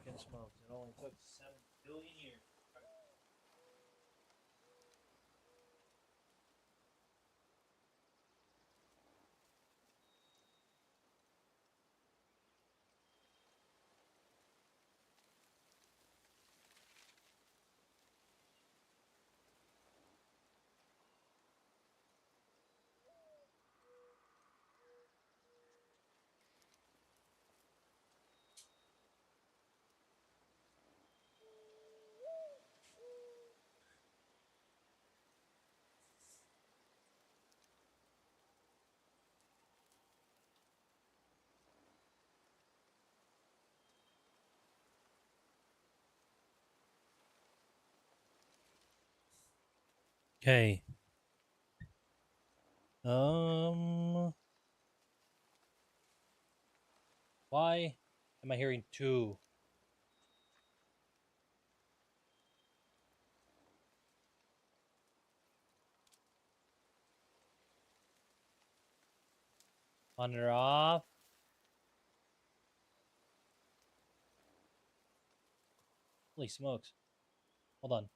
freaking smokes. It only took 7 billion years. Okay. Why am I hearing two? Monitor off. Holy smokes. Hold on.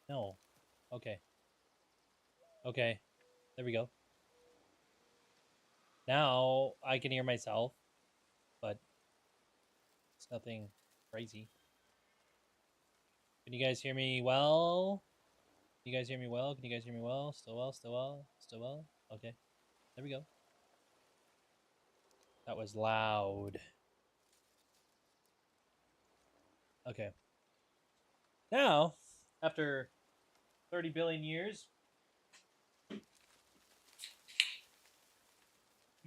No. Okay. Okay. There we go. Now I can hear myself, but it's nothing crazy. Can you guys hear me well? Can you guys hear me well? Can you guys hear me well? Still well? Still well? Still well? Okay. There we go. That was loud. Okay. Now, after 30 billion years, we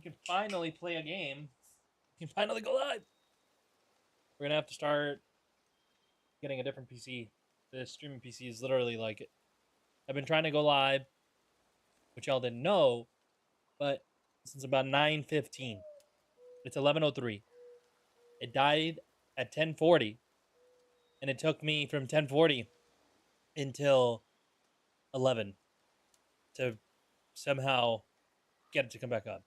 can finally play a game. We can finally go live. We're gonna have to start getting a different PC. The streaming PC is literally like, I've been trying to go live, which y'all didn't know, but since about 9:15, it's 11:03. It died at 10:40, and it took me from 10:40 until 11 to somehow get it to come back on.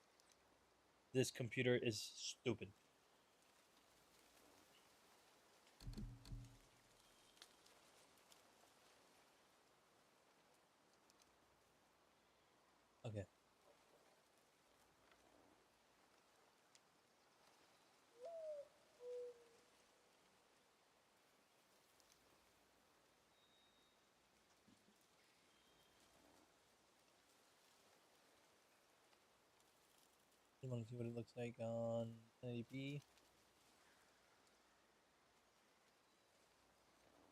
This computer is stupid. Okay. You want to see what it looks like on 1080p?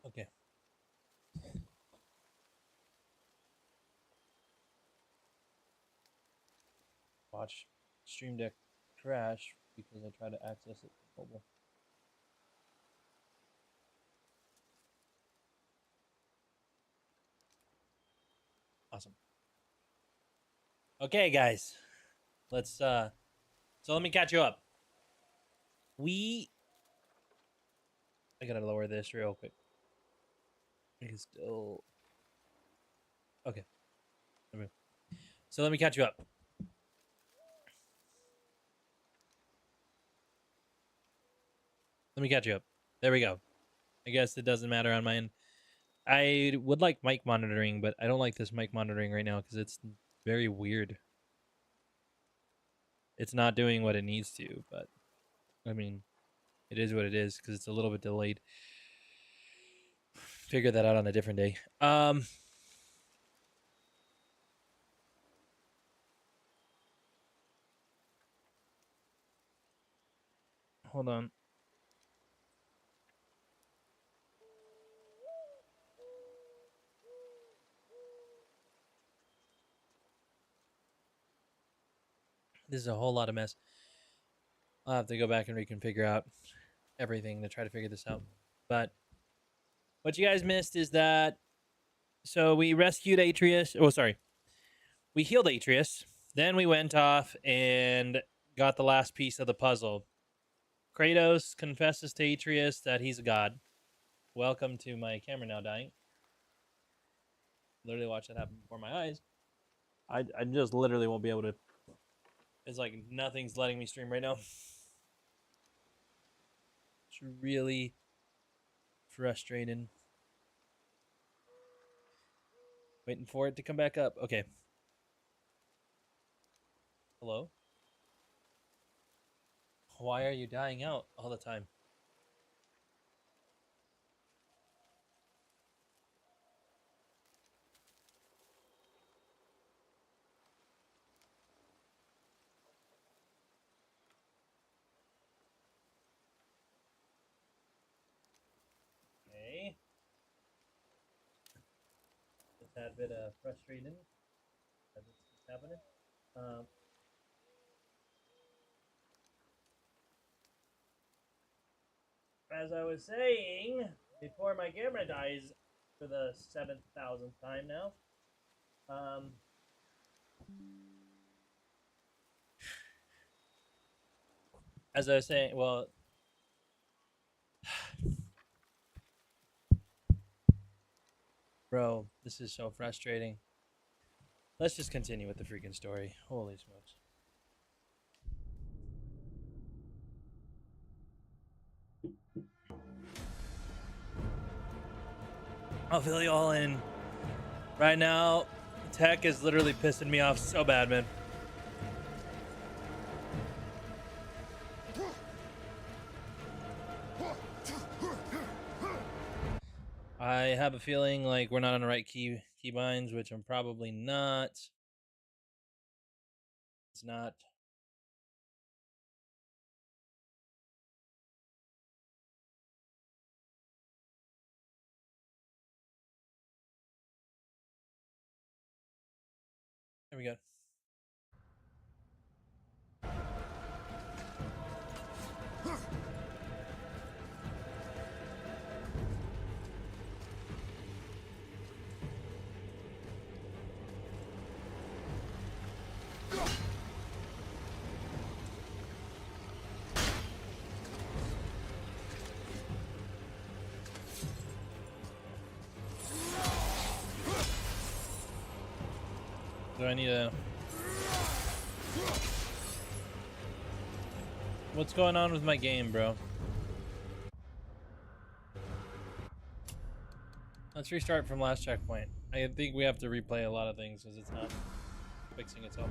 Okay. Watch Stream Deck crash because I tried to access it from mobile. Awesome. Okay, guys. Let's so let me catch you up. I gotta lower this real quick. I can still okay. So let me catch you up. Let me catch you up. There we go. I guess it doesn't matter on my end. I would like mic monitoring, but I don't like this mic monitoring right now because it's very weird. It's not doing what it needs to, but I mean, it is what it is because it's a little bit delayed. Figure that out on a different day. Hold on. This is a whole lot of mess. I'll have to go back and reconfigure out everything to try to figure this out. But what you guys missed is that so we rescued Atreus. Oh, sorry. We healed Atreus. Then we went off and got the last piece of the puzzle. Kratos confesses to Atreus that he's a god. Welcome to my camera now dying. Literally watched that happen before my eyes. I just literally won't be able to. It's like nothing's letting me stream right now. It's really frustrating. Waiting for it to come back up. Okay. Hello? Why are you dying out all the time? Okay. Just had a bit of frustrating as it's happening. As I was saying, before my camera dies for the 7,000th time now, as I was saying, well, bro, this is so frustrating. Let's just continue with the freaking story. Holy smokes. I'll fill you all in. Right now, tech is literally pissing me off so bad, man. I have a feeling like we're not on the right keybinds, which I'm probably not. It's not. There we go. Do I need a... What's going on with my game, bro? Let's restart from last checkpoint. I think we have to replay a lot of things because it's not fixing itself.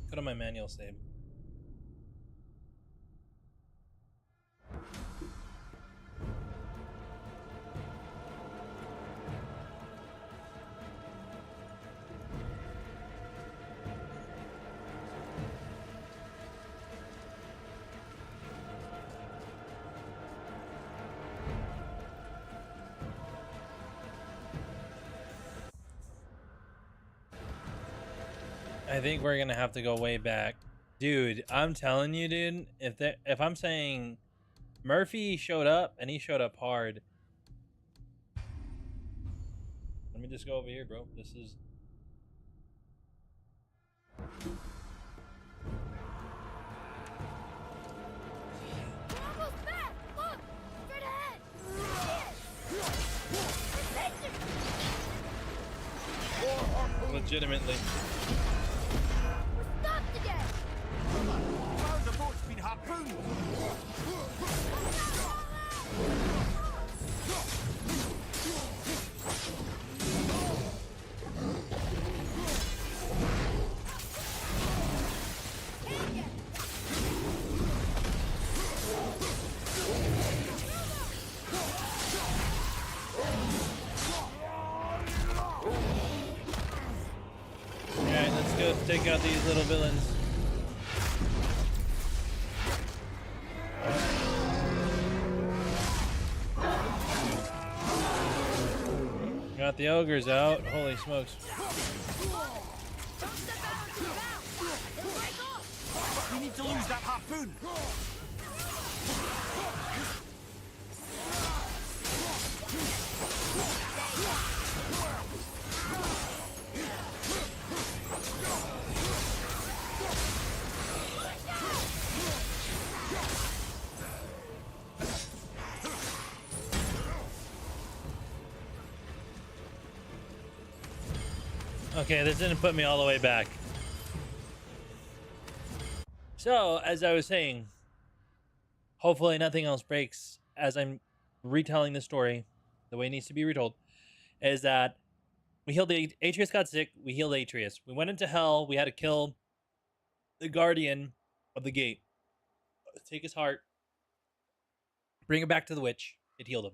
Go to my manual save. I think we're gonna have to go way back. Dude, I'm telling you, dude, if I'm saying Murphy showed up and he showed up hard. Let me just go over here, bro. This is legitimately. We're stopped again! The boat's been harpooned! Alright, let's go take out these little villains. Got the ogres out. Holy smokes. We need to lose that harpoon! Okay, this didn't put me all the way back. So, as I was saying, hopefully nothing else breaks as I'm retelling the story the way it needs to be retold, is that we healed Atreus got sick, we healed Atreus. We went into hell, we had to kill the guardian of the gate. Take his heart, bring it back to the witch. It healed him.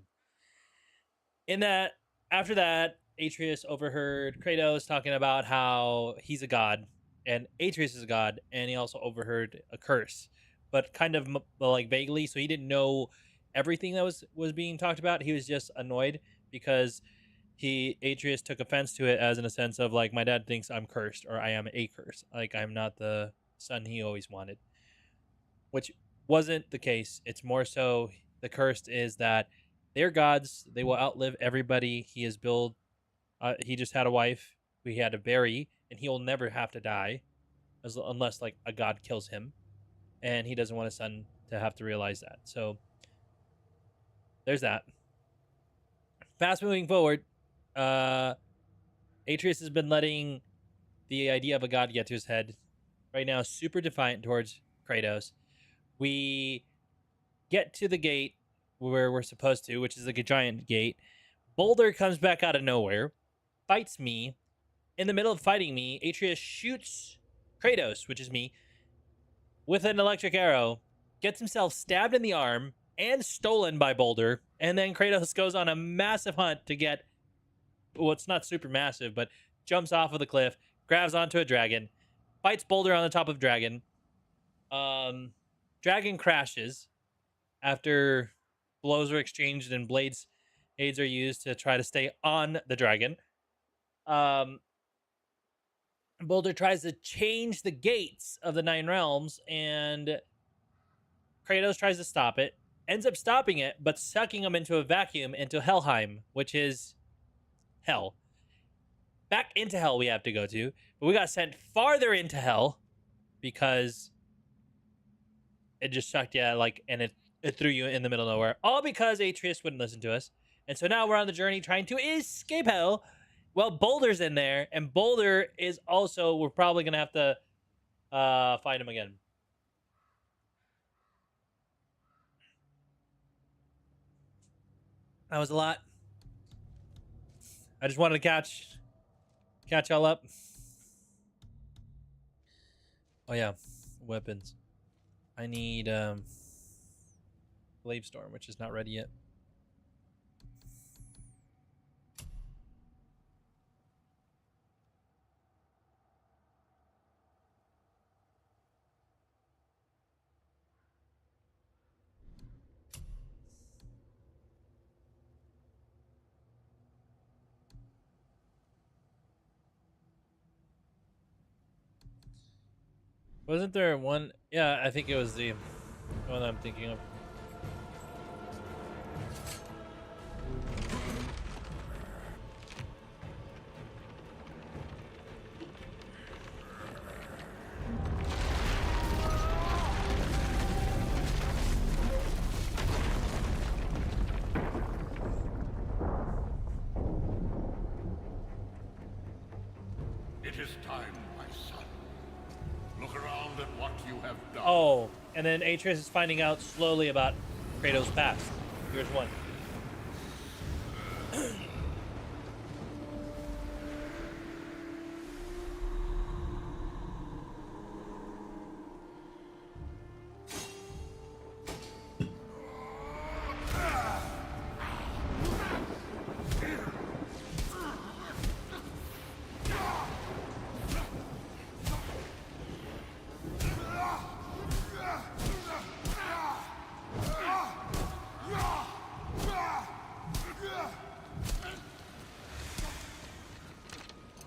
In that, after that, Atreus overheard Kratos talking about how he's a god and Atreus is a god, and he also overheard a curse, but kind of like vaguely. So he didn't know everything that was being talked about. He was just annoyed because Atreus took offense to it, as in a sense of like, my dad thinks I'm cursed, or I am a curse, like I'm not the son he always wanted, which wasn't the case. It's more so the cursed is that they're gods. They will outlive everybody. He has built. He just had a wife who he had to bury, and he will never have to die, unless like a god kills him, and he doesn't want his son to have to realize that. So there's that. Fast moving forward, Atreus has been letting the idea of a god get to his head. Right now, super defiant towards Kratos. We get to the gate where we're supposed to, which is like a giant gate. Boulder comes back out of nowhere, fights me. In the middle of fighting me, Atreus shoots Kratos, which is me, with an electric arrow, gets himself stabbed in the arm and stolen by Boulder, and then Kratos goes on a massive hunt to get, well, it's not super massive, but jumps off of the cliff, grabs onto a dragon, fights Boulder on the top of dragon. Dragon crashes after blows are exchanged and blades aids are used to try to stay on the dragon. Boulder tries to change the gates of the Nine Realms, and Kratos tries to stop it, ends up stopping it, but sucking him into a vacuum into Helheim, which is hell. Back into hell we have to go to, but we got sent farther into hell because it just sucked you, like, and it threw you in the middle of nowhere, all because Atreus wouldn't listen to us. And so now we're on the journey trying to escape hell. Well, Boulder's in there, and Boulder is also, we're probably gonna have to fight him again. That was a lot. I just wanted to catch y'all up. Oh yeah, weapons. I need Blavestorm, which is not ready yet. Wasn't there one? Yeah, I think it was the one I'm thinking of. It is time, my son. Look around at what you have done. Oh, and then Atreus is finding out slowly about Kratos' past. Here's one.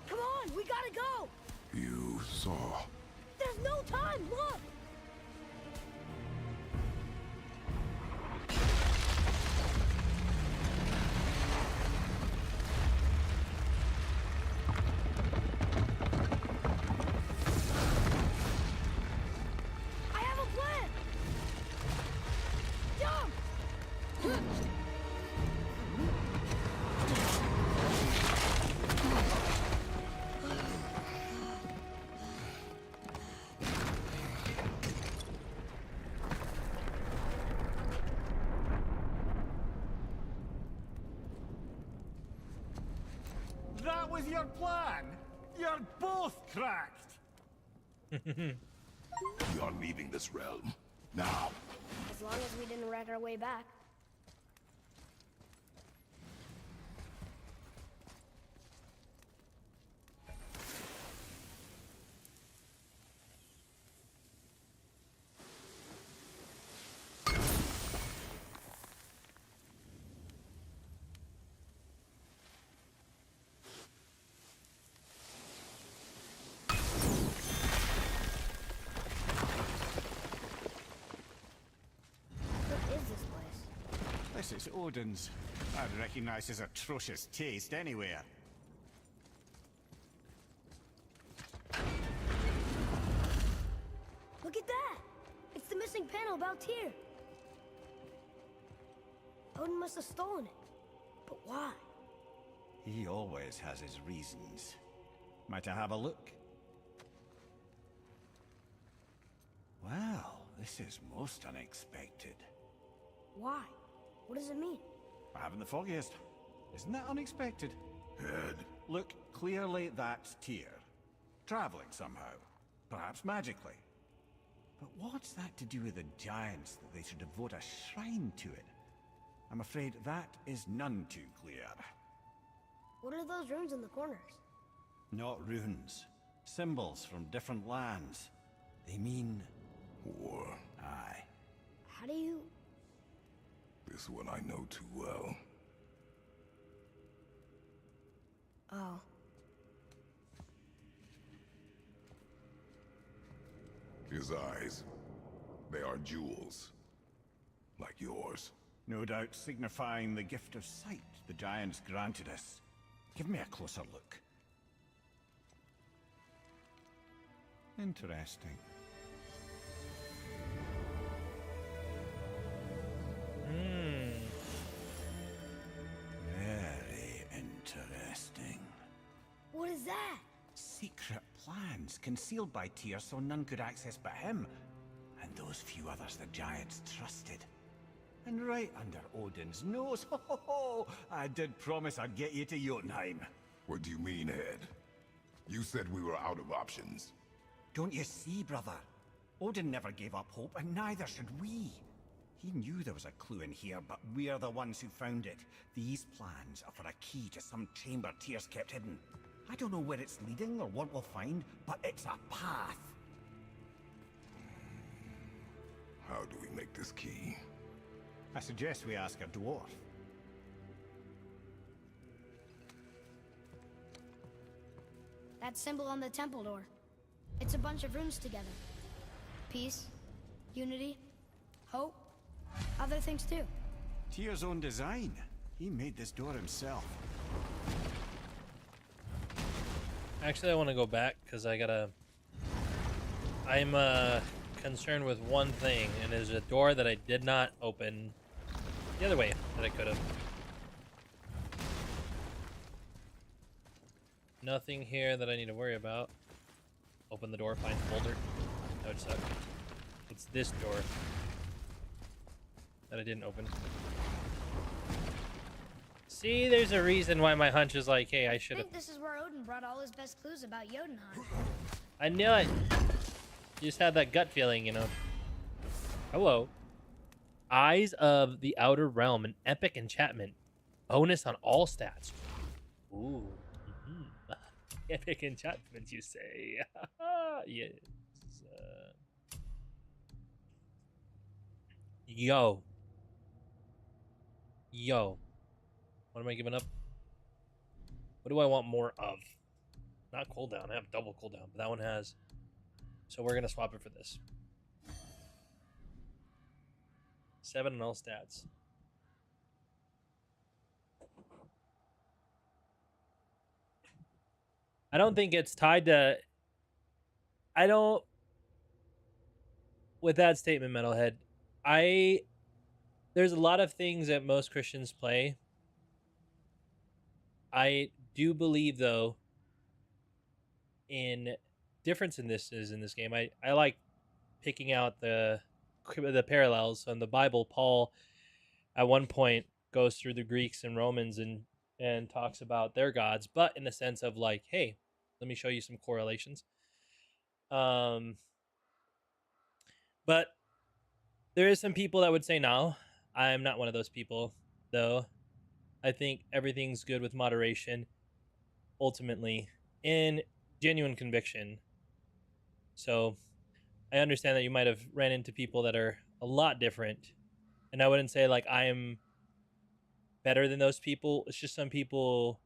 Come on, we gotta go! You saw. There's no time, look! I have a plan! Jump! was your plan? You're both cracked. We are leaving this realm. Now. As long as we didn't wreck our way back. What is this place? This is Odin's. I'd recognize his atrocious taste anywhere. Look at that! It's the missing panel about Tyr. Odin must have stolen it. But why? He always has his reasons. Might I have a look? Well, this is most unexpected. Why? What does it mean? I haven't the foggiest. Isn't that unexpected? Head. Look, clearly that's Tyr. Traveling somehow. Perhaps magically. But what's that to do with the giants that they should devote a shrine to it? I'm afraid that is none too clear. What are those runes in the corners? Not runes. Symbols from different lands. They mean... War. Aye. How do you... This one I know too well. Oh. His eyes. They are jewels. Like yours. No doubt signifying the gift of sight the giants granted us. Give me a closer look. Interesting. Very interesting. What is that? Secret plans concealed by Tyr so none could access but him. And those few others the giants trusted. And right under Odin's nose, ho ho ho! I did promise I'd get you to Jotunheim. What do you mean, Head? You said we were out of options. Don't you see, brother? Odin never gave up hope, and neither should we. He knew there was a clue in here, but we're the ones who found it. These plans are for a key to some chamber Tyr's kept hidden. I don't know where it's leading or what we'll find, but it's a path. How do we make this key? I suggest we ask a dwarf. That symbol on the temple door. It's a bunch of runes together. Peace, unity, hope, other things too. Tyr's own design. He made this door himself. Actually, I want to go back because I'm concerned with one thing, and there's a door that I did not open the other way that I could have. Nothing here that I need to worry about. Open the door, find folder. That would suck. It's this door that I didn't open. See, there's a reason why my hunch is like, hey, I I should have. think this is where Odin brought all his best clues about Jotunheim. I knew it. You just had that gut feeling, you know. Hello. Eyes of the Outer Realm, an epic enchantment. Bonus on all stats. Ooh. Mhm. Epic enchantment, you say? Yes. Yo. What am I giving up? What do I want more of? Not cooldown. I have double cooldown, but that one has. So we're gonna swap it for this. 7 on all stats. I don't think it's tied to. I don't. With that statement, Metalhead, there's a lot of things that most Christians play. I do believe, though, in difference in this game. I like picking out the parallels. So in the Bible, Paul at one point goes through the Greeks and Romans and and talks about their gods, but in the sense of like, hey, let me show you some correlations. But there is some people that would say no. I'm not one of those people, though. I think everything's good with moderation, ultimately, in genuine conviction. So I understand that you might have ran into people that are a lot different. And I wouldn't say like I am better than those people. It's just some people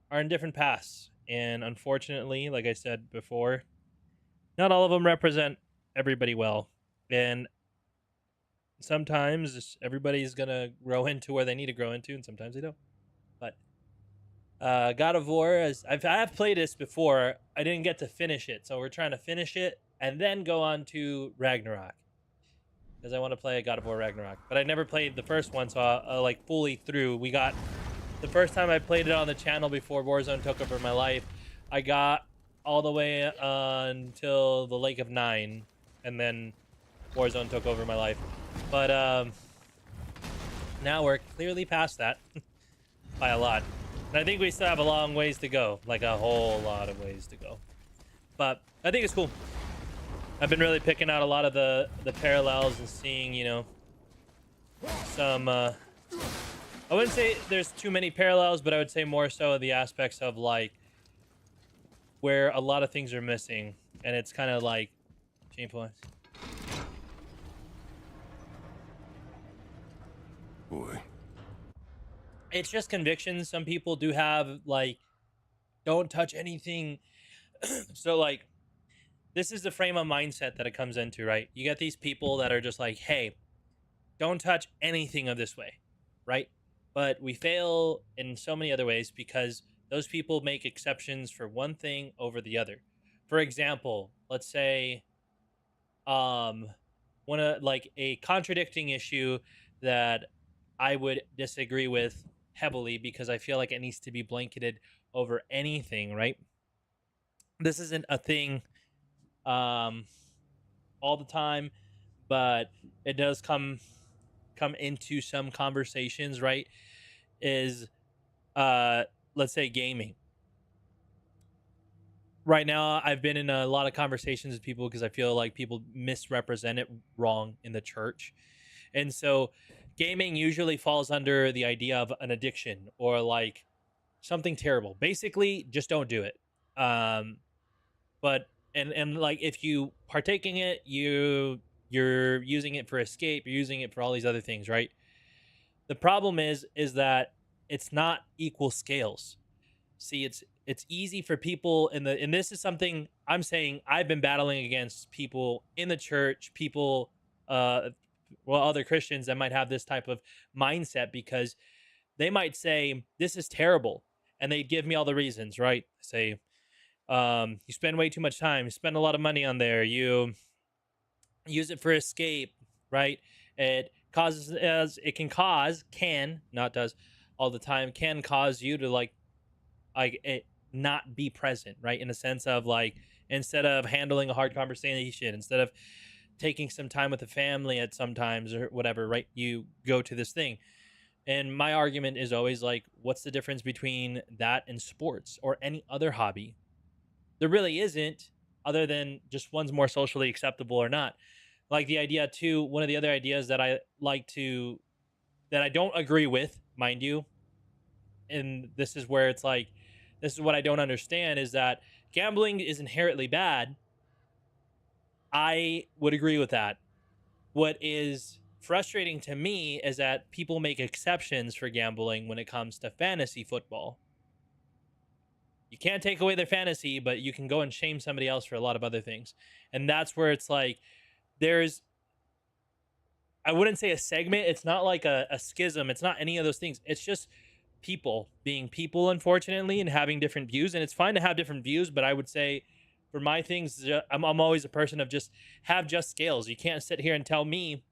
are in different paths. And unfortunately, like I said before, not all of them represent everybody well. And sometimes everybody's going to grow into where they need to grow into, and sometimes they don't. But God of War, I have played this before. I didn't get to finish it. So we're trying to finish it and then go on to Ragnarok, because I want to play a God of War Ragnarok. But I never played the first one, so like fully through. We got the first time I played it on the channel before Warzone took over my life. I got all the way until the Lake of Nine, and then Warzone took over my life. But now we're clearly past that by a lot. And I think we still have a long ways to go, like a whole lot of ways to go. But I think it's cool. I've been really picking out a lot of the parallels and seeing, you know, some, I wouldn't say there's too many parallels, but I would say more so the aspects of like where a lot of things are missing. And it's kind of like chain points. Boy. It's just convictions. Some people do have like, don't touch anything. So like, this is the frame of mindset that it comes into, right? You get these people that are just like, hey, don't touch anything of this way, right? But we fail in so many other ways because those people make exceptions for one thing over the other. For example, let's say one of like a contradicting issue that I would disagree with heavily because I feel like it needs to be blanketed over anything, right? This isn't a thing all the time, but it does come into some conversations, right? Is let's say gaming. Right now I've been in a lot of conversations with people because I feel like people misrepresent it wrong in the church. And so gaming usually falls under the idea of an addiction or like something terrible. Basically, just don't do it. But and like if you partake in it, you're using it for escape, you're using it for all these other things, right? The problem is that it's not equal scales. See, it's easy for people and this is something I'm saying I've been battling against people in the church, people other Christians that might have this type of mindset because they might say this is terrible and they'd give me all the reasons, right? Say you spend way too much time, you spend a lot of money on there, you use it for escape, right? It causes as it can not does all the time, can cause you to like it not be present, right? In a sense of like instead of handling a hard conversation, instead of taking some time with the family at sometimes or whatever, right? You go to this thing. And my argument is always like, what's the difference between that and sports or any other hobby? There really isn't, other than just one's more socially acceptable or not. Like the idea too, one of the other ideas that I like to, that I don't agree with, mind you, and this is where it's like, this is what I don't understand, is that gambling is inherently bad. I would agree with that. What is frustrating to me is that people make exceptions for gambling when it comes to fantasy football. You can't take away their fantasy, but you can go and shame somebody else for a lot of other things. And that's where it's like, there's, I wouldn't say a segment. It's not like a schism. It's not any of those things. It's just people being people, unfortunately, and having different views. And it's fine to have different views, but I would say for my things, I'm always a person of just have just scales. You can't sit here and tell me,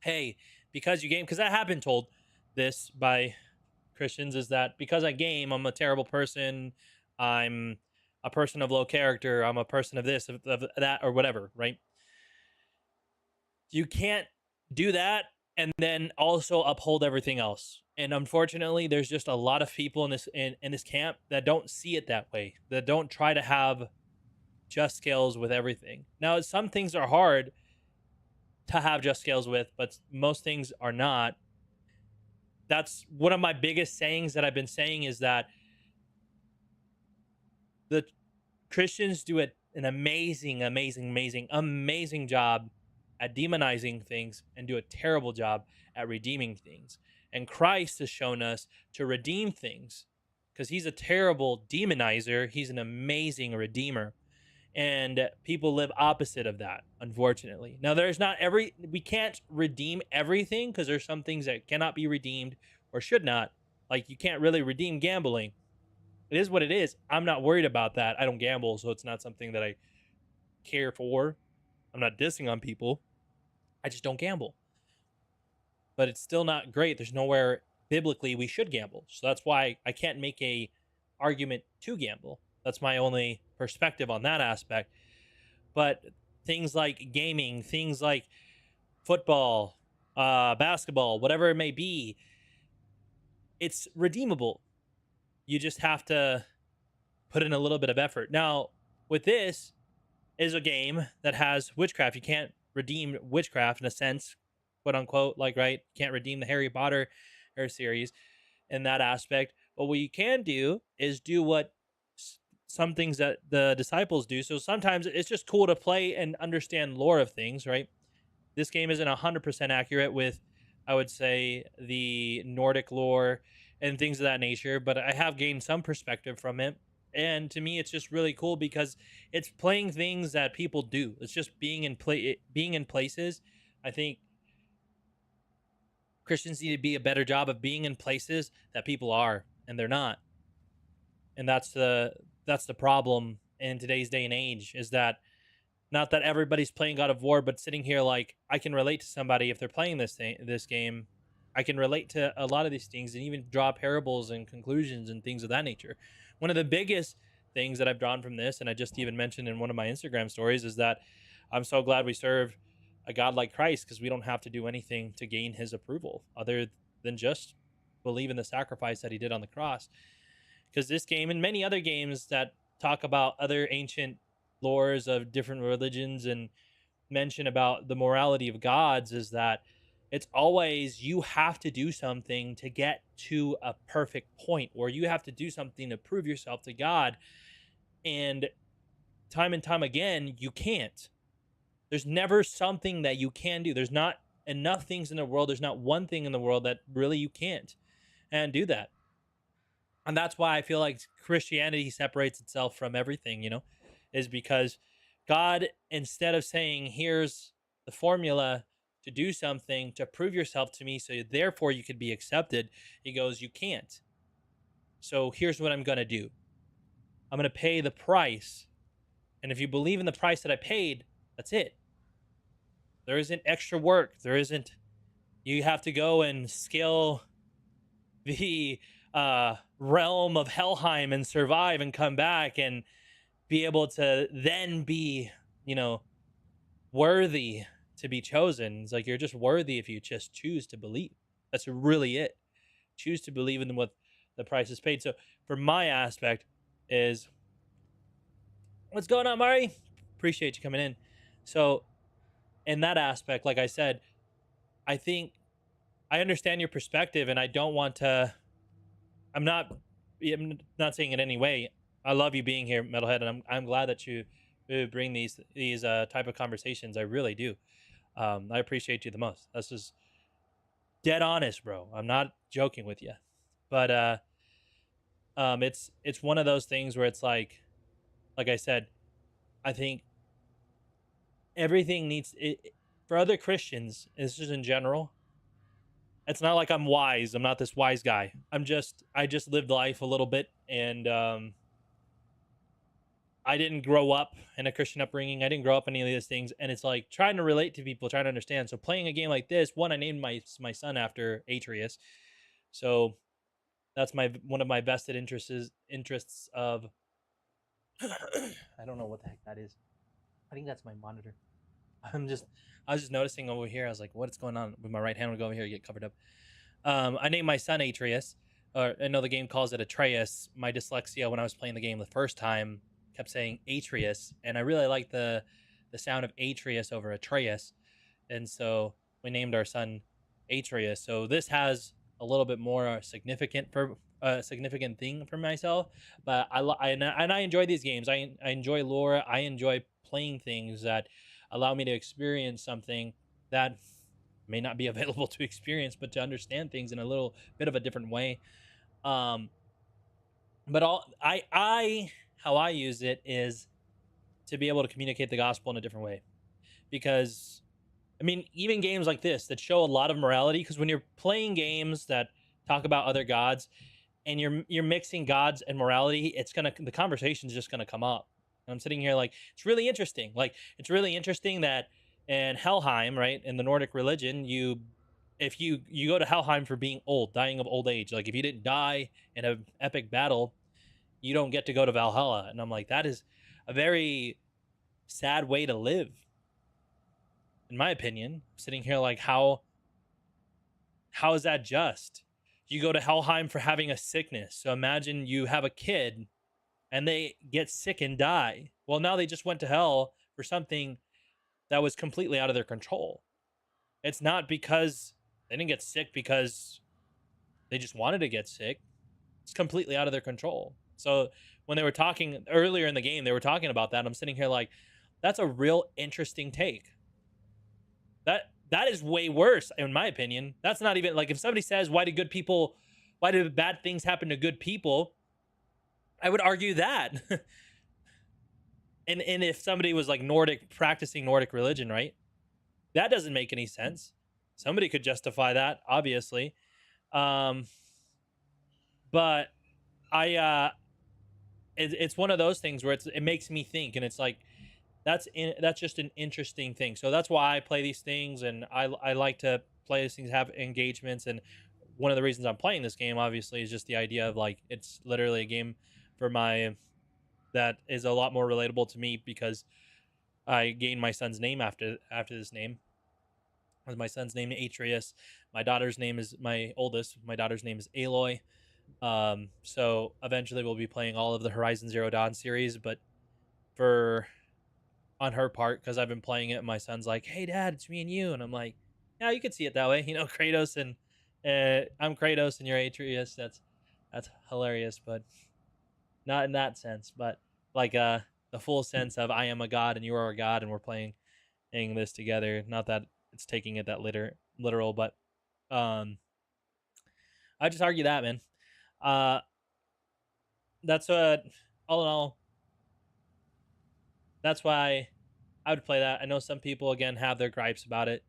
hey, because you game, because I have been told this by Christians, is that because I game, I'm a terrible person. I'm a person of low character. I'm a person of this, of that, or whatever, right? You can't do that and then also uphold everything else. And unfortunately, there's just a lot of people in this camp that don't see it that way, that don't try to have just scales with everything. Now, some things are hard to have just scales with, but most things are not. That's one of my biggest sayings that I've been saying, is that the Christians do an amazing, amazing, amazing, amazing job at demonizing things and do a terrible job at redeeming things. And Christ has shown us to redeem things, because he's a terrible demonizer. He's an amazing redeemer. And people live opposite of that, unfortunately. Now, we can't redeem everything, because there's some things that cannot be redeemed or should not. Like, you can't really redeem gambling. It is what it is. I'm not worried about that. I don't gamble, so it's not something that I care for. I'm not dissing on people. I just don't gamble. But it's still not great. There's nowhere biblically we should gamble. So that's why I can't make a argument to gamble. That's my only perspective on that aspect. But things like gaming, things like football, basketball, whatever it may be, it's redeemable. You just have to put in a little bit of effort. Now, with this is a game that has witchcraft. You can't redeem witchcraft in a sense, quote unquote, like, right? You can't redeem the Harry Potter series in that aspect. But what you can do is do what some things that the disciples do. So sometimes it's just cool to play and understand lore of things, right? This game isn't 100% accurate with, I would say, the Nordic lore and things of that nature, but I have gained some perspective from it. And to me, it's just really cool because it's playing things that people do. It's just being in places. I think Christians need to be a better job of being in places that people are, and they're not. And that's the problem in today's day and age, is that not that everybody's playing God of War, but sitting here, like, I can relate to somebody if they're playing this game. I can relate to a lot of these things and even draw parables and conclusions and things of that nature. One of the biggest things that I've drawn from this, and I just even mentioned in one of my Instagram stories, is that I'm so glad we serve a God like Christ, because we don't have to do anything to gain his approval other than just believe in the sacrifice that he did on the cross. Because this game and many other games that talk about other ancient lores of different religions and mention about the morality of gods, is that it's always, you have to do something to get to a perfect point, or you have to do something to prove yourself to God. And time again, you can't. There's never something that you can do. There's not enough things in the world. There's not one thing in the world that really you can't and do that. And that's why I feel like Christianity separates itself from everything, is because God, instead of saying, here's the formula to do something, to prove yourself to me, so therefore you could be accepted, he goes, you can't. So here's what I'm going to do. I'm going to pay the price. And if you believe in the price that I paid, that's it. There isn't extra work. You have to go and scale the realm of Helheim and survive and come back and be able to then be, worthy to be chosen. It's like, you're just worthy if you just choose to believe. That's really it. Choose to believe in what the price is paid. So for my aspect is, what's going on, Mari? Appreciate you coming in. So in that aspect, like I said, I think I understand your perspective, and I don't want to, I'm not saying in any way, I love you being here, Metalhead, and I'm glad that you bring these type of conversations. I really do. I appreciate you the most. That's just dead honest, bro. I'm not joking with you. But it's one of those things where it's like I said, I think everything needs it for other Christians. This is in general. It's not like I'm wise. I'm not this wise guy. I just lived life a little bit, and I didn't grow up in a Christian upbringing. I didn't grow up in any of these things, and it's like trying to relate to people, trying to understand. So playing a game like this, one, I named my son after Atreus, so that's one of my vested interests of. I don't know what the heck that is. I think that's my monitor. I was just noticing over here. I was like, what's going on? With my right hand would go over here, get covered up. I named my son Atreus, or I know the game calls it Atreus. My dyslexia when I was playing the game the first time kept saying Atreus, and I really like the sound of Atreus over Atreus, and so we named our son Atreus. So this has a little bit more significant for a significant thing for myself, but and I enjoy these games. I enjoy lore. I enjoy playing things that allow me to experience something that may not be available to experience, but to understand things in a little bit of a different way. Um, but all I how I use it is to be able to communicate the gospel in a different way, because I mean, even games like this that show a lot of morality, because when you're playing games that talk about other gods and you're mixing gods and morality, it's gonna the conversation's just gonna come up. And I'm sitting here like it's really interesting. Like it's really interesting that in Helheim, right, in the Nordic religion, if you go to Helheim for being old, dying of old age, like if you didn't die in an epic battle, you don't get to go to Valhalla. And I'm like, that is a very sad way to live, in my opinion. Sitting here like how is that just? You go to Helheim for having a sickness. So imagine you have a kid and they get sick and die. Well, now they just went to hell for something that was completely out of their control. It's not because they didn't get sick because they just wanted to get sick. It's completely out of their control. So when they were talking earlier in the game, they were talking about that. I'm sitting here like, that's a real interesting take. That is way worse, in my opinion. That's not even like if somebody says, why do bad things happen to good people? I would argue that. and if somebody was like practicing Nordic religion, right? That doesn't make any sense. Somebody could justify that, obviously. But it's one of those things where it makes me think, and it's like that's just an interesting thing. So that's why I play these things, and I like to play these things, have engagements. And one of the reasons I'm playing this game, obviously, is just the idea of like it's literally a game for my that is a lot more relatable to me, because I gained my son's name after this name. My son's name Atreus. My daughter's name is my oldest. My daughter's name is Aloy. So eventually we'll be playing all of the Horizon Zero Dawn series, but for on her part, because I've been playing it, and my son's like, "Hey, Dad, it's me and you," and I'm like, "Yeah, you could see it that way, you know, Kratos and I'm Kratos and you're Atreus." That's hilarious, but not in that sense, but like the full sense of I am a god and you are a god, and we're playing this together. Not that it's taking it that literal, but I just argue that, man. Uh, that's what all in all. That's why I would play that. I know some people again have their gripes about it.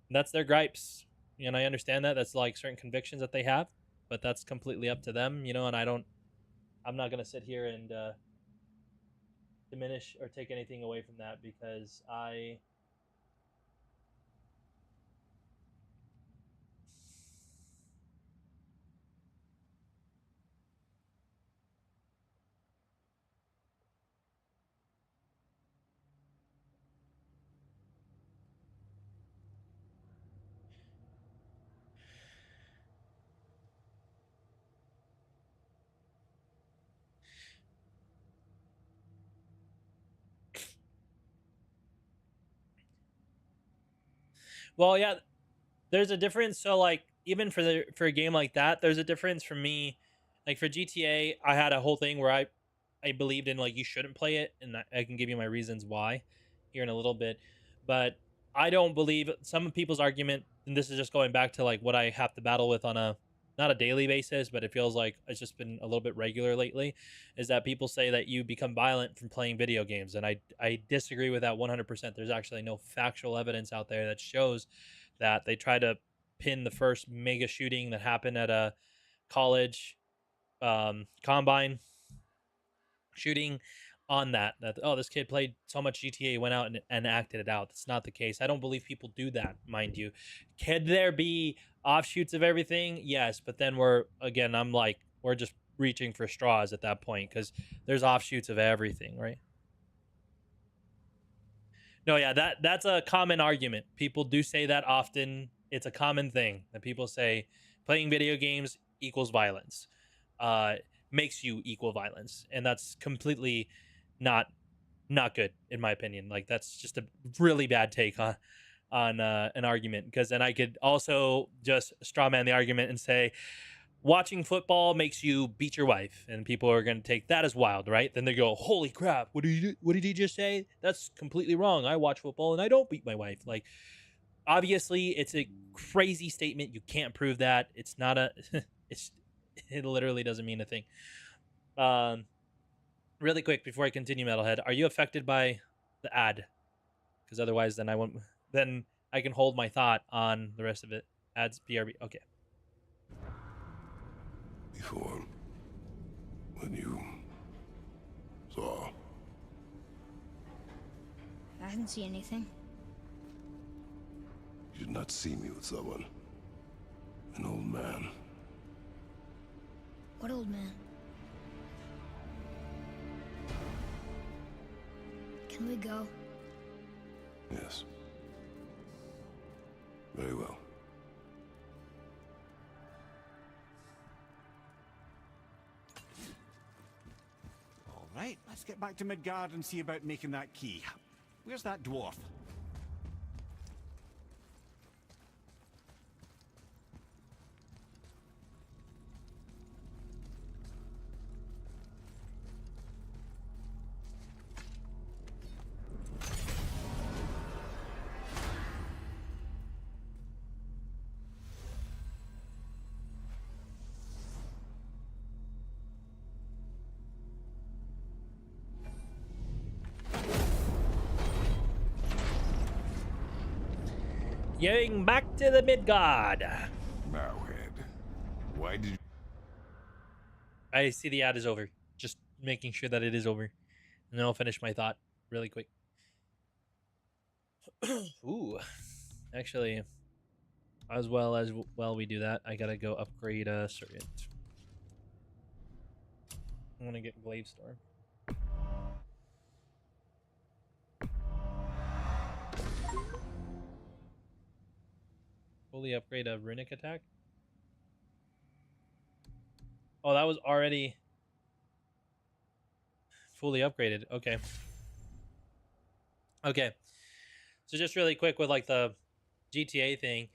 That's their gripes, and I understand that. That's like certain convictions that they have, but that's completely up to them, you know. And I'm not gonna sit here and diminish or take anything away from that, because well, yeah, there's a difference. So like even for a game like that, there's a difference for me. Like for GTA, I had a whole thing where I believed in like you shouldn't play it, and I can give you my reasons why here in a little bit. But I don't believe some people's argument, and this is just going back to like what I have to battle with on a not a daily basis, but it feels like it's just been a little bit regular lately, is that people say that you become violent from playing video games, and I disagree with that 100%. There's actually no factual evidence out there that shows that. They try to pin the first mega shooting that happened at a college combine shooting on that oh, this kid played so much GTA, went out and acted it out. That's not the case. I don't believe people do that, mind you. Could there be offshoots of everything? Yes, but then I'm like, we're just reaching for straws at that point, because there's offshoots of everything, right? No, yeah, that's a common argument. People do say that often. It's a common thing that people say playing video games equals violence, makes you equal violence, and that's completely not good in my opinion. Like that's just a really bad take on an argument, because then I could also just straw man the argument and say watching football makes you beat your wife, and people are going to take that as wild, right? Then they go, holy crap, what did he just say? That's completely wrong. I watch football and I don't beat my wife. Like, obviously it's a crazy statement. You can't prove that. It's not a it literally doesn't mean a thing. Really quick before I continue, Metalhead, are you affected by the ad? Because otherwise then I won't, then I can hold my thought on the rest of it. Ads, BRB. Okay. Before, when you saw, I didn't see anything. you did not see me with someone. An old man. What old man? Can we go? Yes. Very well. All right, let's get back to Midgard and see about making that key. Where's that dwarf? Going back to the Midgard. Mowhead. Why did you... I see the ad is over. Just making sure that it is over. And then I'll finish my thought really quick. Ooh. Actually, as well we do that, I gotta go upgrade a Servant. I want to get Glaive Storm. Fully upgrade a Runic attack? Oh, that was already fully upgraded. Okay. Okay. So just really quick with like the GTA thing,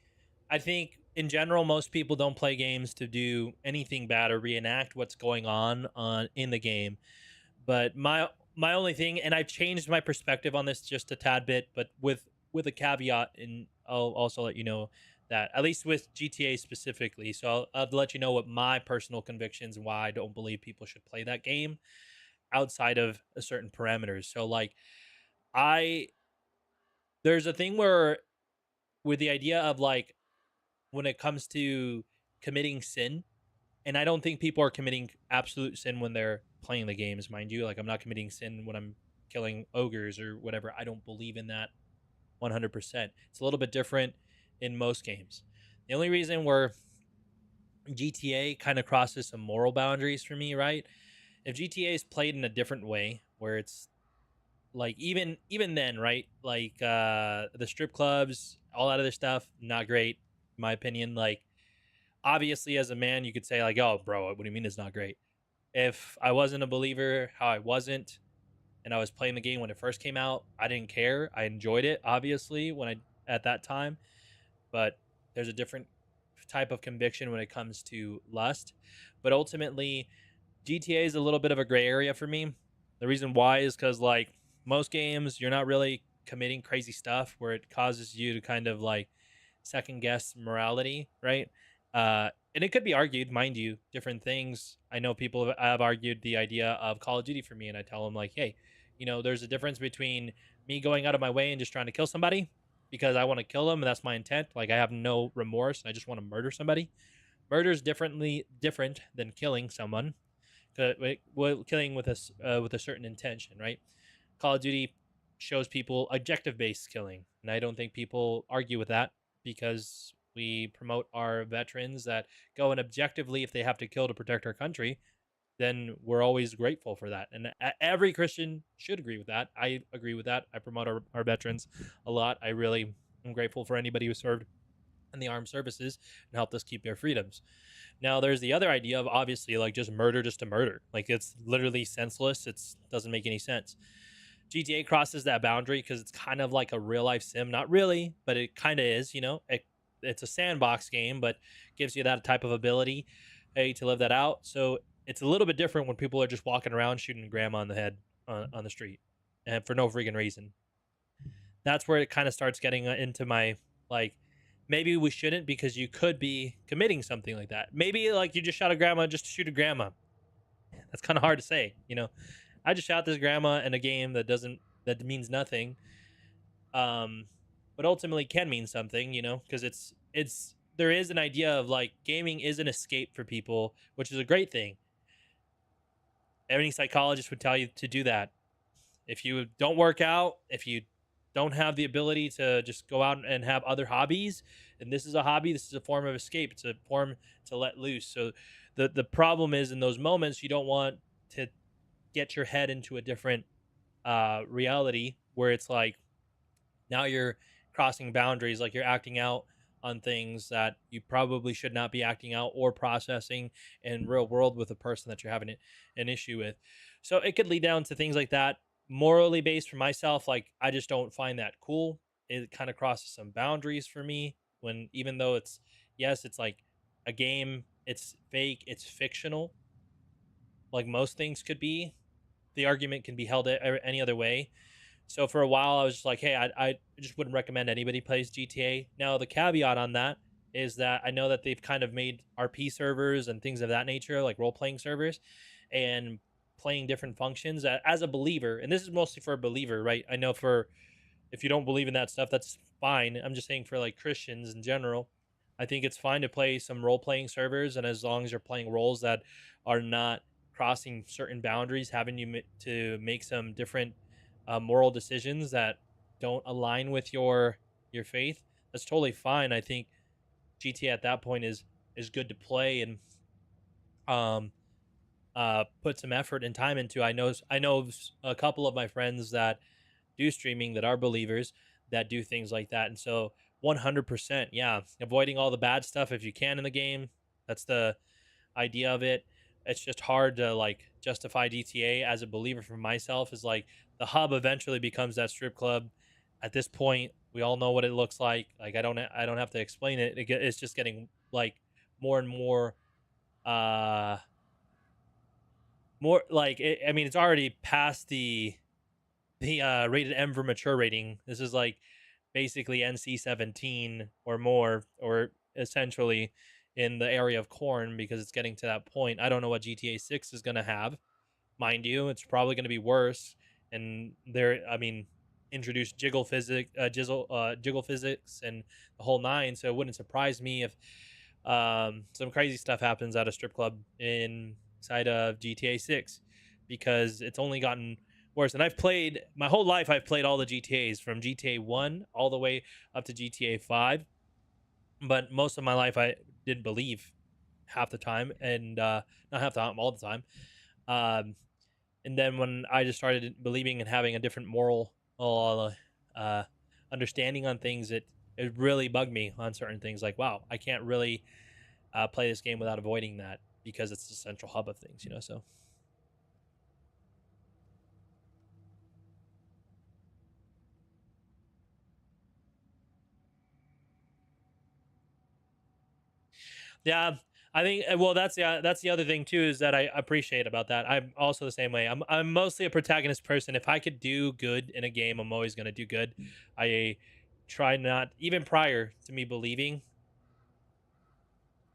I think in general most people don't play games to do anything bad or reenact what's going on in the game. But my only thing, and I've changed my perspective on this just a tad bit, but with a caveat, and I'll also let you know that at least with GTA specifically. So I'll let you know what my personal convictions and why I don't believe people should play that game outside of a certain parameters. So like there's a thing where with the idea of like when it comes to committing sin, and I don't think people are committing absolute sin when they're playing the games, mind you. Like I'm not committing sin when I'm killing ogres or whatever. I don't believe in that 100%. It's a little bit different in most games. The only reason where GTA kind of crosses some moral boundaries for me, right? If GTA is played in a different way, where it's like even then, right? Like the strip clubs, all that other stuff, not great, in my opinion. Like obviously, as a man, you could say like, "Oh, bro, what do you mean it's not great?" If I wasn't a believer, how I wasn't, and I was playing the game when it first came out, I didn't care. I enjoyed it, obviously, at that time. But there's a different type of conviction when it comes to lust. But ultimately, GTA is a little bit of a gray area for me. The reason why is because like most games, you're not really committing crazy stuff where it causes you to kind of like second guess morality, right? And it could be argued, mind you, different things. I know people have argued the idea of Call of Duty for me, and I tell them like, hey, there's a difference between me going out of my way and just trying to kill somebody because I want to kill them and that's my intent. Like I have no remorse and I just want to murder somebody. Murder is different than killing someone. Killing with a certain intention, right? Call of Duty shows people objective-based killing, and I don't think people argue with that because we promote our veterans that go and objectively, if they have to kill to protect our country, then we're always grateful for that. And every Christian should agree with that. I agree with that. I promote our veterans a lot. I really am grateful for anybody who served and the armed services and helped us keep their freedoms. Now there's the other idea of obviously like just murder just to murder. Like it's literally senseless. It's doesn't make any sense. GTA crosses that boundary because it's kind of like a real life sim. Not really, but it kind of is, it's a sandbox game, but gives you that type of ability, hey, to live that out. So it's a little bit different when people are just walking around shooting grandma in the head on the street and for no freaking reason. That's where it kind of starts getting into my like, maybe we shouldn't because you could be committing something like that. Maybe like you just shot a grandma just to shoot a grandma. That's kind of hard to say, I just shot this grandma in a game that means nothing, but ultimately can mean something, because it's there is an idea of like gaming is an escape for people, which is a great thing. Any psychologist would tell you to do that. If you don't work out, if you don't have the ability to just go out and have other hobbies, and this is a hobby, this is a form of escape. It's a form to let loose. So the problem is in those moments, you don't want to get your head into a different reality where it's like now you're crossing boundaries, like you're acting out on things that you probably should not be acting out or processing in real world with a person that you're having an issue with. So it could lead down to things like that. Morally based for myself, like I just don't find that cool. It kind of crosses some boundaries for me when, even though it's, yes, it's like a game, it's fake, it's fictional, like most things could be. The argument can be held any other way. So for a while, I was just like, hey, I just wouldn't recommend anybody plays GTA. Now, the caveat on that is that I know that they've kind of made RP servers and things of that nature, like role-playing servers, and playing different functions as a believer. And this is mostly for a believer, right? I know for if you don't believe in that stuff, that's fine. I'm just saying for like Christians in general, I think it's fine to play some role-playing servers, and as long as you're playing roles that are not crossing certain boundaries, having you to make some different moral decisions that don't align with your faith, that's totally fine. I think GTA at that point is good to play and put some effort and time into. I know a couple of my friends that do streaming that are believers that do things like that, and so 100%, yeah, avoiding all the bad stuff if you can in the game. That's the idea of it. It's just hard to like justify GTA as a believer for myself. Is like the hub eventually becomes that strip club. At this point, we all know what it looks like. Like I don't have to explain it. It's just getting like more and more more like I mean, it's already past the rated M for mature rating. This is like basically NC-17 or more, or essentially in the area of corn, because it's getting to that point. I don't know what GTA 6 is going to have. Mind you, it's probably going to be worse. And I mean, introduced jiggle physics and the whole nine. So it wouldn't surprise me if some crazy stuff happens at a strip club inside of GTA 6, because it's only gotten worse. And I've played my whole life. I've played all the GTAs from GTA 1 all the way up to GTA 5. But most of my life, I didn't believe half the time, and not half the time, all the time. And then when I just started believing and having a different moral understanding on things, it really bugged me on certain things. Like, wow, I can't really play this game without avoiding that, because it's the central hub of things, so. Yeah, I think that's the other thing too, is that I appreciate about that. I'm also the same way. I'm mostly a protagonist person. If I could do good in a game, I'm always going to do good. I try not, even prior to me believing,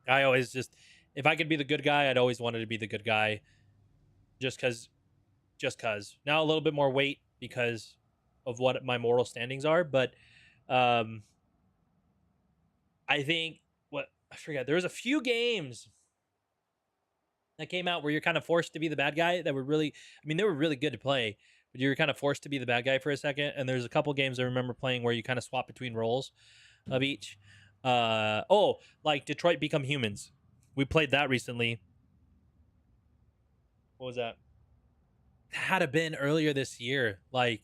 I always just, if I could be the good guy, I'd always wanted to be the good guy, just cuz now a little bit more weight because of what my moral standings are, but I think I forget. There was a few games that came out where you're kind of forced to be the bad guy that were really, I mean, they were really good to play, but you were kind of forced to be the bad guy for a second. And there's a couple games I remember playing where you kind of swap between roles of each. Like Detroit Become Humans. We played that recently. What was that? It had to been earlier this year, like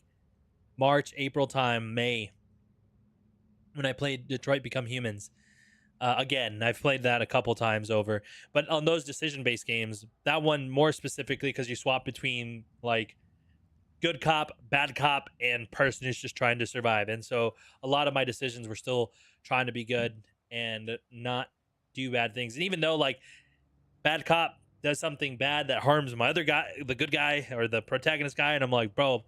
March, April time, May, when I played Detroit Become Humans. Again, I've played that a couple times over, but on those decision-based games, that one more specifically because you swap between like good cop, bad cop, and person who's just trying to survive. And so a lot of my decisions were still trying to be good and not do bad things. And even though like bad cop does something bad that harms my other guy, the good guy or the protagonist guy, and I'm like, bro,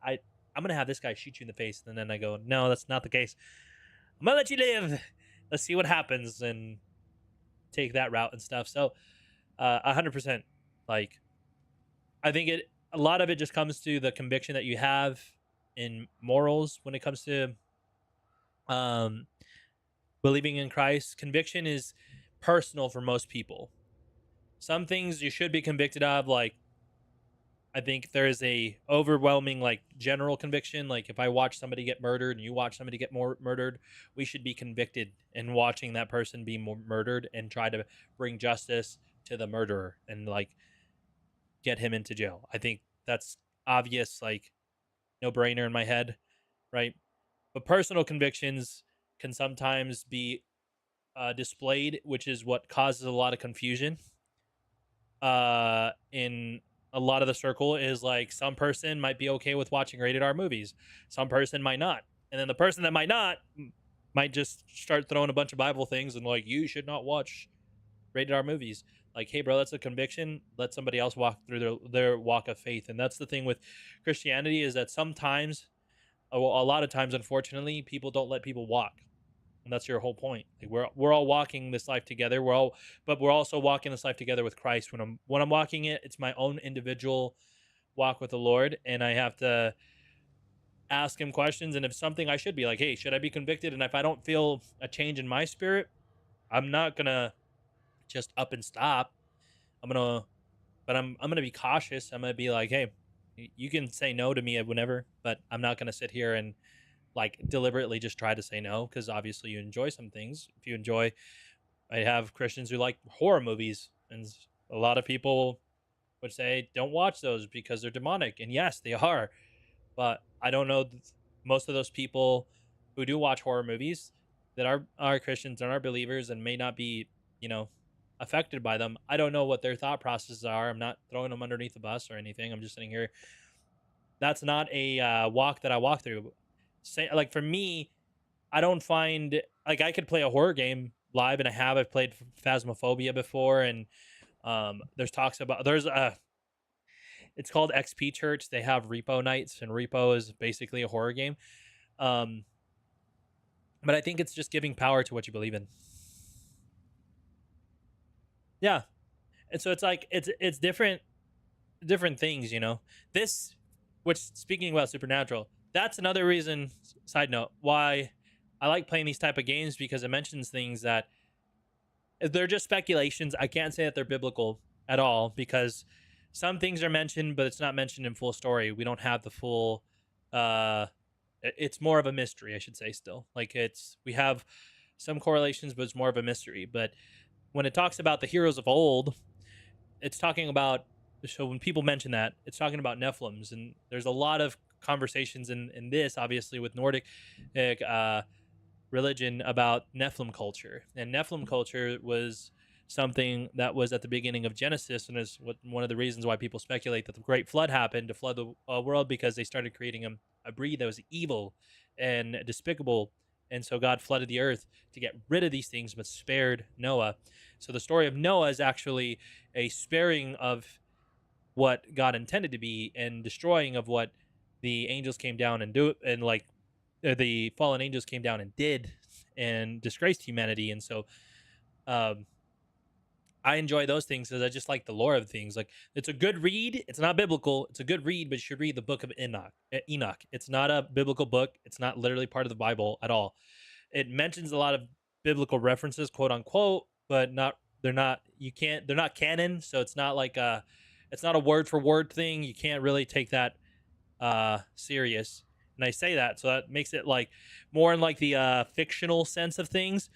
I I'm gonna have this guy shoot you in the face, and then I go, no, that's not the case. I'm gonna let you live. Let's see what happens and take that route and stuff. So, 100%. Like, I think a lot of it just comes to the conviction that you have in morals when it comes to um, believing in Christ. Conviction is personal for most people. Some things you should be convicted of, like I think there is a overwhelming like general conviction. Like if I watch somebody get murdered and you watch somebody get more murdered, we should be convicted in watching that person be murdered and try to bring justice to the murderer and like get him into jail. I think that's obvious, like no brainer in my head, right? But personal convictions can sometimes be displayed, which is what causes a lot of confusion in a lot of the circle. Is like some person might be okay with watching rated R movies, some person might not, and then the person that might not might just start throwing a bunch of Bible things and like you should not watch rated R movies. Like, hey, bro, that's a conviction. Let somebody else walk through their walk of faith. And that's the thing with Christianity is that sometimes, a lot of times, unfortunately, people don't let people walk. And that's your whole point. Like we're all walking this life together. But we're also walking this life together with Christ. When I'm walking it, it's my own individual walk with the Lord, and I have to ask him questions. And if something, I should be like, hey, should I be convicted? And if I don't feel a change in my spirit, I'm not gonna just up and stop. I'm gonna be cautious. I'm gonna be like, hey, you can say no to me whenever, but I'm not gonna sit here and like deliberately just try to say no, because obviously you enjoy some things. If you enjoy, I have Christians who like horror movies, and a lot of people would say don't watch those because they're demonic, and yes, they are. But I don't know most of those people who do watch horror movies that are Christians and are believers and may not be, you know, affected by them. I don't know what their thought processes are. I'm not throwing them underneath the bus or anything. I'm just sitting here. That's not a walk that I walk through. Like for me, I don't find like I could play a horror game live, and I've played Phasmophobia before, and it's called XP Church. They have Repo nights, and Repo is basically a horror game. But I think it's just giving power to what you believe in. Yeah. And so it's like it's different things, you know. This, which, speaking about supernatural, that's another reason, side note, why I like playing these type of games, because it mentions things that they're just speculations. I can't say that they're biblical at all, because some things are mentioned, but it's not mentioned in full story. We don't have the full it's more of a mystery, I should say. Still, like we have some correlations, but it's more of a mystery. But when it talks about the heroes of old, it's talking about, so when people mention that, it's talking about Nephilims, and there's a lot of conversations in this, obviously, with Nordic religion about Nephilim culture. And Nephilim culture was something that was at the beginning of Genesis, and is one of the reasons why people speculate that the Great Flood happened to flood the world, because they started creating a breed that was evil and despicable. And so God flooded the earth to get rid of these things, but spared Noah. So the story of Noah is actually a sparing of what God intended to be, and destroying of what the angels came down and the fallen angels came down and did, and disgraced humanity. And so I enjoy those things because I just like the lore of things. Like, it's a good read. It's not biblical. It's a good read, but you should read the book of Enoch. It's not a biblical book. It's not literally part of the Bible at all. It mentions a lot of biblical references, quote unquote, but they're not canon. So it's not like it's not a word for word thing. You can't really take that serious. And I say that, so that makes it like more in like the fictional sense of things.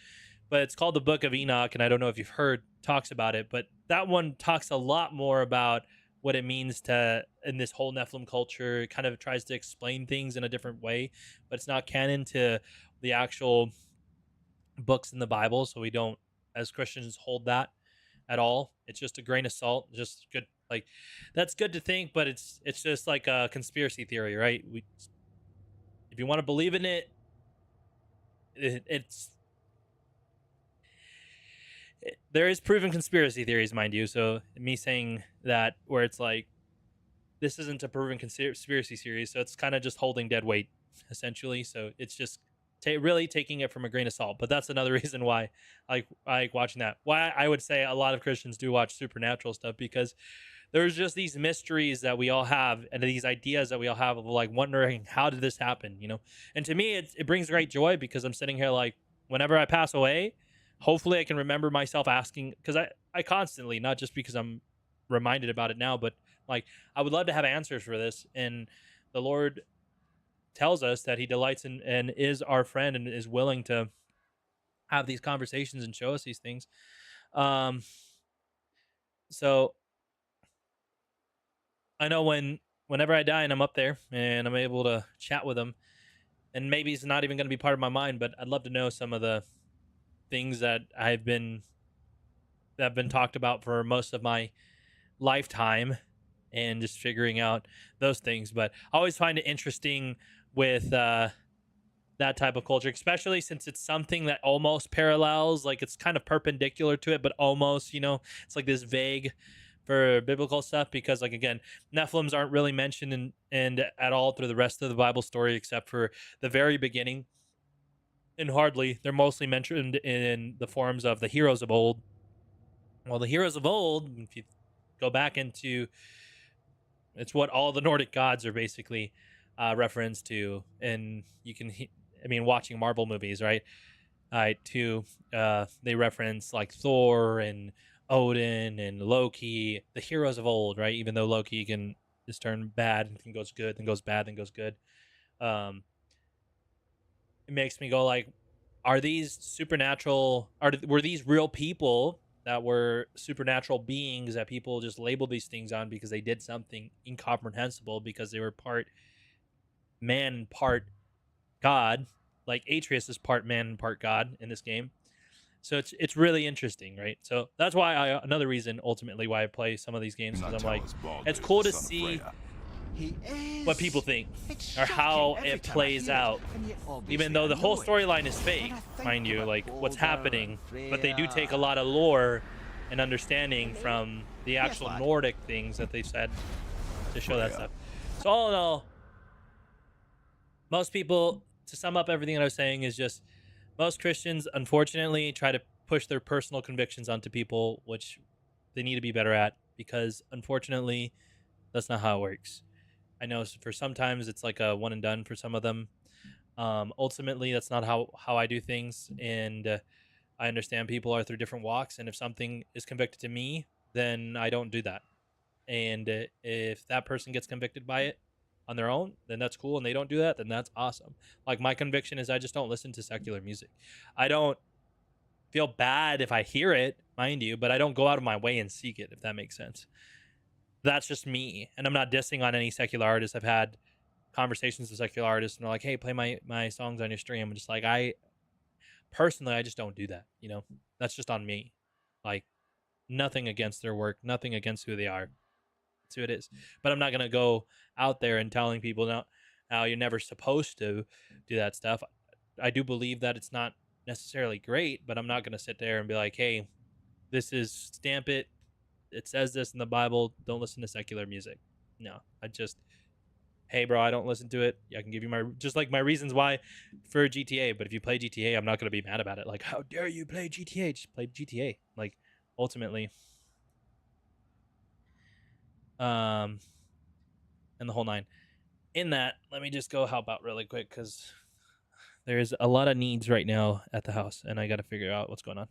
But it's called the Book of Enoch, and I don't know if you've heard talks about it, but that one talks a lot more about what it means in this whole Nephilim culture. It kind of tries to explain things in a different way, but it's not canon to the actual books in the Bible, so we don't, as Christians, hold that at all. It's just a grain of salt. Just good, like that's good to think, but it's just like a conspiracy theory, right? We, if you want to believe in it, it's there is proven conspiracy theories, mind you. So me saying that, where it's like this isn't a proven conspiracy theory, so it's kind of just holding dead weight, essentially. So it's just really taking it from a grain of salt. But that's another reason why I like watching that. Why I would say a lot of Christians do watch supernatural stuff, because there's just these mysteries that we all have, and these ideas that we all have of like wondering how did this happen, you know? And to me, it brings great joy, because I'm sitting here like, whenever I pass away, hopefully I can remember myself asking, because I constantly, not just because I'm reminded about it now, but like I would love to have answers for this. And the Lord tells us that He delights in and is our friend and is willing to have these conversations and show us these things. Um, so I know whenever I die and I'm up there and I'm able to chat with Him, and maybe it's not even going to be part of my mind, but I'd love to know some of the things that have been talked about for most of my lifetime, and just figuring out those things. But I always find it interesting with that type of culture, especially since it's something that almost parallels, like it's kind of perpendicular to it, but almost, you know, it's like this vague for biblical stuff, because like again, Nephilims aren't really mentioned in at all through the rest of the Bible story, except for the very beginning, and hardly. They're mostly mentioned in the forms of the heroes of old. Well, the heroes of old, if you go back into, it's what all the Nordic gods are basically referenced to, and you can, I mean, watching Marvel movies, right? To they reference like Thor and Odin and Loki, the heroes of old, right? Even though Loki can just turn bad and then goes good, then goes bad, then goes good. It makes me go like, are these supernatural? Were these real people that were supernatural beings that people just labeled these things on because they did something incomprehensible, because they were part man and part god? Like Atreus is part man and part god in this game. So it's really interesting, right? So that's why another reason ultimately why I play some of these games, because I'm like, it's cool to see He is. what people think It's or shocking how every it time I plays hear it, out, and yet even obviously though I the whole know it. storyline is When fake, I think mind you, about like what's Baldur happening, and but they do take a Freya- lot of lore and understanding from the Yes, actual lad. Nordic things that they've said to show that Freya. stuff. So all in all, most people, to sum up everything that I was saying, is just most Christians unfortunately try to push their personal convictions onto people, which they need to be better at, because unfortunately that's not how it works. I know for sometimes it's like a one and done for some of them. Ultimately, that's not how I do things, and I understand people are through different walks, and if something is convicted to me, then I don't do that. And if that person gets convicted by it on their own, then that's cool, and they don't do that, then that's awesome. Like my conviction is I just don't listen to secular music. I don't feel bad if I hear it, mind you, but I don't go out of my way and seek it, if that makes sense. That's just me, and I'm not dissing on any secular artists. I've had conversations with secular artists, and they're like, "Hey, play my songs on your stream." I'm just like, I personally, I just don't do that. You know, that's just on me. Like, nothing against their work, nothing against who they are. It's who it is. But I'm not gonna go out there and telling people now you're never supposed to do that stuff. I do believe that it's not necessarily great, but I'm not gonna sit there and be like, "Hey, this is stamp it. It says this in the Bible. Don't listen to secular music." No, I just, hey bro, I don't listen to it. I can give you my, just like my reasons why for GTA, but if you play GTA, I'm not going to be mad about it. Like, how dare you play GTA? Just play GTA. Like, ultimately, um and the whole nine. In that, let me just go help out really quick, because there's a lot of needs right now at the house and I got to figure out what's going on.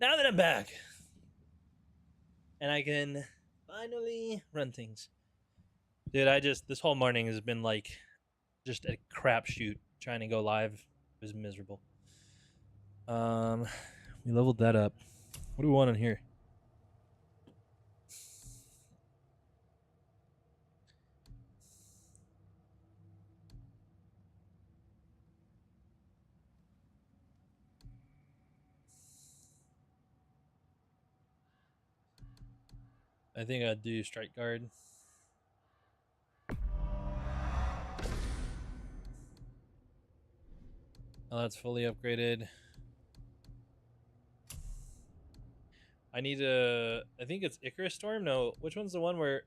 Now that I'm back, and I can finally run things. Dude, this whole morning has been like just a crapshoot trying to go live. It was miserable. We leveled that up. What do we want in here? I think I'd do strike guard. Oh, that's fully upgraded. I need a... I think it's Icarus Storm? No, which one's the one where...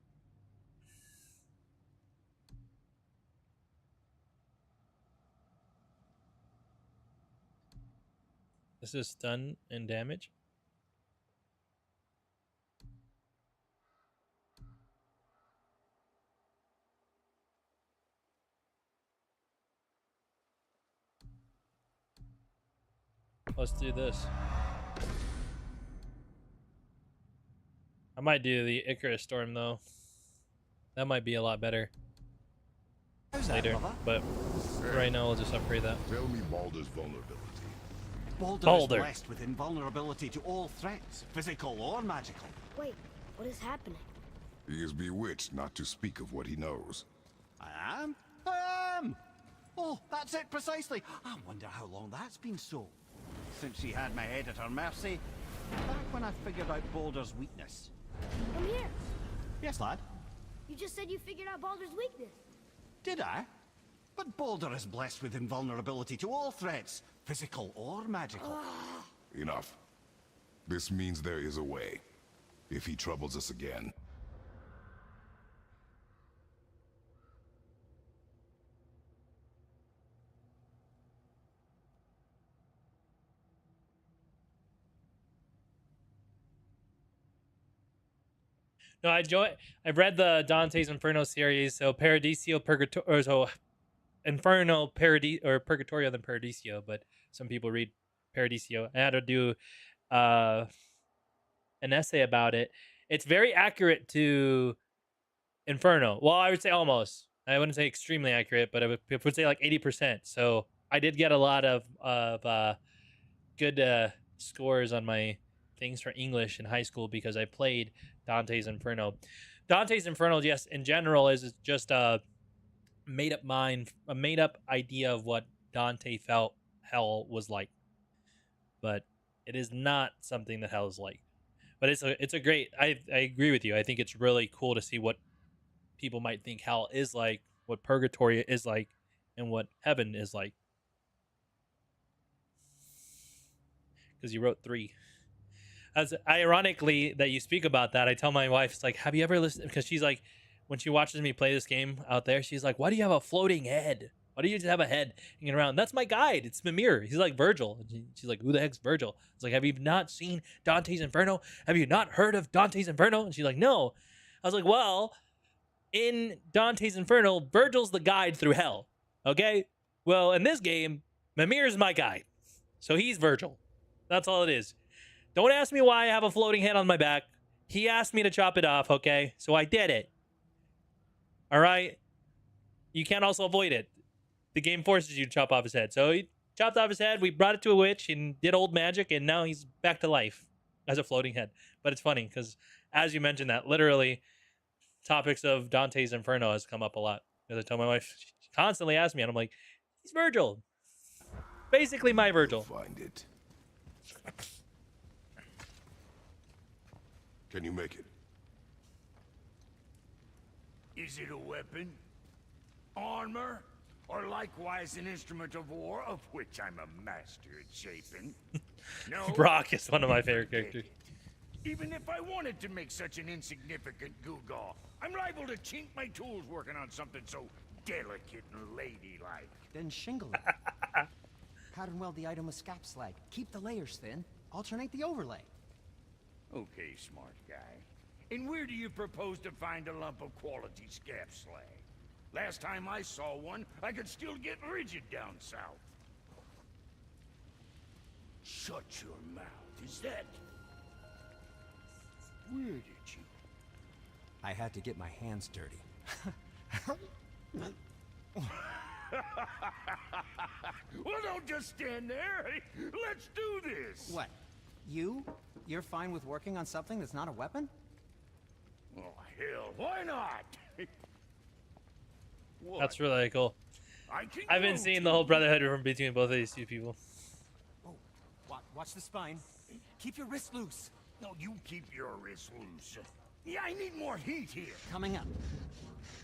This is stun and damage? Let's do this. I might do the Icarus Storm, though. That might be a lot better later, but right now we'll just upgrade that. Tell me Baldur's vulnerability. Baldur is blessed with invulnerability to all threats, physical or magical. Wait, what is happening? He is bewitched not to speak of what he knows. I am? Oh, that's it precisely. I wonder how long that's been so. Since she had my head at her mercy, back when I figured out Baldur's weakness. Come here. Yes, lad? You just said you figured out Baldur's weakness. Did I? But Baldur is blessed with invulnerability to all threats, physical or magical. Enough. This means there is a way. If he troubles us again. No, I've read the Dante's Inferno series, so Paradiso, Purgatorio, so Inferno, Purgatorio, then Paradiso, but some people read Paradiso. I had to do an essay about it. It's very accurate to Inferno. Well, I would say almost. I wouldn't say extremely accurate, but I would say like 80%. So I did get a lot of good scores on my things for English in high school because I played Dante's Inferno. Dante's Inferno, yes, in general is just a made-up mind, a made-up idea of what Dante felt hell was like. But it is not something that hell is like. But it's a great. I agree with you. I think it's really cool to see what people might think hell is like, what purgatory is like, and what heaven is like. Because you wrote 3. As ironically that you speak about that, I tell my wife, it's like, have you ever listened? Because she's like, when she watches me play this game out there, she's like, why do you have a floating head? Why do you just have a head hanging around? That's my guide. It's Mimir. He's like Virgil. And she's like, who the heck's Virgil? It's like, have you not seen Dante's Inferno? Have you not heard of Dante's Inferno? And she's like, no. I was like, well, in Dante's Inferno, Virgil's the guide through hell. Okay? Well, in this game, Mimir's my guide. So he's Virgil. That's all it is. Don't ask me why I have a floating head on my back. He asked me to chop it off, okay? So I did it. All right? You can't also avoid it. The game forces you to chop off his head. So he chopped off his head. We brought it to a witch and did old magic, and now he's back to life as a floating head. But it's funny because, as you mentioned that, literally, topics of Dante's Inferno has come up a lot. As I tell my wife, she constantly asks me, and I'm like, he's Virgil. Basically my Virgil. Find it. Can you make it? Is it a weapon? Armor? Or likewise an instrument of war, of which I'm a master at shaping? No. Brock is one of my favorite characters. Even if I wanted to make such an insignificant gewgaw, I'm liable to chink my tools working on something so delicate and ladylike. Then shingle it. Pattern weld the item with scap slag. Keep the layers thin. Alternate the overlay. Okay, smart guy. And where do you propose to find a lump of quality scap slag? Last time I saw one, I could still get rigid down south. Shut your mouth. is that? Where did you? I had to get my hands dirty. Well, don't just stand there. Let's do this. What? You're fine with working on something that's not a weapon? Oh, hell, why not? What? That's really cool. I can I've been grow seeing too. the whole brotherhood from between both of these two people. Oh, watch the spine. Keep your wrist loose. No, you keep your wrist loose. Yeah, I need more heat here. Coming up.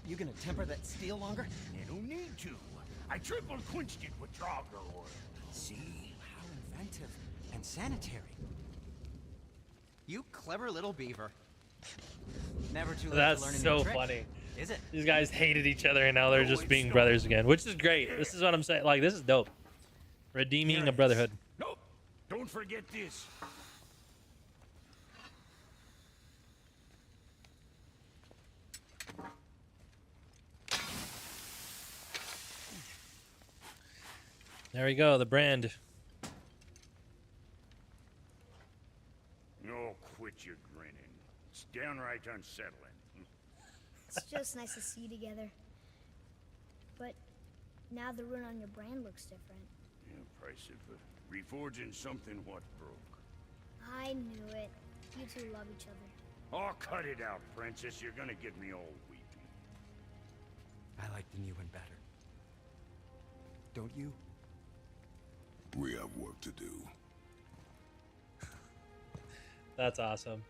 You gonna temper that steel longer? You don't need to. I triple quenched it with Draugr oil. See? How inventive and sanitary. You clever little beaver. Never too late That's to learn a so new trick, funny. is it? These guys hated each other and now they're No, just it's being not. brothers again, which is great. This is what I'm saying. Like, this is dope. Redeeming Here a it is. brotherhood. Nope. Don't forget this. There we go, the brand. No, quit your grinning. It's downright unsettling. It's just nice to see you together. But now the rune on your brand looks different. Yeah, price of reforging something what broke. I knew it. You two love each other. Oh, cut it out, princess. You're gonna get me all weepy. I like the new one better. Don't you? We have work to do. That's awesome.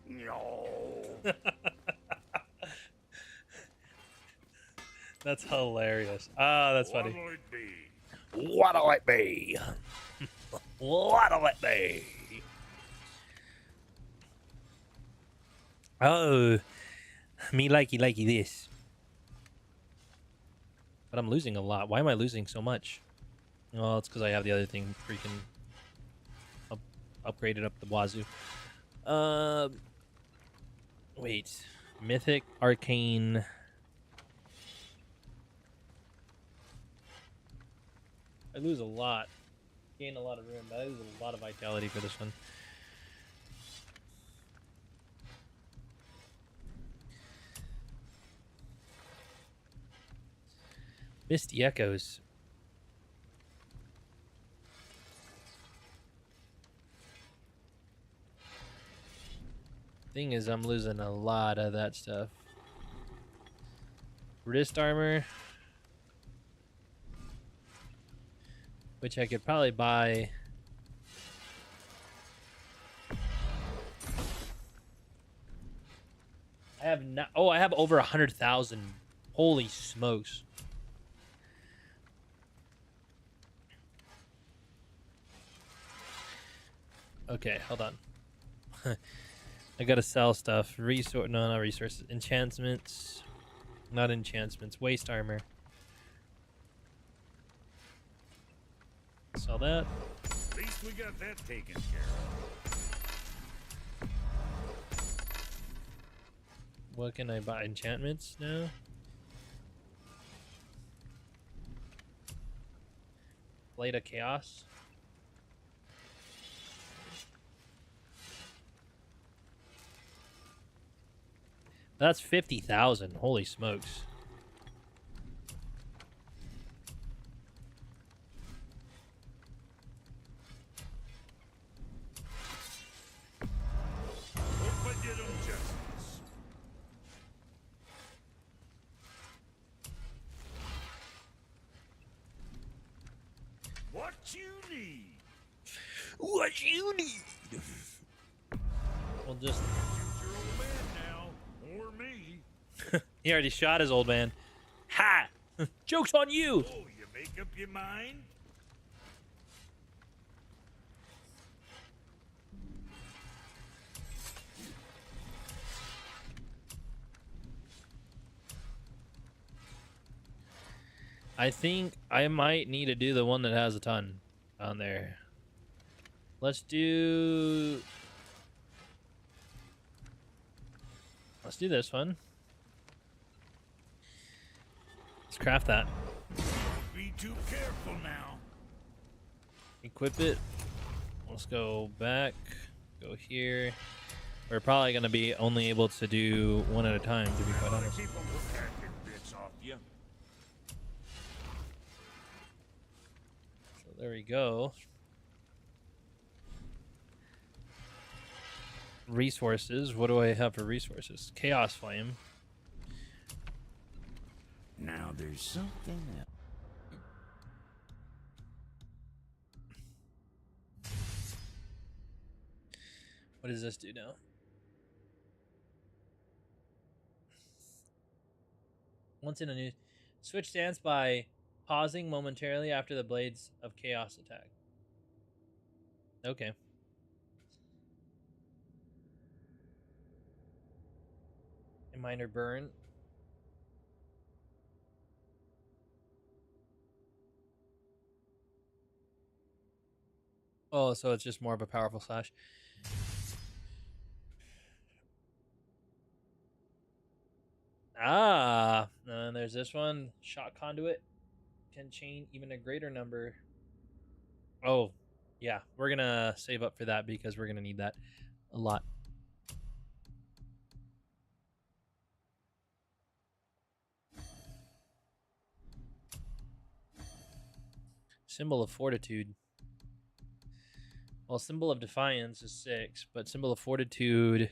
No. That's hilarious. Ah, that's funny. What'll it be? What'll it be? What'll it be? Oh, me likey this. But I'm losing a lot. Why am I losing so much? Well, it's because I have the other thing freaking upgraded up the wazoo. Wait. Mythic, Arcane. I lose a lot. Gain a lot of room, but I lose a lot of vitality for this one. Misty Echoes. Thing is, I'm losing a lot of that stuff. Wrist armor. Which I could probably buy. I have not. Oh, I have over 100,000. Holy smokes. Okay, hold on. I gotta sell stuff. Resource, no, not resources. Enchantments, not enchantments. Waste armor. Sell that. At least we got that taken care of. What can I buy? Enchantments now? Blade of Chaos. That's 50,000. Holy smokes. Hope I did 'em justice. What you need? What you need? We'll just. Shoot your old man now, or me. He already shot his old man. Ha! Joke's on you! Oh, you make up your mind? I think I might need to do the one that has a ton on there. Let's do this one. Let's craft that. too careful now. Equip it. Let's go back. Go here. We're probably gonna be only able to do one at a time, to be quite honest. Keep them protected bits off you. So there we go. Resources. What do I have for resources? Chaos Flame. Now there's something else. What does this do now? Once in a new switch stance by pausing momentarily after the blades of chaos attack. Okay. A minor burn. Oh, so it's just more of a powerful slash. Ah, and there's this one. Shot conduit can chain even a greater number. Oh, yeah. We're going to save up for that because we're going to need that a lot. Symbol of Fortitude. Well, Symbol of Defiance is 6, but Symbol of Fortitude...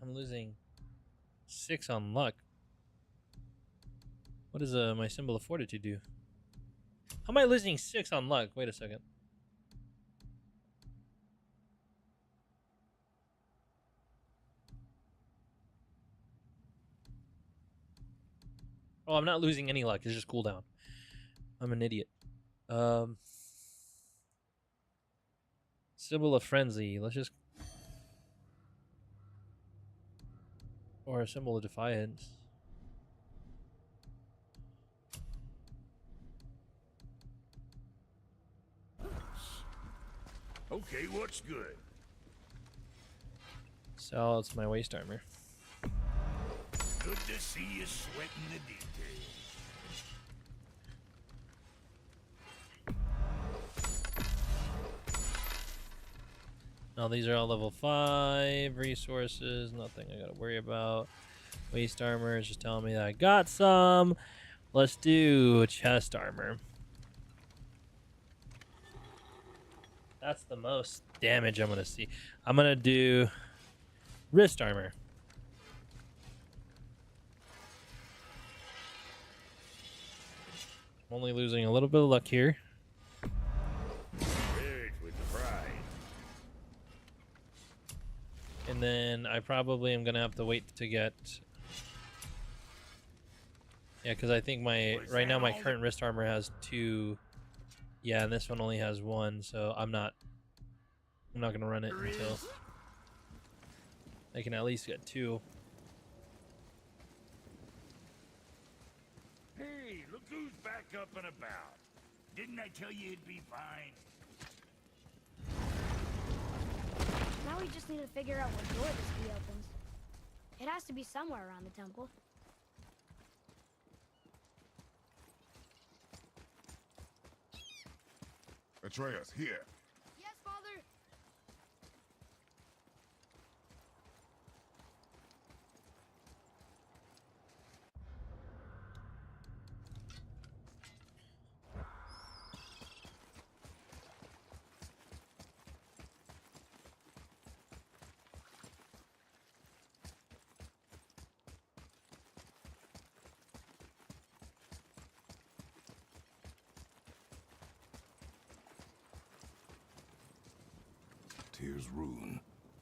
I'm losing 6 on luck. What does my Symbol of Fortitude do? How am I losing 6 on luck? Wait a second. Oh, I'm not losing any luck. It's just cooldown. I'm an idiot. Symbol of Frenzy. Let's just... Or a Symbol of Defiance. Okay, what's good? So it's my waist armor. Good to see you sweating the details. Now these are all level 5 resources. Nothing I gotta worry about. Waist armor is just telling me that I got some. Let's do chest armor. That's the most damage I'm gonna see. I'm gonna do wrist armor. I'm only losing a little bit of luck here. Rich with the pride. And then I probably am gonna have to wait to get... Yeah, because I think right now my current wrist armor has 2. Yeah, and this one only has 1, so I'm not gonna run it until I can at least get 2. Hey, look who's back up and about. Didn't I tell you it'd be fine? Now we just need to figure out what door this key opens. It has to be somewhere around the temple. Atreus, here. Yes, Father. Here's Rune.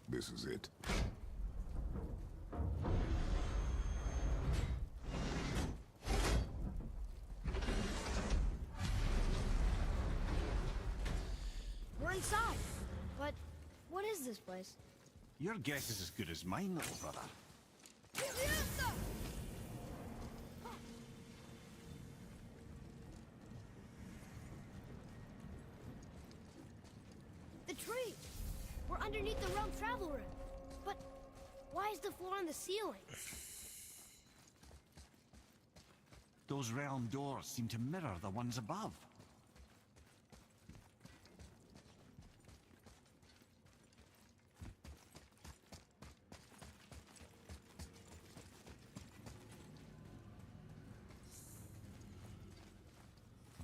This is it. We're inside. But what is this place? Your guess is as good as mine, little brother. The tree! We're underneath the realm travel room. But Why is the floor on the ceiling? Those realm doors seem to mirror the ones above.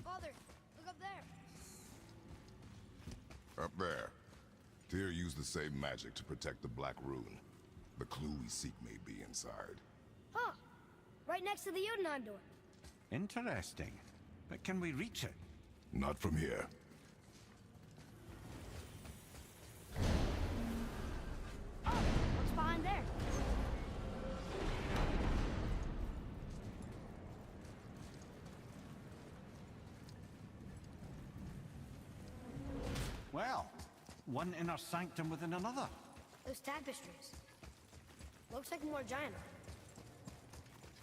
Father, look up there. Up there. Tyr used the same magic to protect the Black Rune. The clue we seek may be inside. Huh. Right next to the Jotunheim door. Interesting. But can we reach it? Not from here. Oh, what's behind there? Well, one inner sanctum within another. Those tapestries. Looks like more giant art.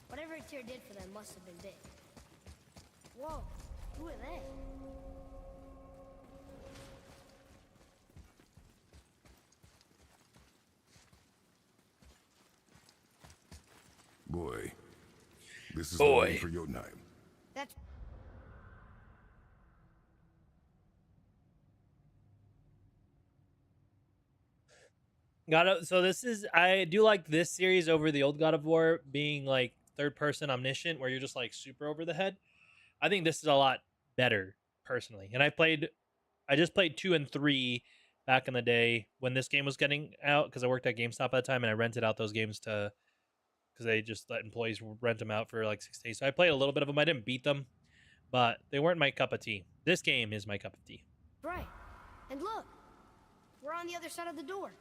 Whatever Tyr did for them must have been big. Whoa, who are they? Boy. This is Boy. the way for Jotunheim. That's... So this is, I do like this series over the old God of War being like third person omniscient, where you're just like super over the head. I think this is a lot better personally. And I just played 2 and 3 back in the day when this game was getting out, because I worked at GameStop at the time and I rented out those games because they just let employees rent them out for like 6 days. So I played a little bit of them. I didn't beat them, but they weren't my cup of tea. This game is my cup of tea. right. And look, we're on the other side of the door.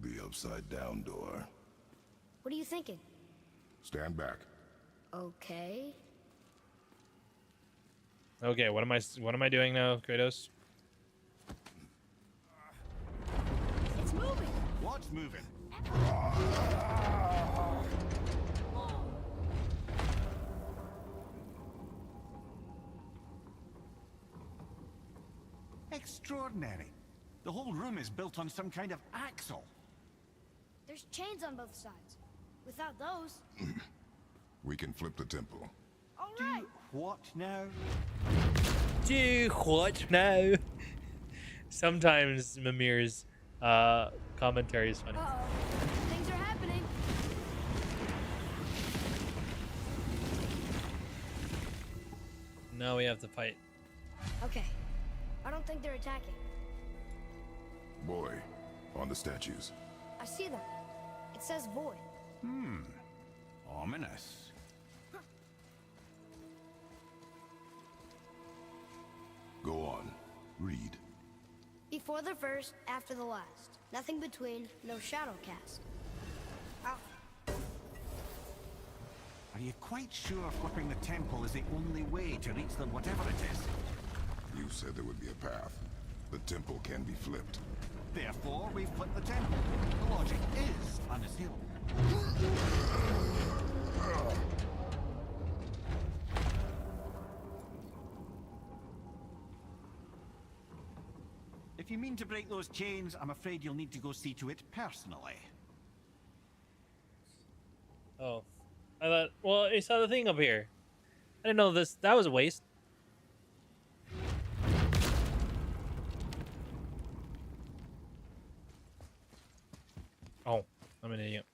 The upside down door. What are you thinking? Stand back. Okay. Okay, what am I doing now, Kratos? It's moving. What's moving? Extraordinary. The whole room is built on some kind of axle. There's chains on both sides. Without those... We can flip the temple. All right. What now? Do what now? Sometimes Mimir's commentary is funny. Uh-oh. Things are happening. Now we have to fight. Okay. I don't think they're attacking. Boy, on the statues. I see them. It says void. Ominous. Go on. Read. Before the first, after the last. Nothing between, no shadow cast. Ow. Are you quite sure flipping the temple is the only way to reach them, whatever it is? You said there would be a path. The temple can be flipped. Therefore, we flip the temple. The logic is unassailable. If you mean to break those chains, I'm afraid you'll need to go see to it personally. Oh, I thought. Well, I saw the thing up here. I didn't know this. That was a waste. Oh, I'm an idiot.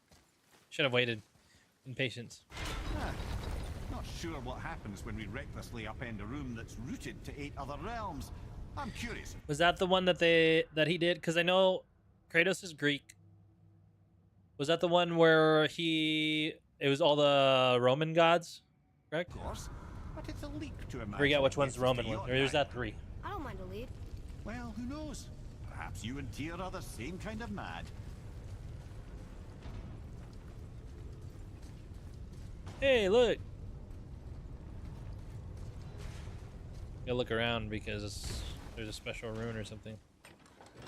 Should have waited. In patience. Not sure what happens when we recklessly upend a room that's rooted to 8 other realms. I'm curious. Was that the one that he did? Because I know Kratos is Greek. Was that the one where it was all the Roman gods? Correct? Of course, but it's a leap to imagine. I forget which one's it's the Roman the one. Or there's that 3. I don't mind a lead. Well, who knows? Perhaps you and Tyr are the same kind of mad. Hey, look. Gotta look around because there's a special rune or something.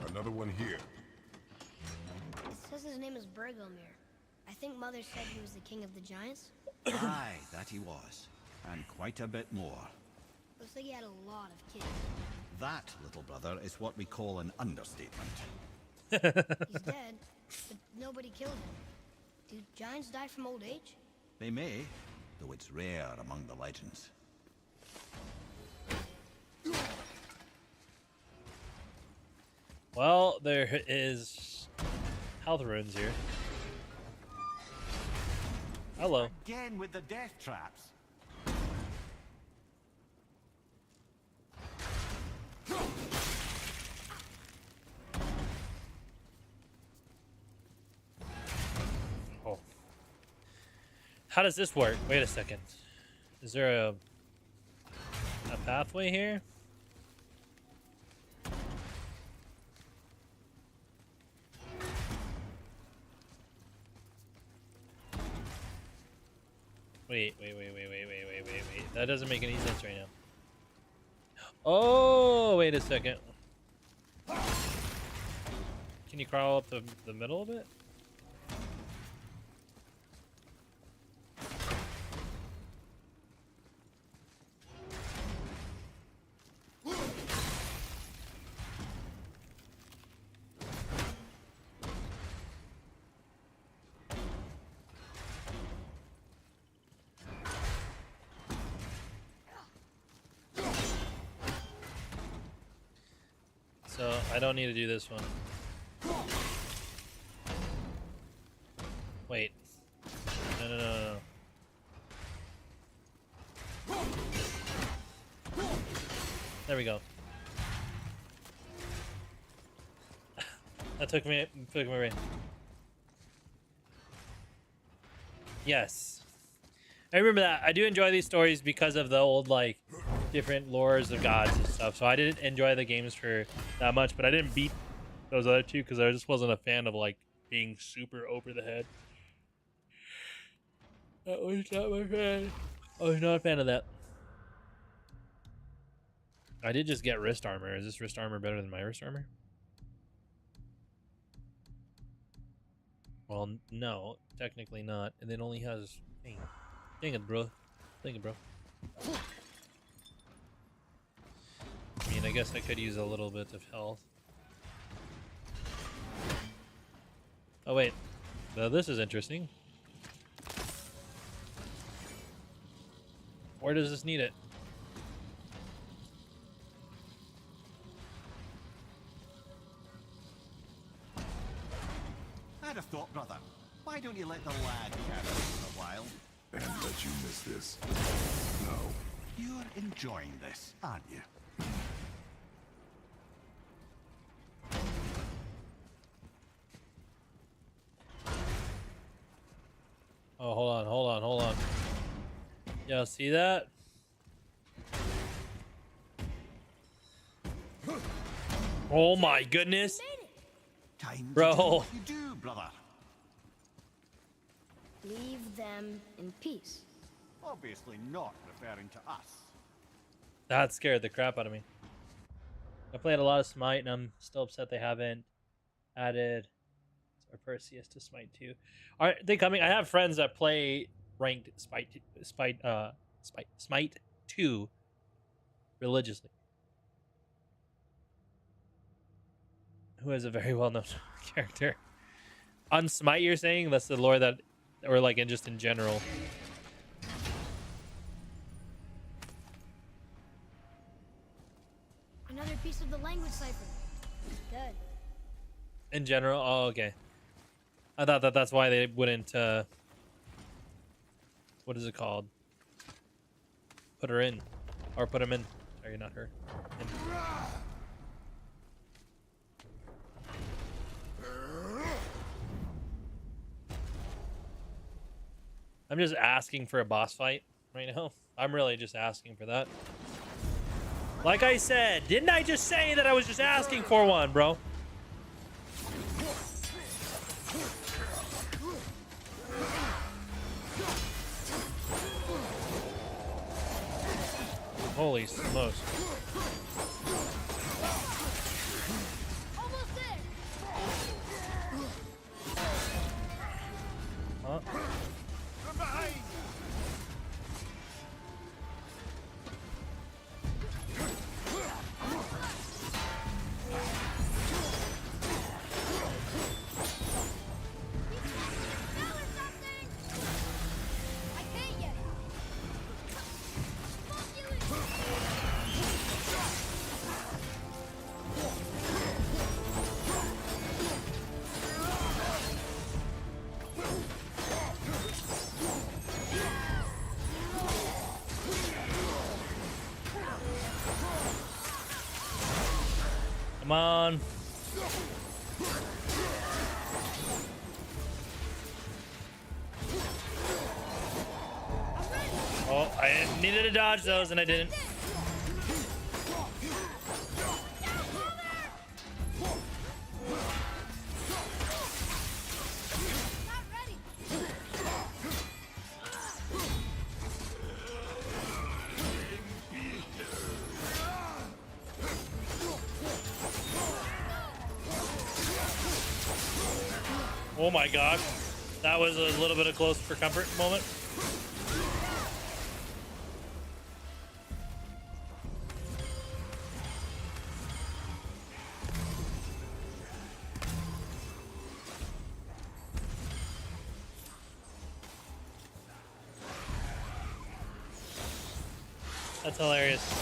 Another one here. It says his name is Bergelmir. I think Mother said he was the king of the giants. Aye, that he was. And quite a bit more. Looks like he had a lot of kids. That, little brother, is what we call an understatement. He's dead, but nobody killed him. Do giants die from old age? They may, though it's rare among the legends. Well, there is health runes here. Hello. Again with the death traps. Oh. How does this work? Wait a second. Is there a pathway here? Wait. That doesn't make any sense right now. Oh, wait a second. Can you crawl up the middle of it? So I don't need to do this one. Wait. No. There we go. That took me right. Yes. I remember that. I do enjoy these stories because of the old, like, different lores of gods and stuff. So I didn't enjoy the games for that much, but I didn't beat those other two because I just wasn't a fan of, like, being super over the head. That was not my fan. I was not a fan of that. I did just get wrist armor. Is this wrist armor better than my wrist armor? Well, no, technically not. And it only has... Dang it, bro. Dang it, bro. I mean, I guess I could use a little bit of health. Oh, wait. Now, this is interesting. Where does this need it? I'd have thought, brother. Why don't you let the lad carry it for a while? And let you miss this. No. You're enjoying this, aren't you? Oh, hold on. Y'all see that? Oh my goodness. Time Bro. to do what you do, brother. Leave them in peace. Obviously not referring to us. That scared the crap out of me. I played a lot of Smite, and I'm still upset they haven't added Perseus to Smite 2. Are they coming? I have friends that play ranked Smite 2 religiously. Who is a very well-known character. On Smite, you're saying? That's the lore that... Or like just in general. Another piece of the language cipher. Good. In general? Oh, okay. I thought that's why they wouldn't, what is it called? Put her in. Or put him in. Sorry, not her. Him. I'm just asking for a boss fight right now. I'm really just asking for that. Like I said, didn't I just say that I was just asking for one, bro? Holy smokes. Almost there. Huh? From behind! Now Come on. Oh, I needed to dodge those and I didn't. Oh my gosh. That was a little bit of close for comfort moment. That's hilarious.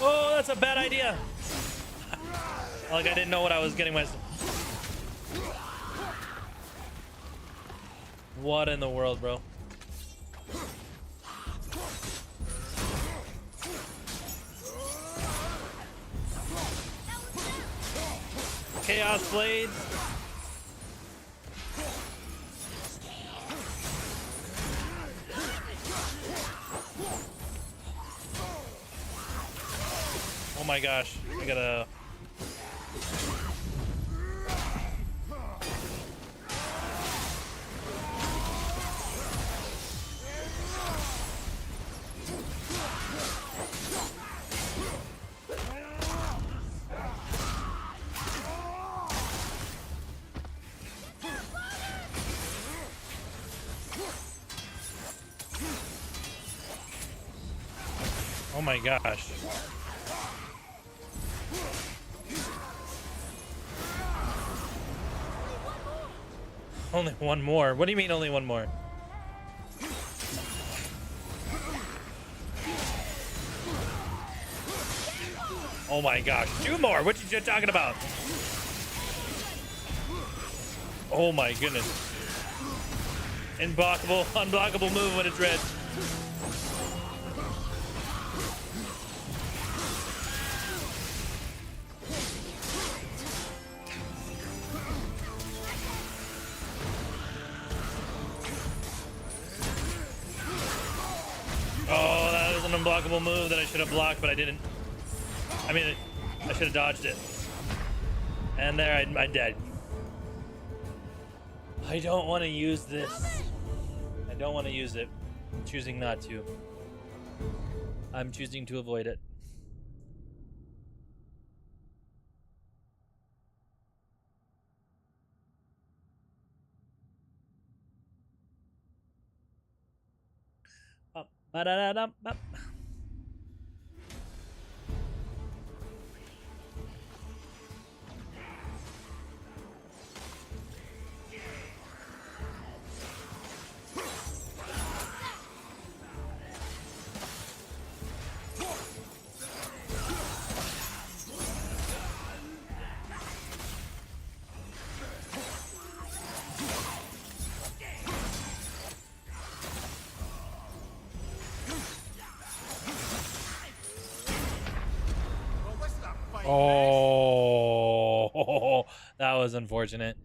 Oh, that's a bad idea. Like I didn't know what I was getting myself. What in the world, bro? Chaos blades. Oh my gosh, I gotta... Oh my gosh. Only one more? What do you mean only one more? Oh my gosh, two more! What you talking about? Oh my goodness. Unblockable move when it's red. Oh, that was an unblockable move that I should have blocked, but I didn't. I mean, I should have dodged it. And there, I died. I don't want to use this. I don't want to use it. I'm choosing not to. I'm choosing to avoid it. Ba-da-da-dum-bum. Oh, that was unfortunate.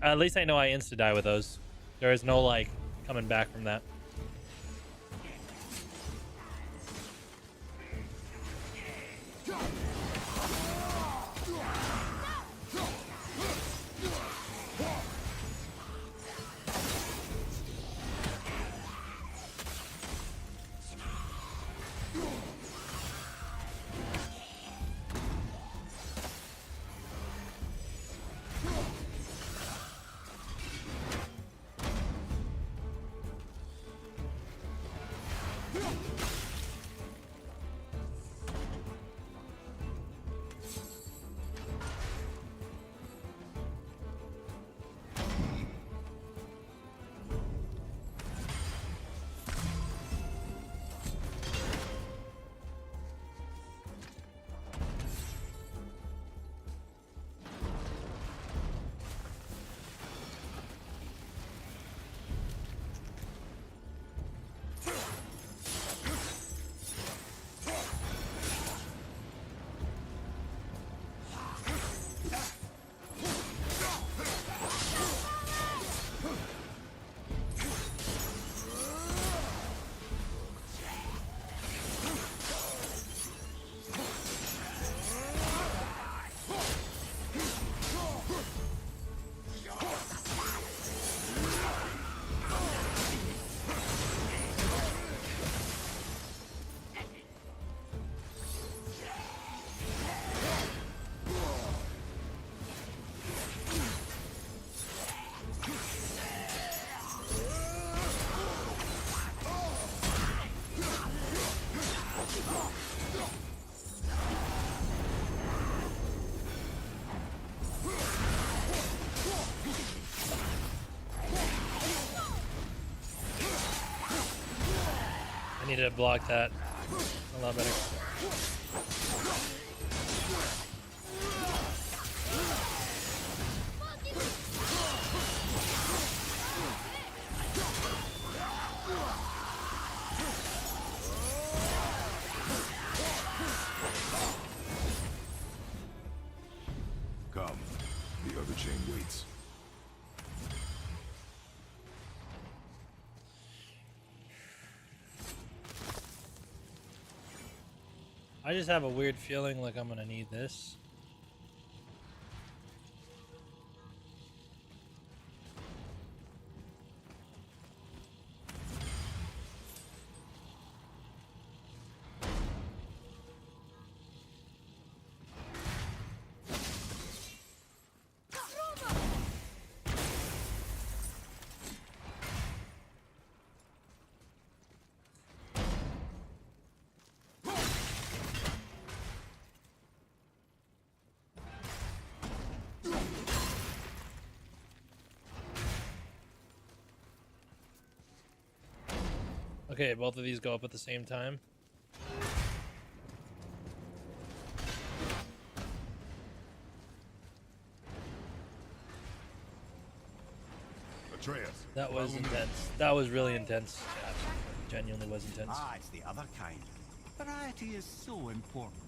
At least I know I insta-die with those. There is no, like, coming back from that. need to block that a lot better. Come. The other chain waits. I just have a weird feeling like I'm gonna need this. Okay, both of these go up at the same time. Atreus. That was intense. That was really intense. Yeah, genuinely was intense. Ah, it's the other kind. Variety is so important.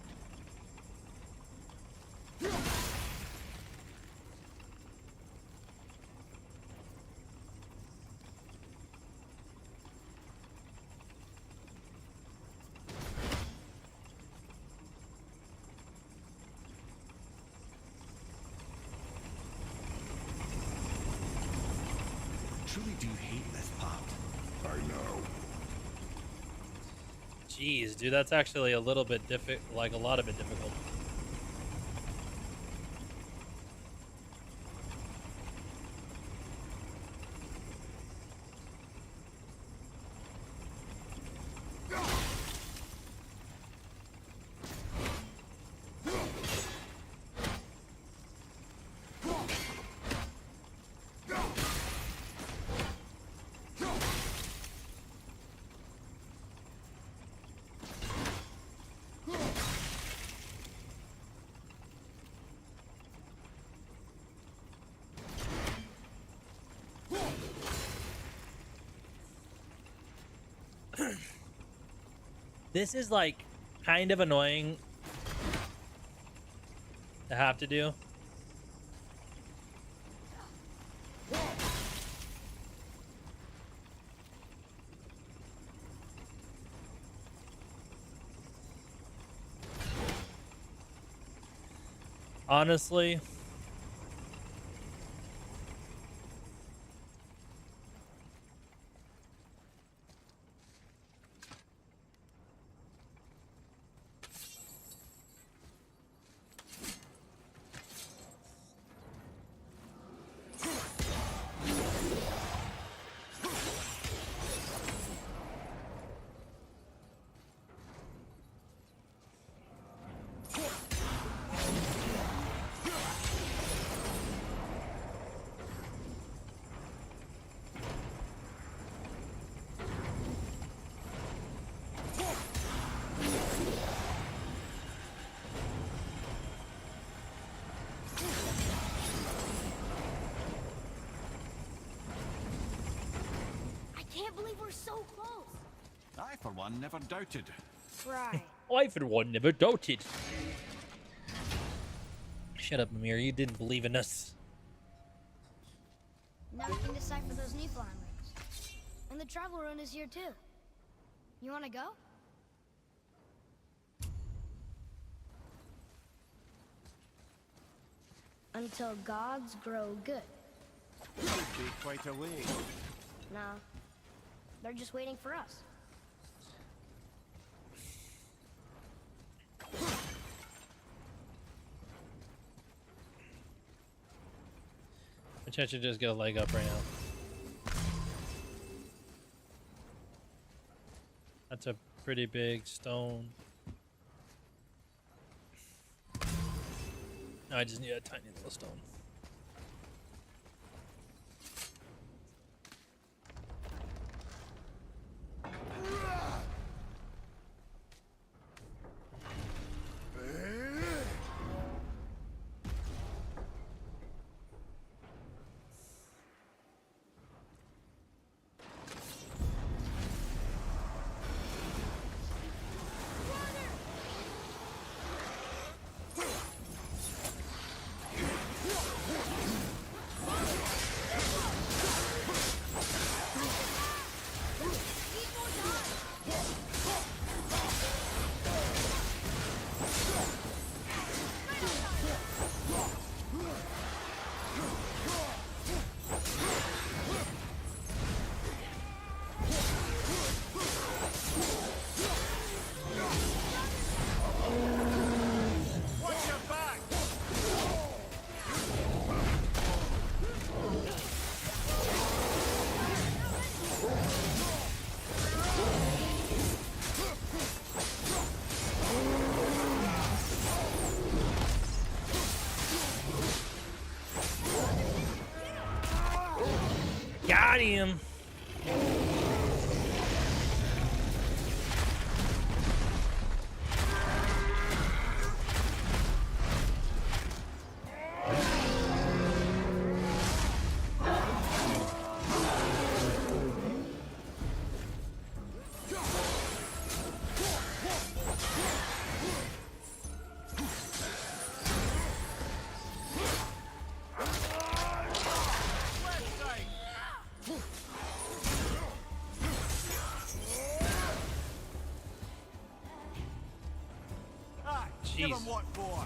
Truly do hate this part. I know. Jeez, dude, that's actually a little bit like a lot of it difficult. This is like kind of annoying to have to do. Honestly, I can't believe we're so close. I, for one, never doubted. Right. I for one never doubted. Shut up, Amir. You didn't believe in us. Now we can decipher those Nephilim rings. And the travel rune is here too. You want to go? Until gods grow good. Could be quite a way. No. They're just waiting for us. I should just get a leg up right now. That's a pretty big stone. No, I just need a tiny little stone. Got him. Give him Jeez. what for?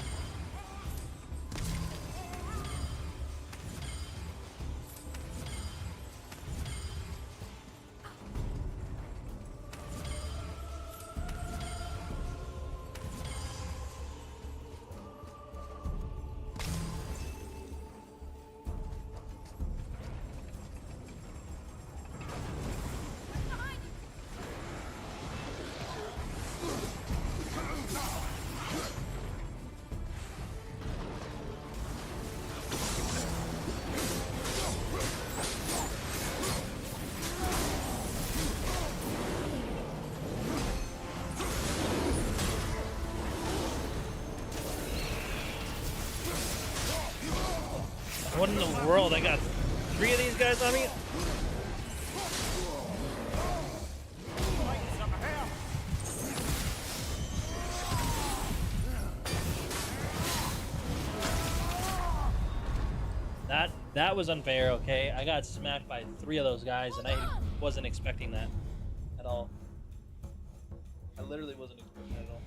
What in the world? I got 3 of these guys on me? That was unfair, okay? I got smacked by 3 of those guys, and I wasn't expecting that at all. I literally wasn't expecting that at all.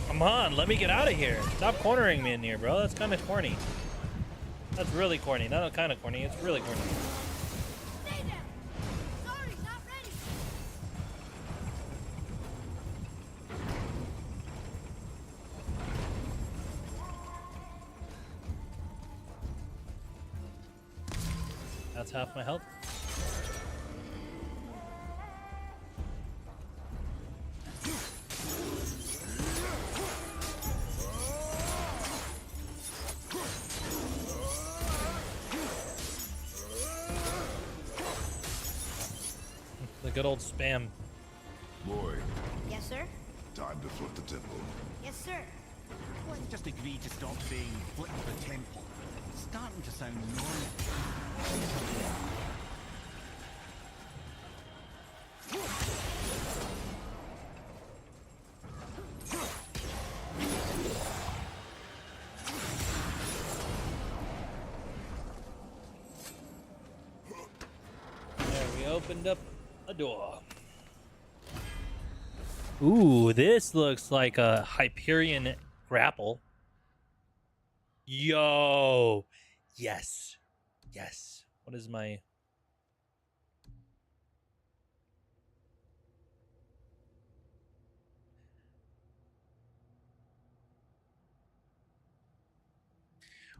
Come on, let me get out of here. Stop cornering me in here, bro. That's kind of corny. That's really corny. Not kind of corny. It's really corny. Stay down. Sorry, not ready. That's half my health. The good old spam. Boy, Yes, sir. time to flip the temple. Yes, sir. Let's just agree to stop saying flip the temple. It's starting to sound annoying. There, we opened up a door. Ooh, this looks like a Hyperion grapple. Yo! Yes. Yes. What is my...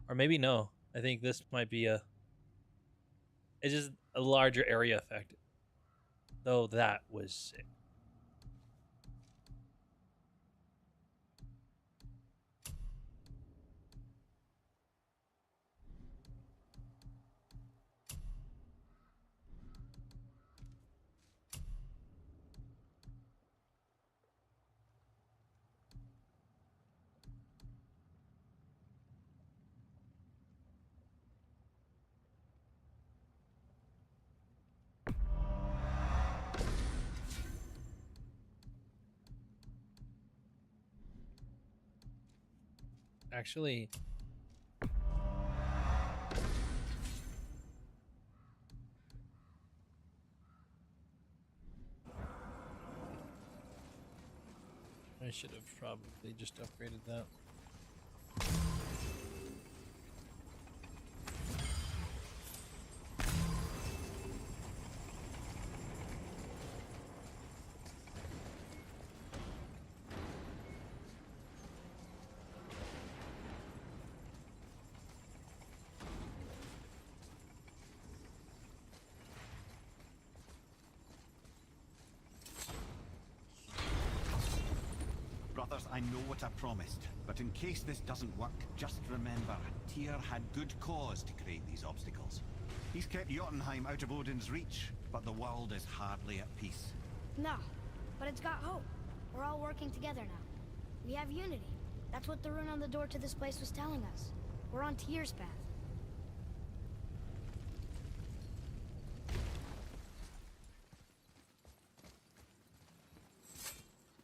Or maybe no. I think this might be a... It's just a larger area effect. Though that was sick. actually. I should have probably just upgraded that. Brothers, I know what I promised, but in case this doesn't work, just remember, Tyr had good cause to create these obstacles. He's kept Jotunheim out of Odin's reach, but the world is hardly at peace. No, but it's got hope. We're all working together now. We have unity. That's what the rune on the door to this place was telling us. We're on Tyr's path.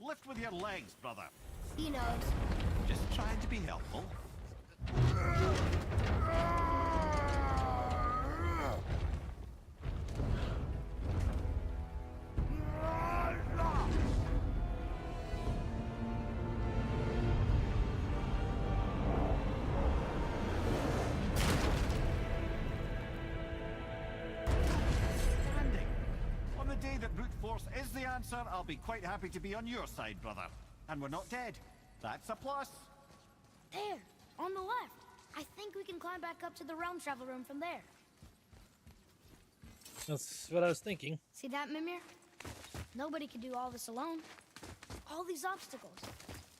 Lift with your legs, brother. He knows. Just trying to be helpful. Standing. On the day that brute force is the answer, I'll be quite happy to be on your side, brother. And we're not dead. That's a plus. There, on the left. I think we can climb back up to the realm travel room from there. That's what I was thinking. See that, Mimir? Nobody can do all this alone. All these obstacles.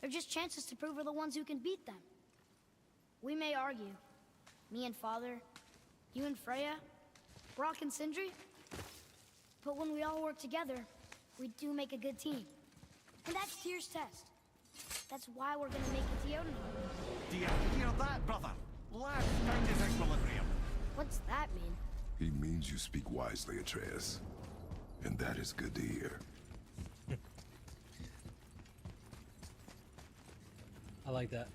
They're just chances to prove we're the ones who can beat them. We may argue. Me and Father, you and Freya, Brock and Sindri. But when we all work together, we do make a good team. And that's Tyr's test. That's why we're gonna make it to Jotunheim. Do you hear that, brother? Last found his equilibrium. What's that mean? He means you speak wisely, Atreus. And that is good to hear. I like that.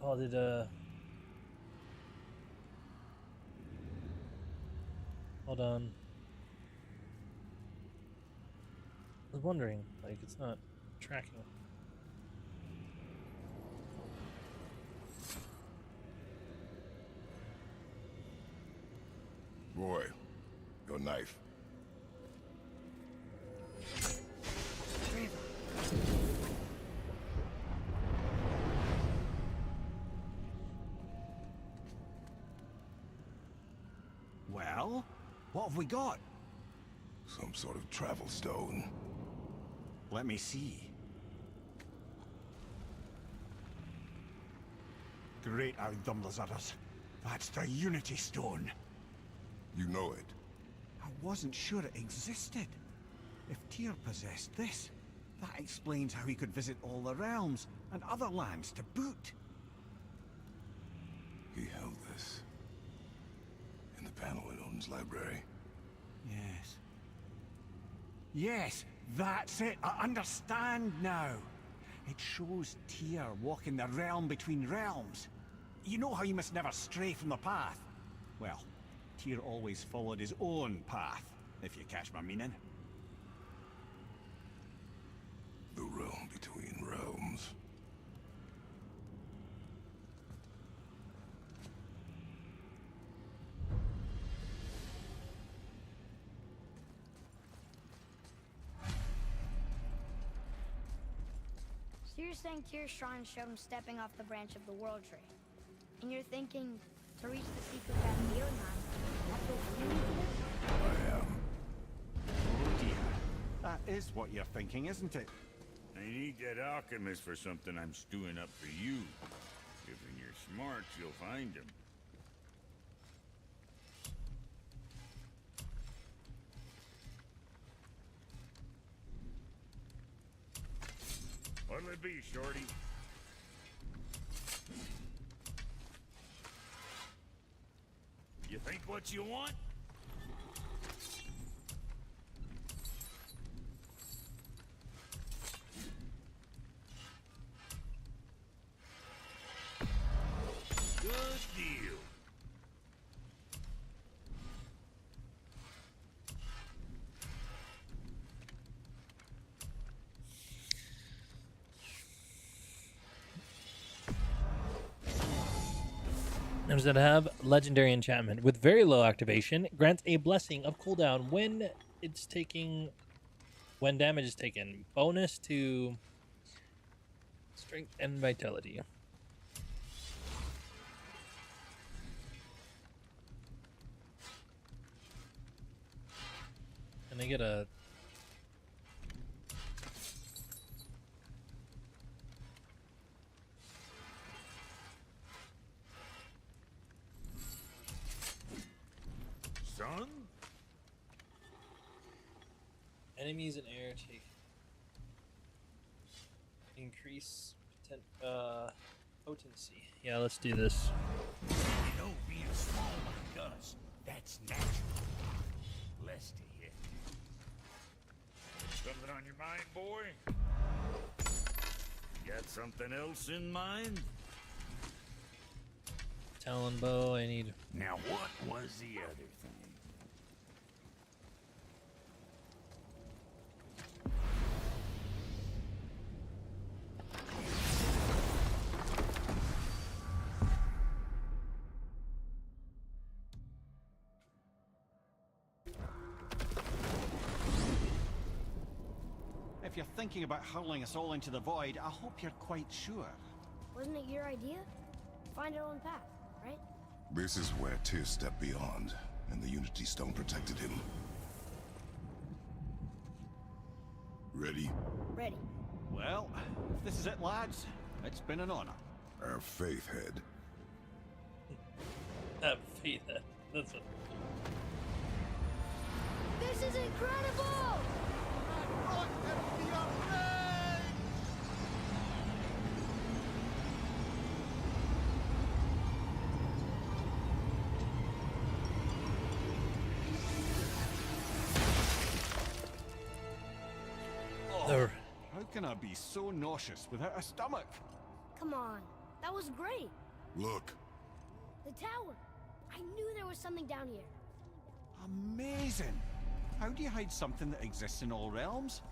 Oh, hold on. I was wondering, like, it's not tracking. Boy, your knife. Well, what have we got? Some sort of travel stone. Let me see. Great Outdumblers. That's the Unity Stone. You know it. I wasn't sure it existed. If Tyr possessed this, that explains how he could visit all the realms and other lands to boot. He held this. In the panel in Odin's library. Yes. Yes, that's it. I understand now. It shows Tyr walking the realm between realms. You know how you must never stray from the path? Well, Tyr always followed his own path, if you catch my meaning. The realm between realms. So you're saying Tyr's shrine showed him stepping off the branch of the World Tree. And you're thinking to reach the secret path to Jotunheim, that's what you need to do? I am. Oh dear. That is what you're thinking, isn't it? I need that alchemist for something I'm stewing up for you. If in your smarts, you'll find him. What'll it be, Shorty? You think what you want? Good deal. Does it have legendary enchantment with very low activation? Grants a blessing of cooldown when damage is taken. Bonus to strength and vitality. And they get a Son? enemies in air take increase potency. Yeah, let's do this. You know, being small like us, that's natural. Blessed to hear. Something on your mind, boy? Got something else in mind? Talon bow, I need. Now, what was the other thing? If you're thinking about hurling us all into the void, I hope you're quite sure. Wasn't it your idea? Find our own path, right? This is where Tyr stepped beyond, and the Unity Stone protected him. Ready? Ready. Well, if this is it, lads, it's been an honor. Our faith head. Have faith. That's what. This is incredible! How can I be so nauseous without a stomach? Come on, that was great. Look. The tower. I knew there was something down here. Amazing! How do you hide something that exists in all realms?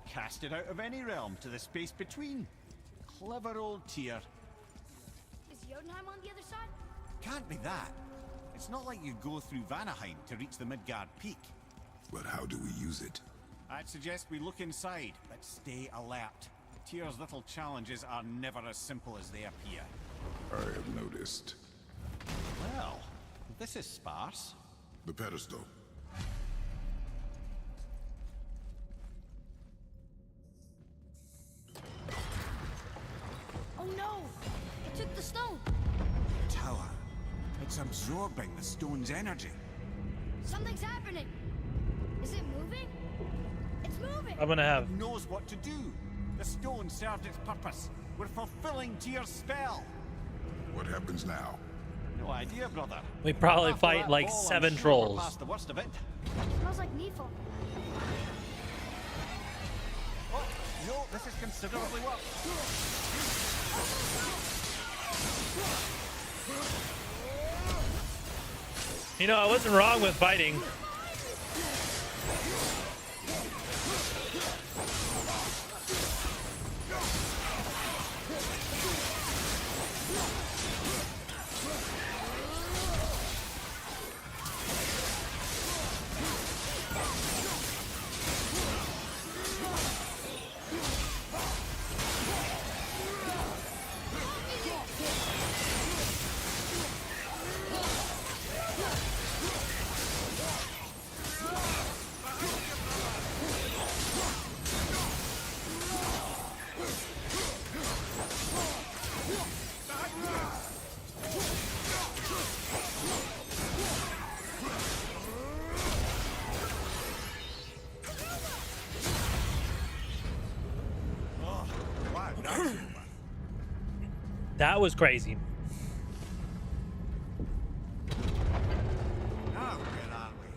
Cast it out of any realm to the space between. Clever old Tyr. Is Jotunheim on the other side? Can't be that. It's not like you go through Vanaheim to reach the Midgard Peak. But how do we use it? I'd suggest we look inside, but stay alert. Tyr's little challenges are never as simple as they appear. I have noticed. Well, this is sparse. The pedestal. Oh no! It took the stone! The tower. It's absorbing the stone's energy. Something's happening! Is it moving? It's moving! I'm gonna have. It knows what to do. The stone served its purpose. We're fulfilling Tyr's spell. What happens now? No idea, brother. We probably After fight that like ball, I'm 7 sure we're trolls. past the worst of it. Smells like Nephilim. Oh, no, this is considerably worse. You know, I wasn't wrong with fighting. That was crazy. Now, where are we?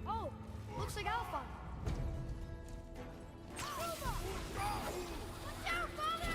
Oh, looks like Alpha. Watch out, Father!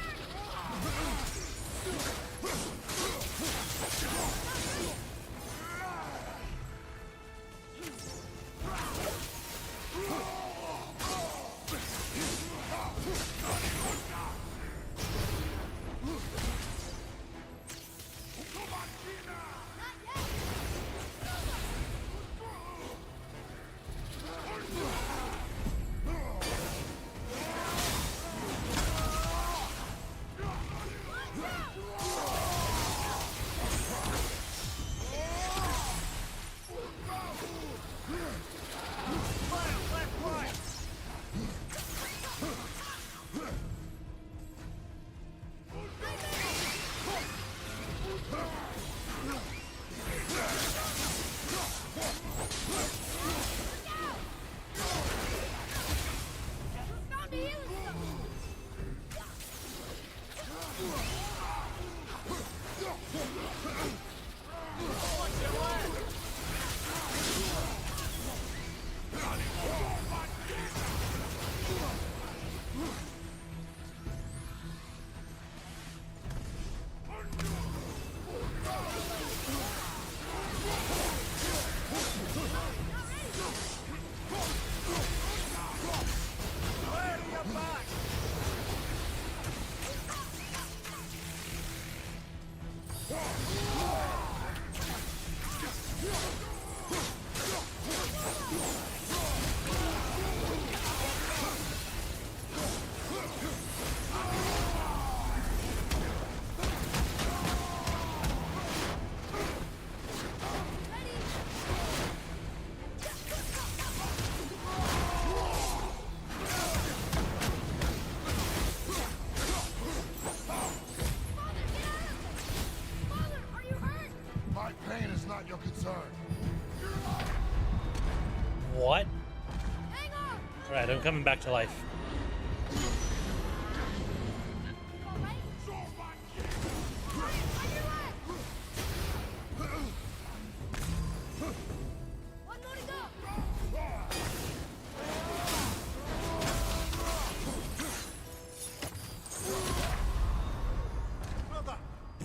bad. I'm coming back to life.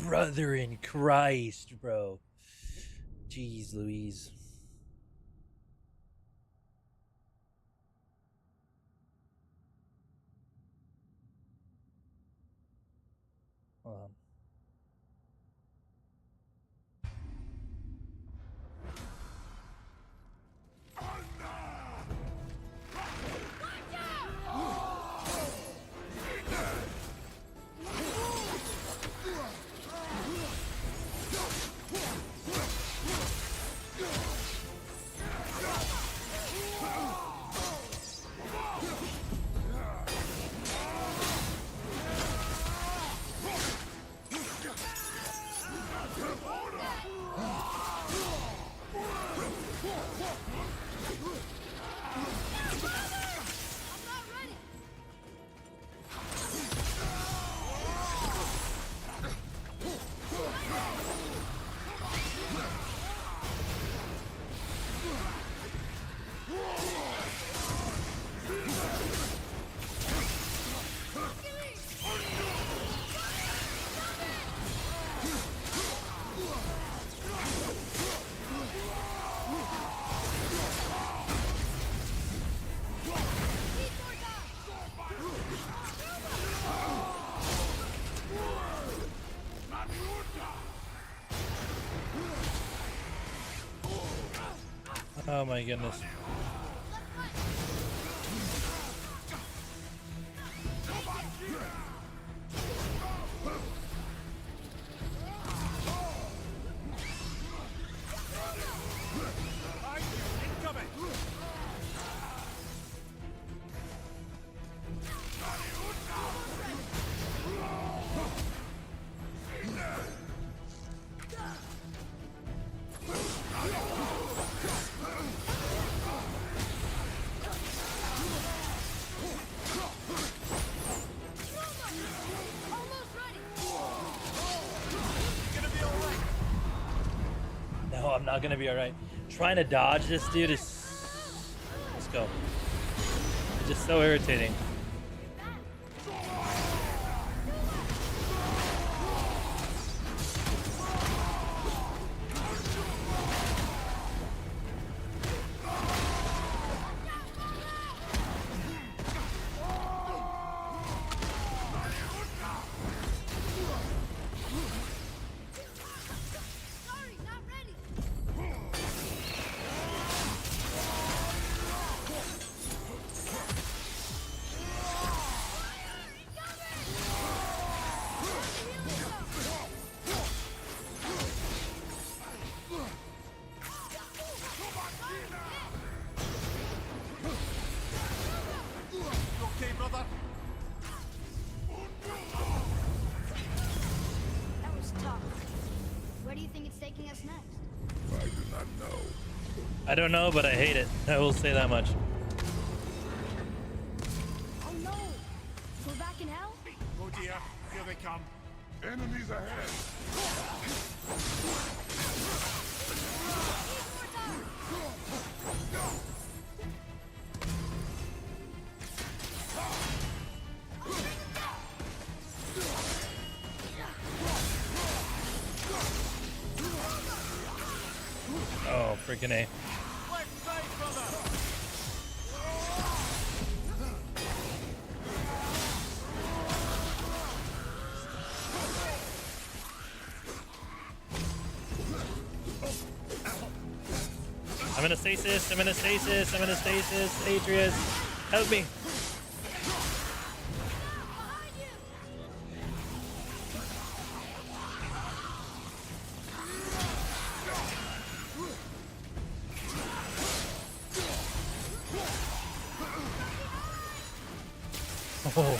Brother in Christ, bro. Jeez Louise. Hold on. Oh my goodness. No, I'm not gonna be alright. Trying to dodge this dude is... Let's go. It's just so irritating. That was tough. Where do you think it's taking us next? I do not know. I don't know, but I hate it. I will say that much. Oh no! We're back in hell? Oh dear, here they come. Enemies ahead. Oh, freaking A. I'm in a stasis, I'm in a stasis, I'm in a stasis. Atreus, help me. Oh.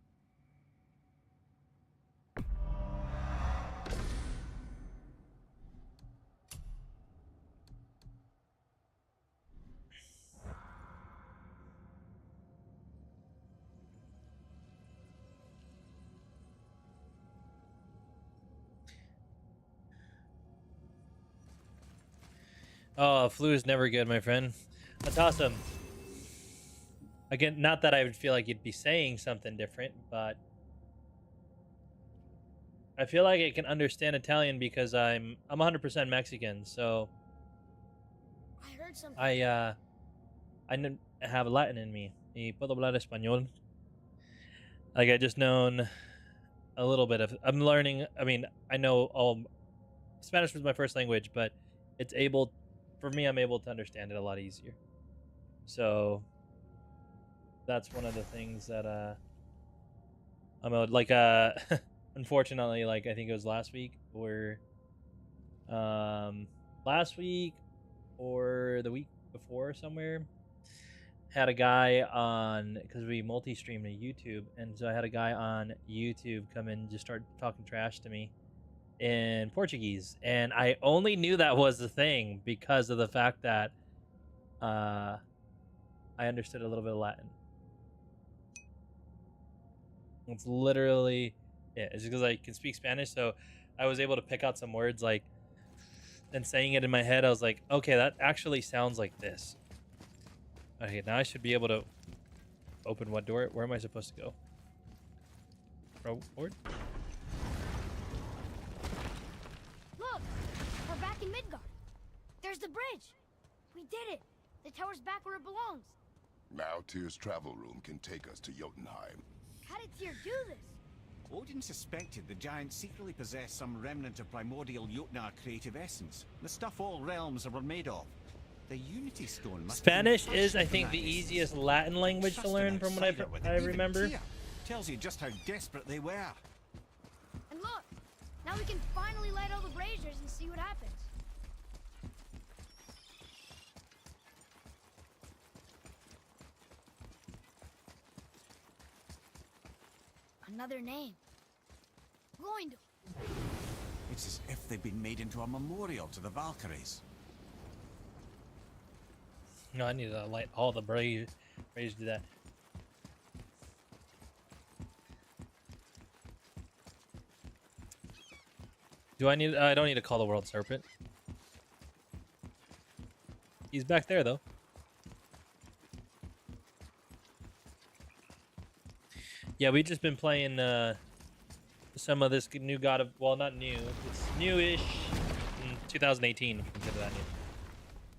Oh, flu is never good, my friend. That's awesome. Again, not that I would feel like you'd be saying something different, but I feel like I can understand Italian because I'm 100% Mexican, so I heard something. I have Latin in me. Y puedo hablar español. Like I just known a little bit of. I'm learning. I mean, I know all. Spanish was my first language, but it's able, for me, I'm able to understand it a lot easier. So that's one of the things that I'm like unfortunately, like I think it was last week or the week before somewhere, had a guy on, because we multi-stream to YouTube, and so I had a guy on YouTube come in and just start talking trash to me in Portuguese, and I only knew that was the thing because of the fact that I understood a little bit of Latin. It's literally it. It's because I can speak Spanish, so I was able to pick out some words, like, and saying it in my head, I was like, okay, that actually sounds like this. Okay, now I should be able to open what door? Where am I supposed to go? Forward? Look, we're back in Midgard. There's the bridge. We did it. The tower's back where it belongs. Now Tyr's travel room can take us to Jotunheim. How did Tyr do this? Odin suspected the giants secretly possessed some remnant of primordial Jotnar creative essence, the stuff all realms were made of. The Unity Stone must Spanish is, I think, the easiest Latin language to learn from what I remember. Tells you just how desperate they were. And look, now we can finally light all the braziers and see what happens. Another name. Gloindel. It's as if they've been made into a memorial to the Valkyries. No, I need to light all the braziers to do that. Do I need? I don't need to call the world serpent. He's back there though. Yeah, we've just been playing some of this new God of, well, not new. It's newish in 2018. If you consider that new.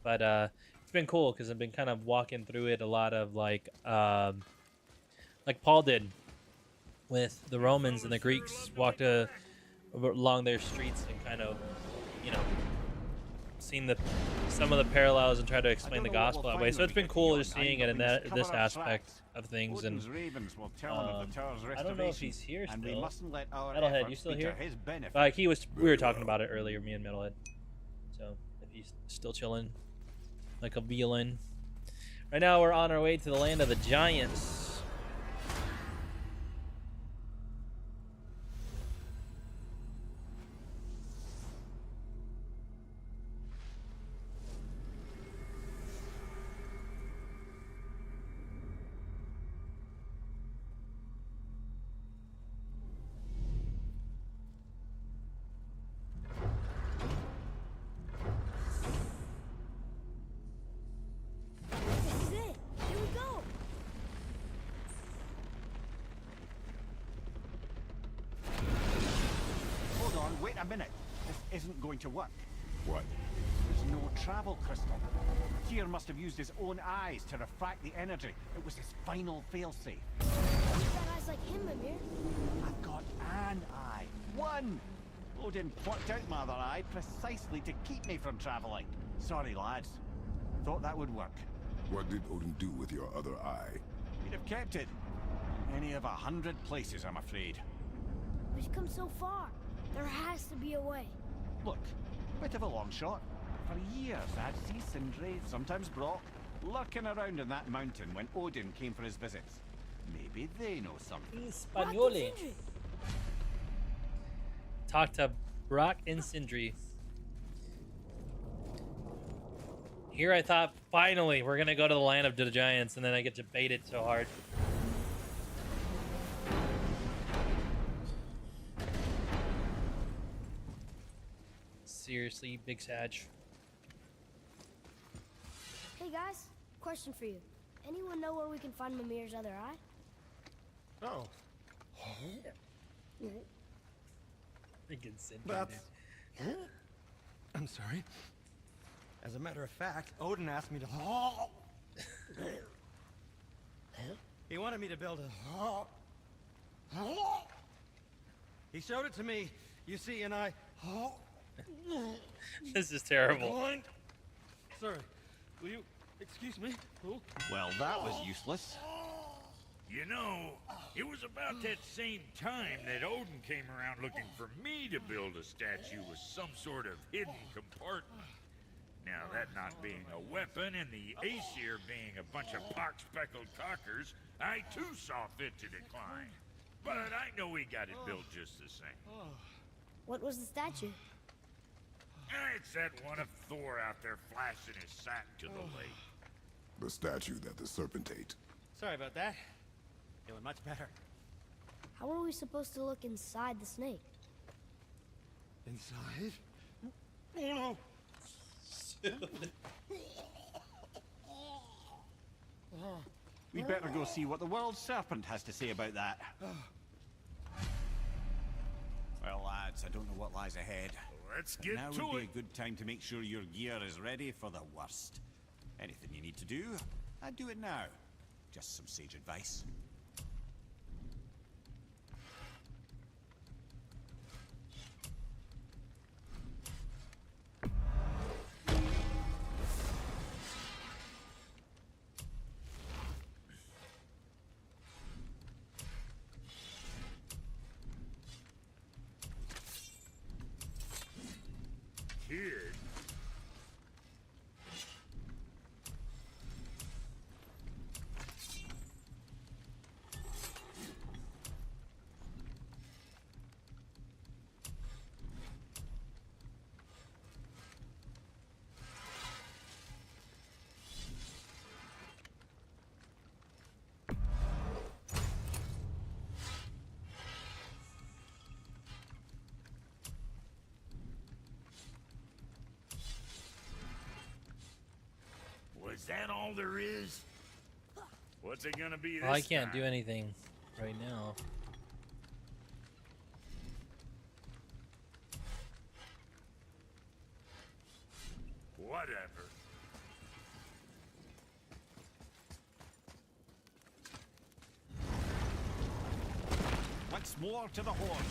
But it's been cool because I've been kind of walking through it a lot of like Paul did with the Romans and the Greeks, walked along their streets and kind of, you know, seen some of the parallels and tried to explain the gospel that way. So it's been cool just seeing it in this aspect of things. And I don't know if he's here still. Metalhead, you still here? Like we were talking about it earlier, me and Metalhead. So if he's still chilling like a villain. Right now we're on our way to the land of the giants. Wait a minute. This isn't going to work. What? There's no travel crystal. Tyr must have used his own eyes to refract the energy. It was his final failsafe. You've got eyes like him, Mimir. I've got an eye. One! Odin plucked out my other eye precisely to keep me from traveling. Sorry, lads. Thought that would work. What did Odin do with your other eye? He'd have kept it. Any of 100 places, I'm afraid. We've come so far. There has to be a way. Look, bit of a long shot. For years, I'd see Sindri, sometimes Brock, lurking around in that mountain when Odin came for his visits. Maybe they know something. Espagnole. Talk to Brock and Sindri. Here I thought, finally, we're gonna go to the land of the giants, and then I get to bait it so hard. Seriously, Big Sag. guys, question for you. Anyone know where we can find Mimir's other eye? Oh. Freaking sentient, That's... dude. I'm sorry. As a matter of fact, Odin asked me to... He wanted me to build a... He showed it to me, you see, and I... This is terrible. Blind. Sorry, will you excuse me? Oh. Well, that was useless. You know, it was about that same time that Odin came around looking for me to build a statue with some sort of hidden compartment. Now, that not being a weapon and the Aesir being a bunch of pock-speckled cockers, I too saw fit to decline. But I know we got it built just the same. What was the statue? It's that one of Thor out there flashing his sack to the lake. The statue that the serpent ate. Sorry about that. Feeling much better. How are we supposed to look inside the snake? Inside? Oh no! We'd better go see what the world serpent has to say about that. Well, lads, I don't know what lies ahead. Let's But get now to would be it. a good time to make sure your gear is ready for the worst. Anything you need to do, I'd do it now. Just some sage advice. Kid. Was that all there is? What's it gonna be this Well, I can't time? do anything right now. Whatever. Once more to the horn.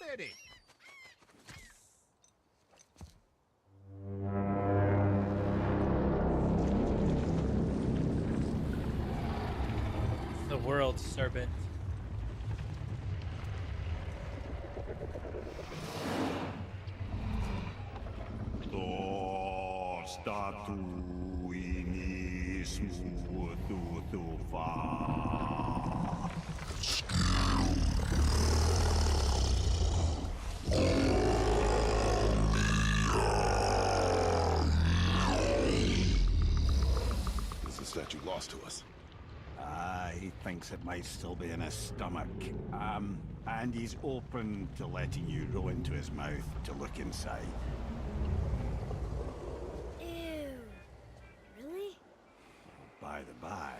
Ready. The world serpent. Is the statue lost to us? He thinks it might still be in his stomach. And he's open to letting you roll into his mouth to look inside. Ew. Really? By the by,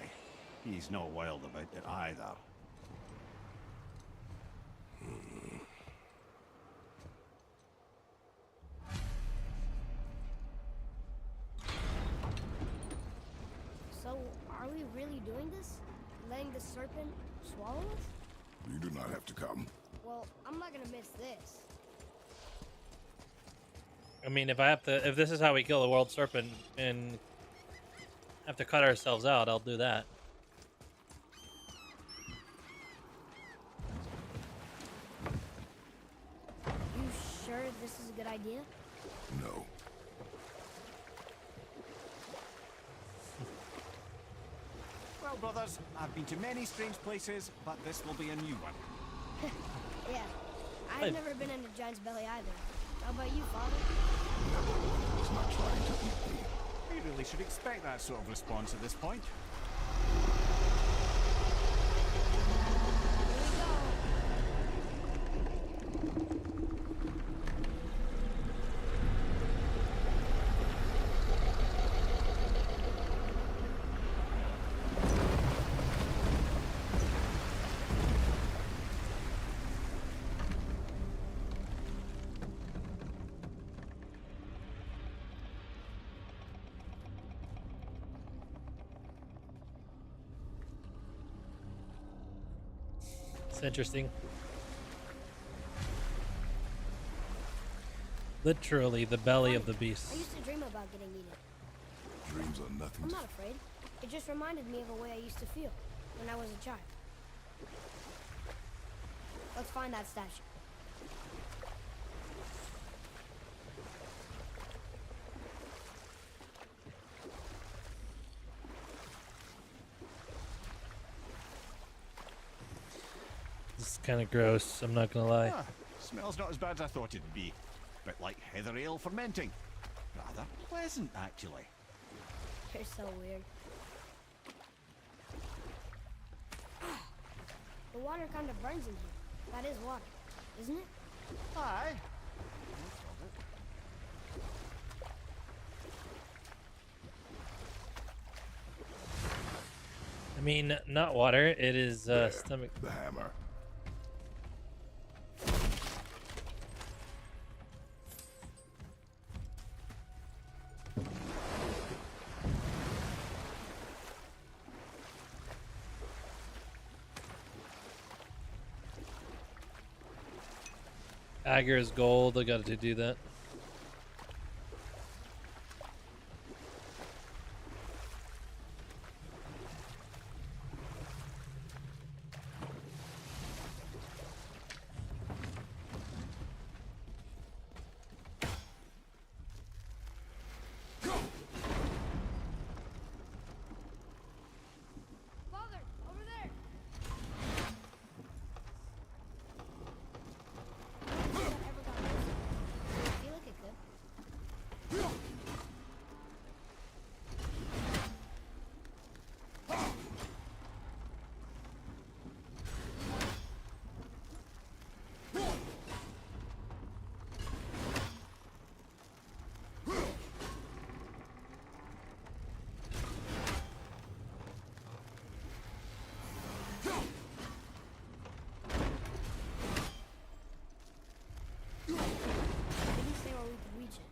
he's not wild about it either. So, are we really doing this? Letting the serpent swallow us? You do not have to come. Well, I'm not gonna miss this. I mean, if this is how we kill the world serpent and have to cut ourselves out, I'll do that. You sure this is a good idea? No. Well, brothers, I've been to many strange places, but this will be a new one. Yeah. I've never been in a giant's belly either. How about you, Father? Never one who's not trying to eat me. You really should expect that sort of response at this point. Here we go. It's interesting. Literally the belly of the beast. I used to dream about getting eaten. Dreams are nothing I'm to not afraid. It just reminded me of a way I used to feel when I was a child. Let's find that statue. This is kind of gross, I'm not gonna lie. Ah, smells not as bad as I thought it'd be. Bit like heather ale fermenting. Rather pleasant, actually. You're so weird. The water kind of burns in here. That is water, isn't it? Aye. I mean, not water, it is There, stomach. the hammer. Agar is gold, I got to do that. Father, over there. That ever got loose? I feel like it could. It didn't say where we could reach it.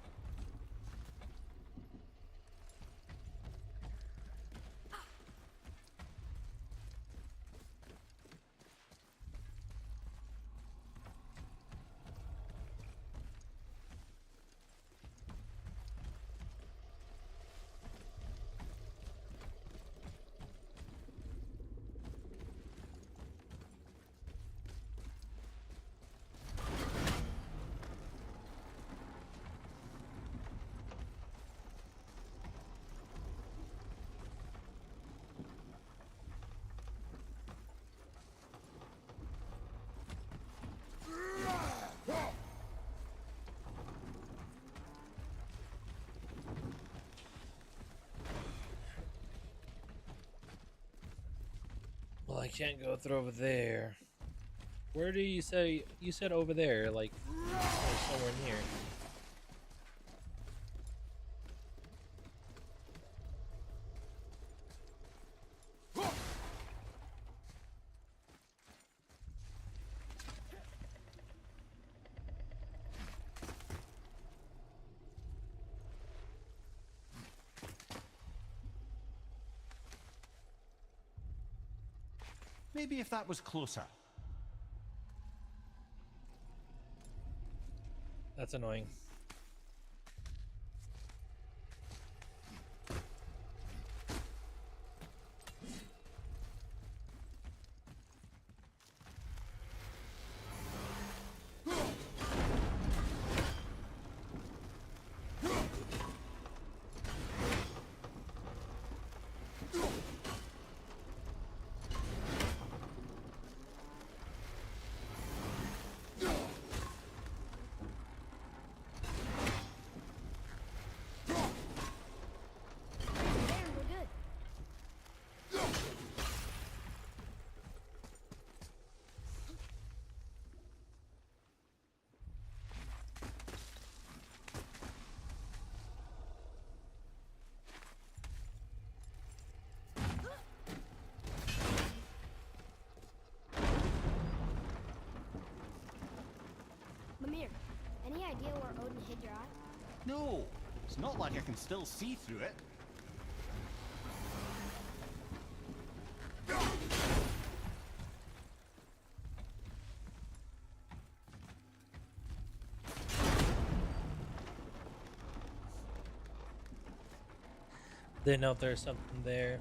Well, I can't go through over there. Where do you say? You said over there, like somewhere near. Maybe if that was closer. That's annoying. idea where Odin hid your eye? No, it's not like I can still see through it. Didn't know if there was something there.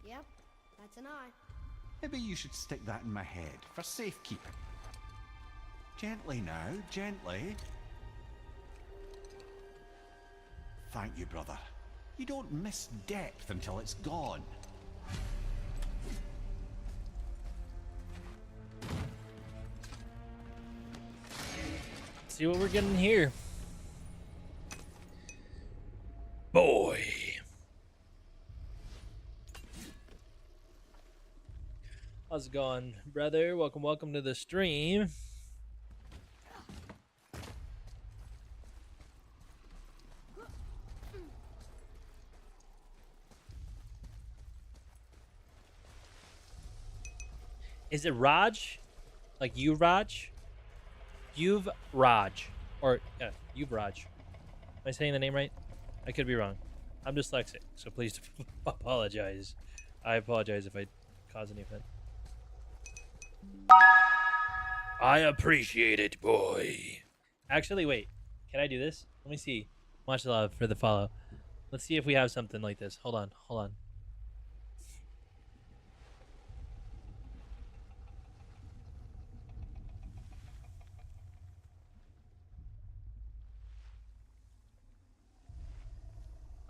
Yep, that's an eye. Maybe you should stick that in my head for safekeeping. Gently now, gently. Thank you, brother. You don't miss depth until it's gone. See what we're getting here. Boy. How's it going, brother? Welcome to the stream. Is it Raj? Like you Raj? You've Raj. Or yeah, you've Raj. Am I saying the name right? I could be wrong. I'm dyslexic, so please apologize. I apologize if I cause any offense. I appreciate it, boy. Actually, wait. Can I do this? Let me see. Much love for the follow. Let's see if we have something like this. Hold on.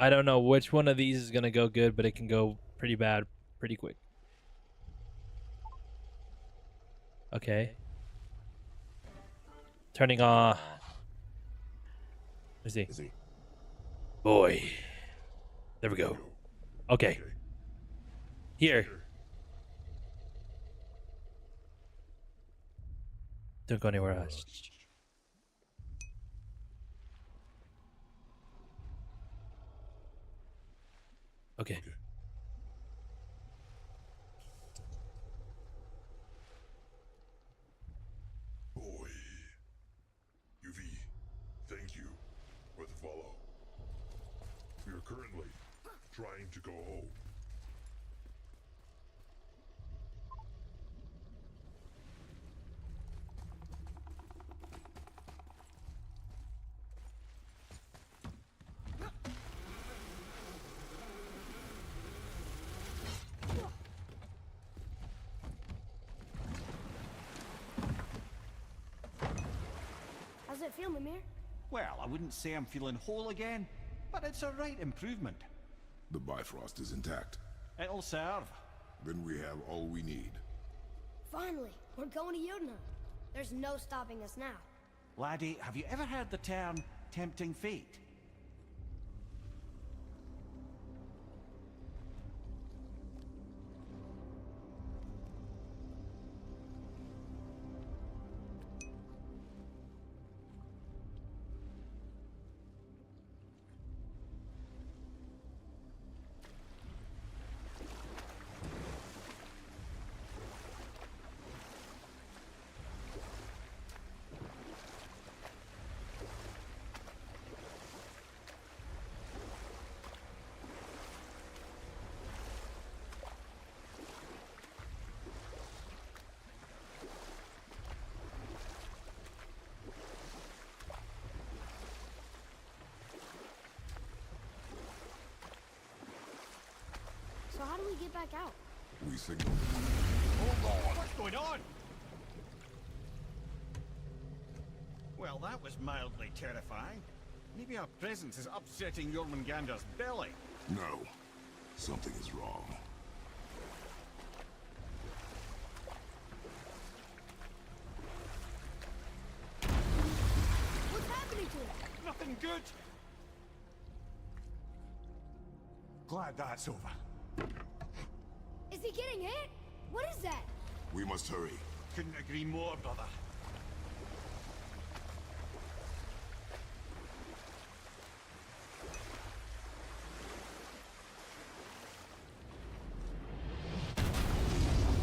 I don't know which one of these is gonna go good, but it can go pretty bad pretty quick. Okay. Turning on. Let me see. Boy. There we go. Okay. Here. Don't go anywhere else. Okay. Boy. UV, thank you for the follow. We are currently trying to go home. How's it feel, Mimir? Well, I wouldn't say I'm feeling whole again, but it's a right improvement. The Bifrost is intact. It'll serve. Then we have all we need. Finally, we're going to Jotunheim. There's no stopping us now. Laddie, have you ever heard the term tempting fate? So how do we get back out? We signal. Hold on! What's going on? Well, that was mildly terrifying. Maybe our presence is upsetting Jormungandr's belly. No. Something is wrong. What's happening to it? Nothing good! Glad that's over. Is he getting hit? What is that? We must hurry. Couldn't agree more, brother.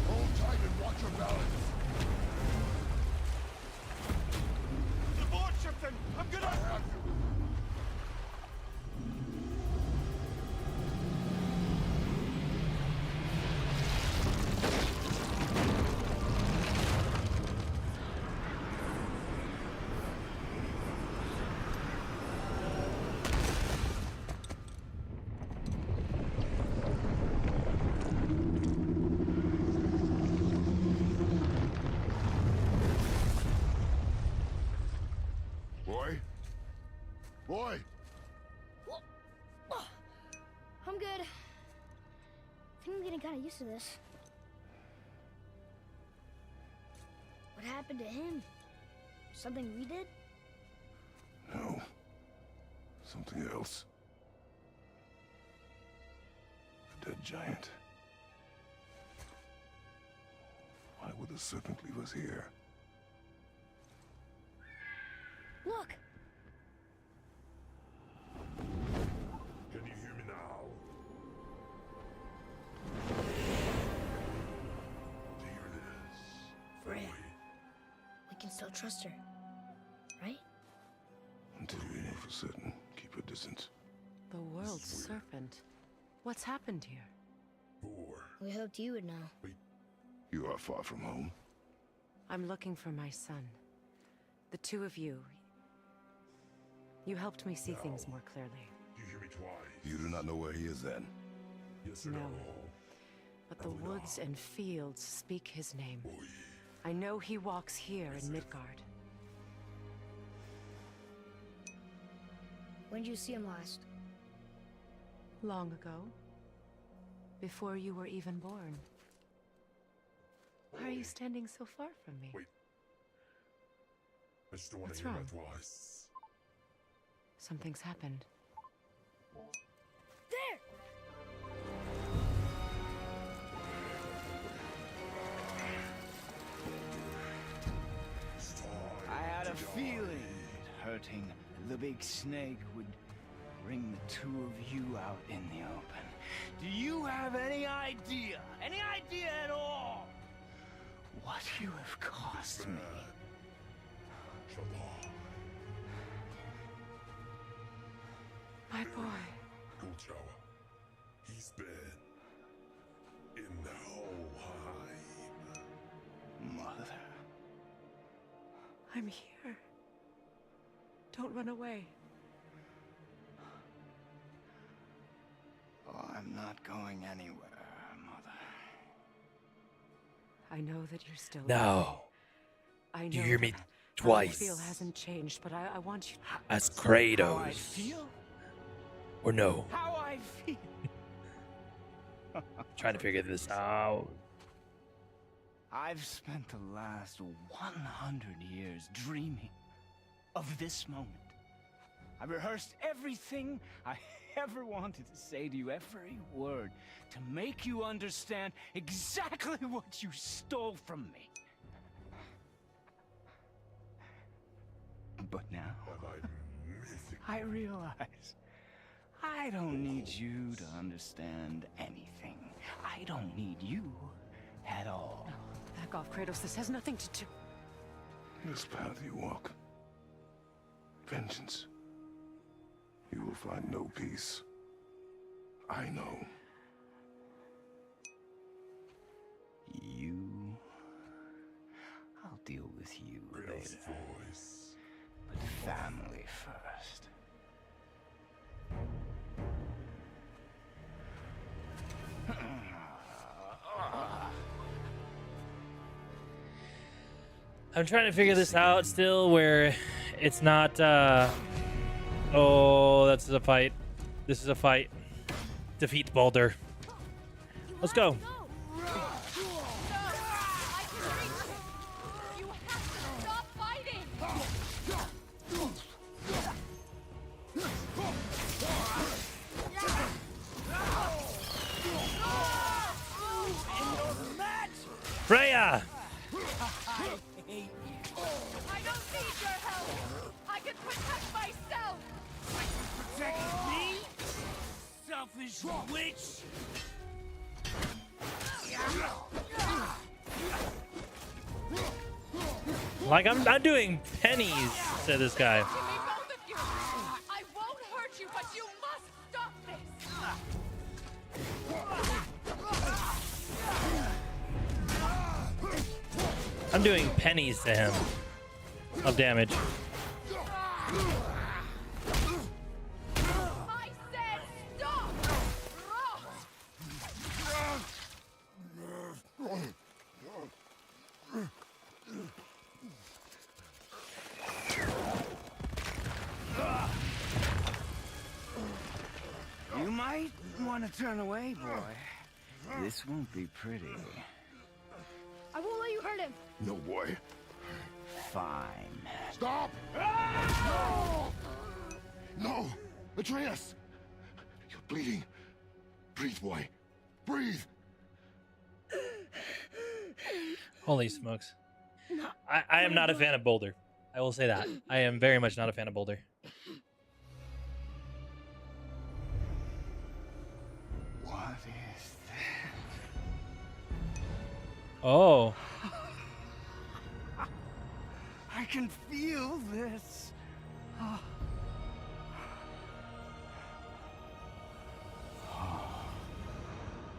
Hold tight and watch your balance. The board, Shipton! I'm gonna... I have you. Boy? Boy! I'm good. I think I'm getting kind of used to this. What happened to him? Something we did? No. Something else. A dead giant. Why would the serpent leave us here? Look! Can you hear me now? Here it is. Freya. We can still trust her, right? Until we know for certain, keep a distance. The world serpent. What's happened here? Or We hoped you would know. you are far from home. I'm looking for my son. The two of you. You helped me see things more clearly. You hear me twice. You do not know where he is then? Yes or No. no? But the woods and fields speak his name. I know he walks here in Midgard. When did you see him last? Long ago. Before you were even born. Why are you standing so far from me? Wait. I just don't want What's to hear wrong? that twice. Something's happened. There! I had a feeling that hurting the big snake would bring the two of you out in the open. Do you have any idea at all, what you have cost me? My boy. Goldtower. He's been in Helheim. Mother. I'm here. Don't run away. Oh, I'm not going anywhere, Mother. I know that you're still No. I know You hear me that twice. How you feel hasn't changed, but I want you to... As How I Kratos. feel? Or no. How I feel? Trying to figure this out. I've spent the last 100 years dreaming of this moment. I rehearsed everything I ever wanted to say to you, every word, to make you understand exactly what you stole from me. But now, I realize I don't need you to understand anything. I don't need you at all. Back off, Kratos. This has nothing to do... This path you walk, vengeance, you will find no peace. I know. You... I'll deal with you later. But family first. I'm trying to figure this out still where it's not, oh, that's a fight. This is a fight. Defeat Baldur. Let's go. Freya! I don't need your help. I can protect myself. Protect me? Selfish witch! Like I'm doing pennies, said this guy. To me, both of you. I won't hurt you, but you must stop this. I'm doing pennies to him of damage. I said stop. You might want to turn away, boy. This won't be pretty. I won't let you hurt him. No, boy. Fine. Stop! No! No! Atreus! You're bleeding. Breathe, boy. Breathe! Holy smokes. I am not a fan of Boulder. I will say that. I am very much not a fan of Boulder. What is that? Oh. I can feel this. Oh.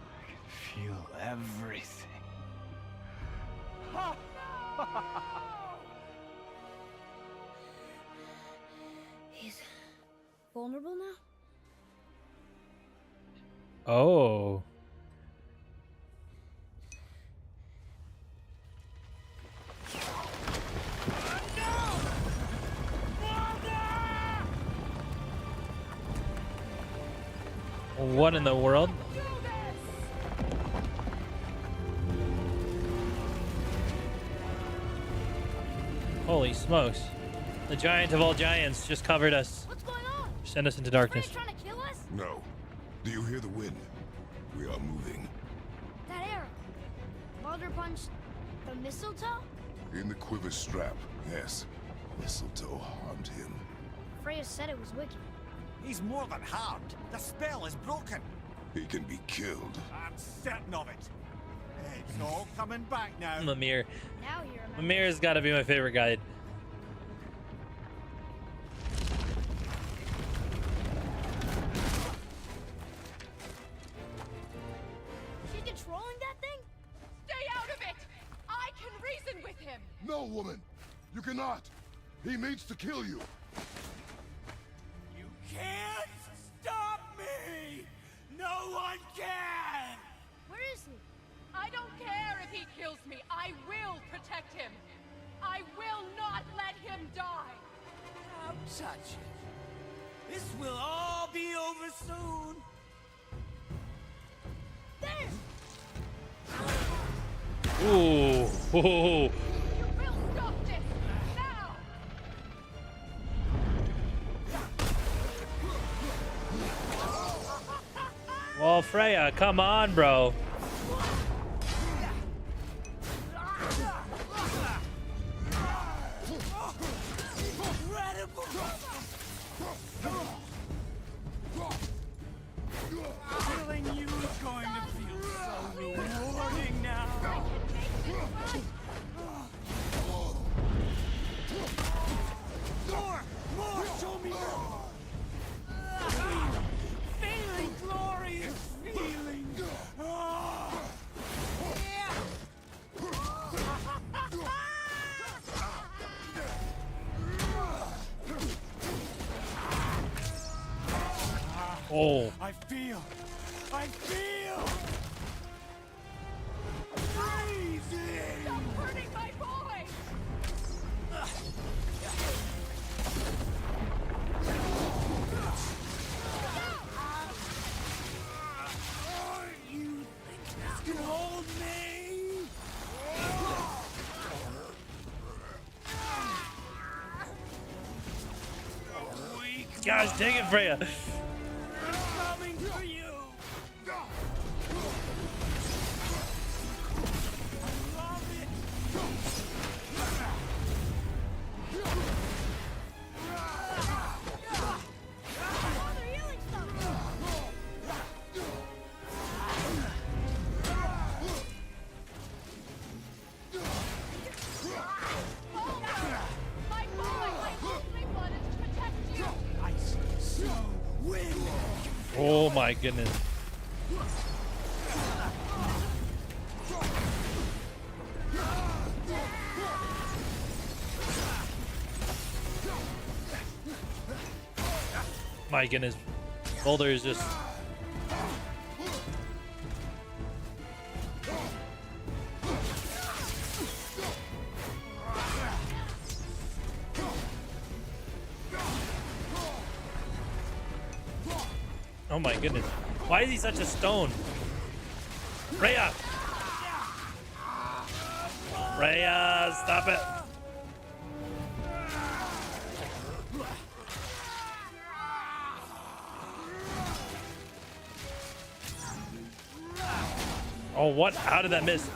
I can feel everything. He's vulnerable now? Oh. What in the world? Holy smokes. The giant of all giants just covered us. What's going on? Send us into Are darkness. you trying to kill us? No. Do you hear the wind? We are moving. That arrow. Baldur punched the mistletoe? In the quiver strap, yes. Mistletoe harmed him. Freya said it was wicked. He's more than harmed. The spell is broken. He can be killed. I'm certain of it. It's all coming back now. Mimir. Now you remember. Mimir's gotta be my favorite guide. She's controlling that thing? Stay out of it. I can reason with him. No, woman! You cannot! He means to kill you! You can't stop me! No one can! Where is he? I don't care if he kills me. I will protect him. I will not let him die. Don't touch it. This will all be over soon. There! Ooh. Ooh. You will stop this now. Well, Freya, come on, bro. Killing you is going to feel so rewarding now. More! Show me more! Feeling glorious feeling! Oh. I feel! Freezing! Stop hurting my boy. You think this can hold me? Gosh, dang it, Freya. Coming for you! Oh my goodness. My goodness. Boulder is just... Oh my goodness. Why is he such a stone? Freya! Freya, stop it! Oh, what? How did that miss?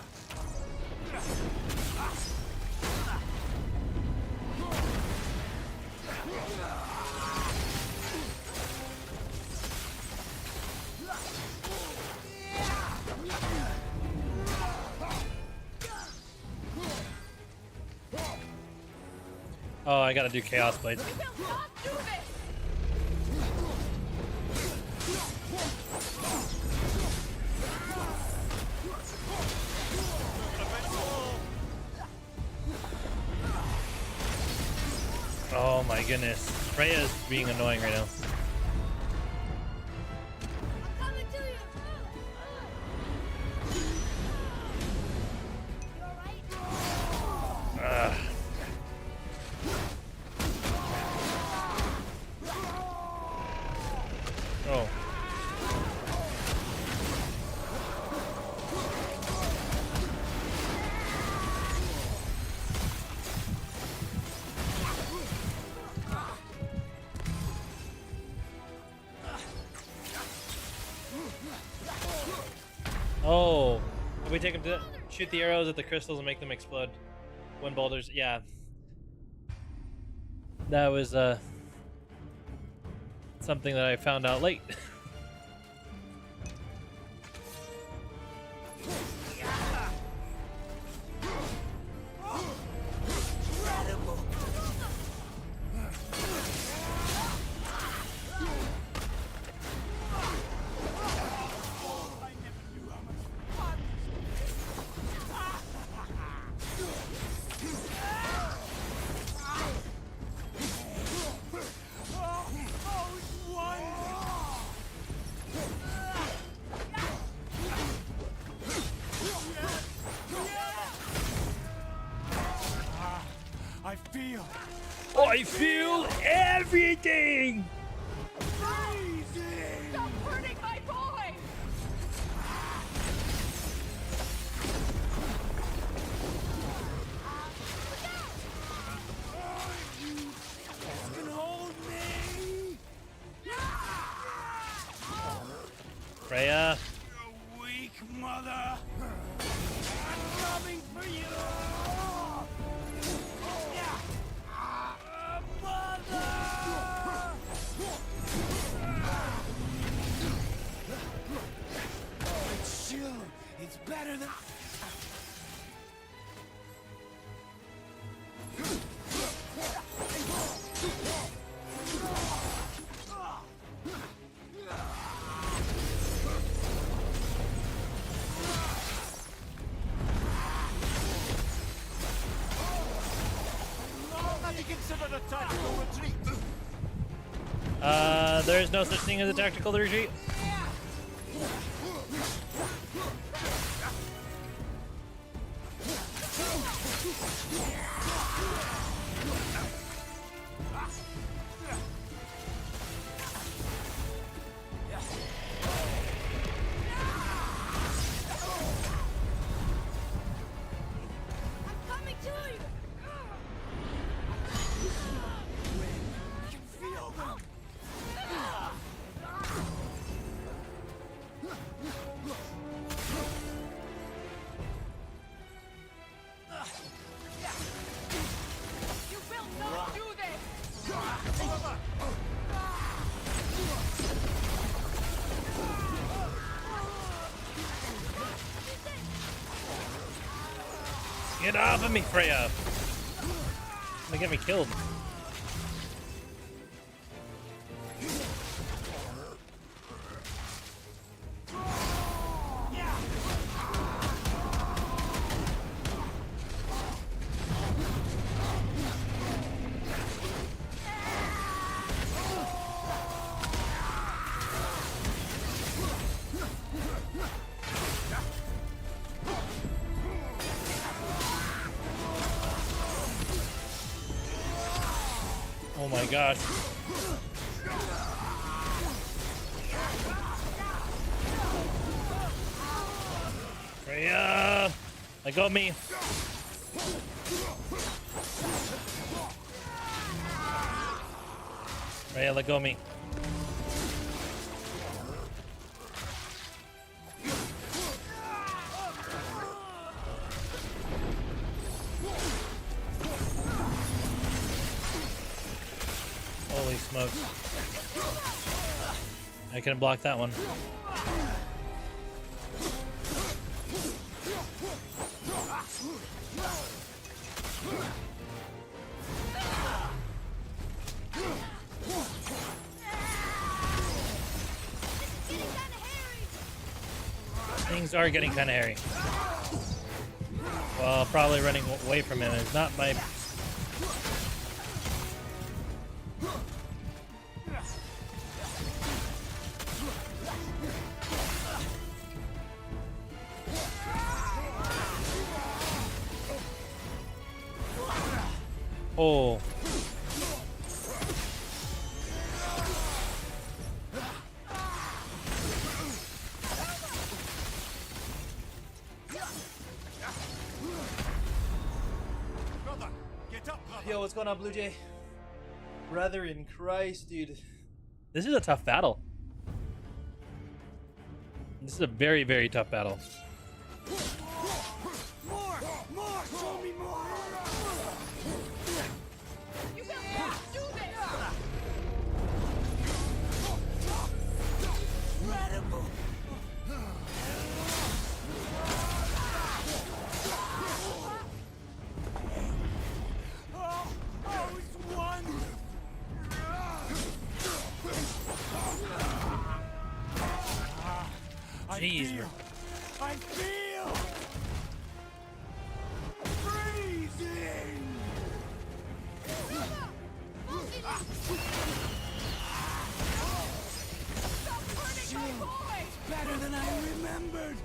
Oh, I gotta do Chaos Blades. Oh my goodness. Freya is being annoying right now. I'm coming to you. You alright? Oh. Oh, we take him to shoot the arrows at the crystals and make them explode when boulders. Yeah, that was something that I found out late. I feel everything! Stop hurting my boy! Freya. You weak mother! I'm coming for you! It's better than... Have you considered a tactical retreat? There is no such thing as a tactical retreat. I'm coming to you. Feel them! You will not do this! Get off of me, Freya! Gonna get me killed. gosh. Freya! Let go of me. Freya, let go of me. Holy smokes. I couldn't block that one. Things are getting kind of hairy. Well, probably running away from him is not my... Oh. Yo, what's going on, Blue Jay? Brother in Christ, dude. This is a tough battle. This is a very, very tough battle. More! Show me more! You will not do this! Incredible! Oh, it's wonderful! Jeez. I feel freezing. Stop hurting my boy! Better than I remembered.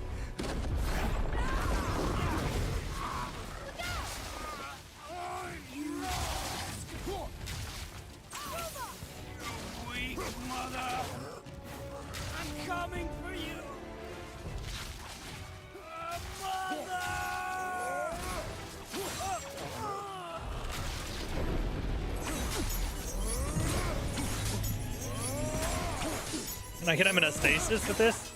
Weak mother. I'm coming for you. Can I get him in a stasis with this?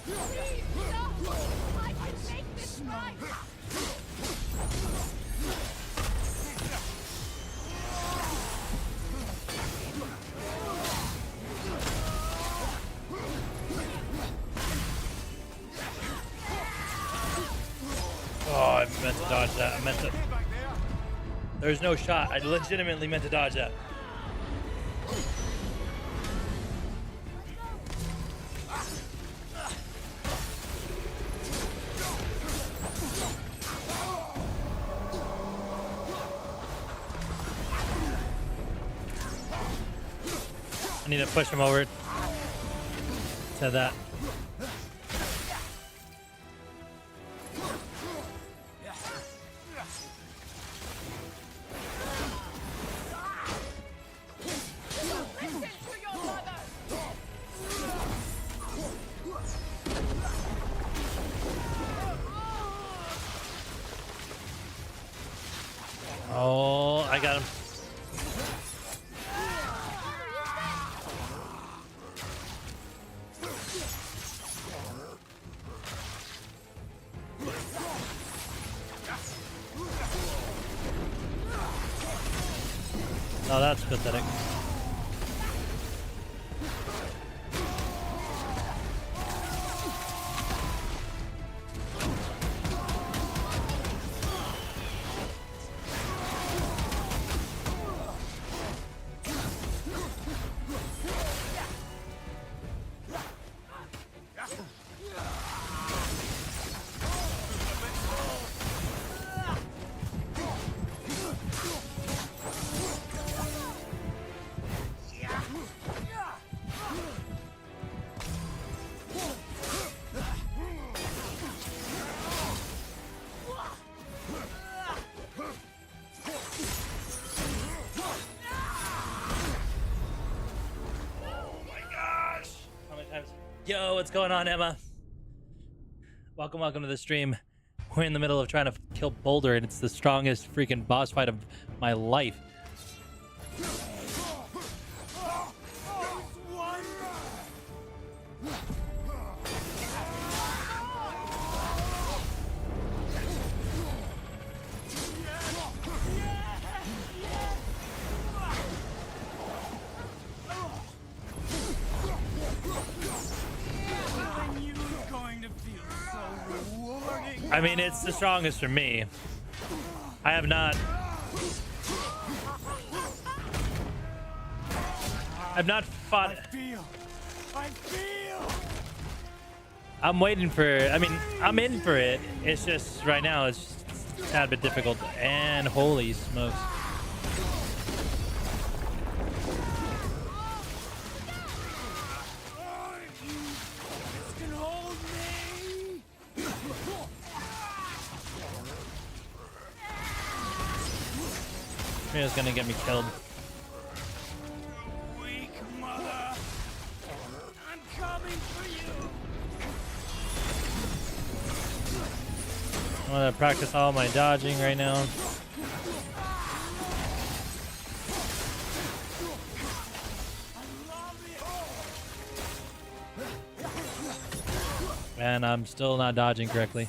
Please, no! I can make this right! Oh, I meant to dodge that. I meant to... There's no shot. I legitimately meant to dodge that. I need to push him over to that. Listen to your mother! Oh, I got him. Oh, that's pathetic. Yo, what's going on, Emma? Welcome to the stream. We're in the middle of trying to kill Boulder, and it's the strongest freaking boss fight of my life. I mean, it's the strongest for me. I have not... I've not fought... I feel! I'm waiting for... I mean, I'm in for it. It's just, right now, it's just a tad bit difficult. And holy smokes. It's gonna get me killed. Weak mother! I'm coming for you! I'm gonna practice all my dodging right now. And I'm still not dodging correctly.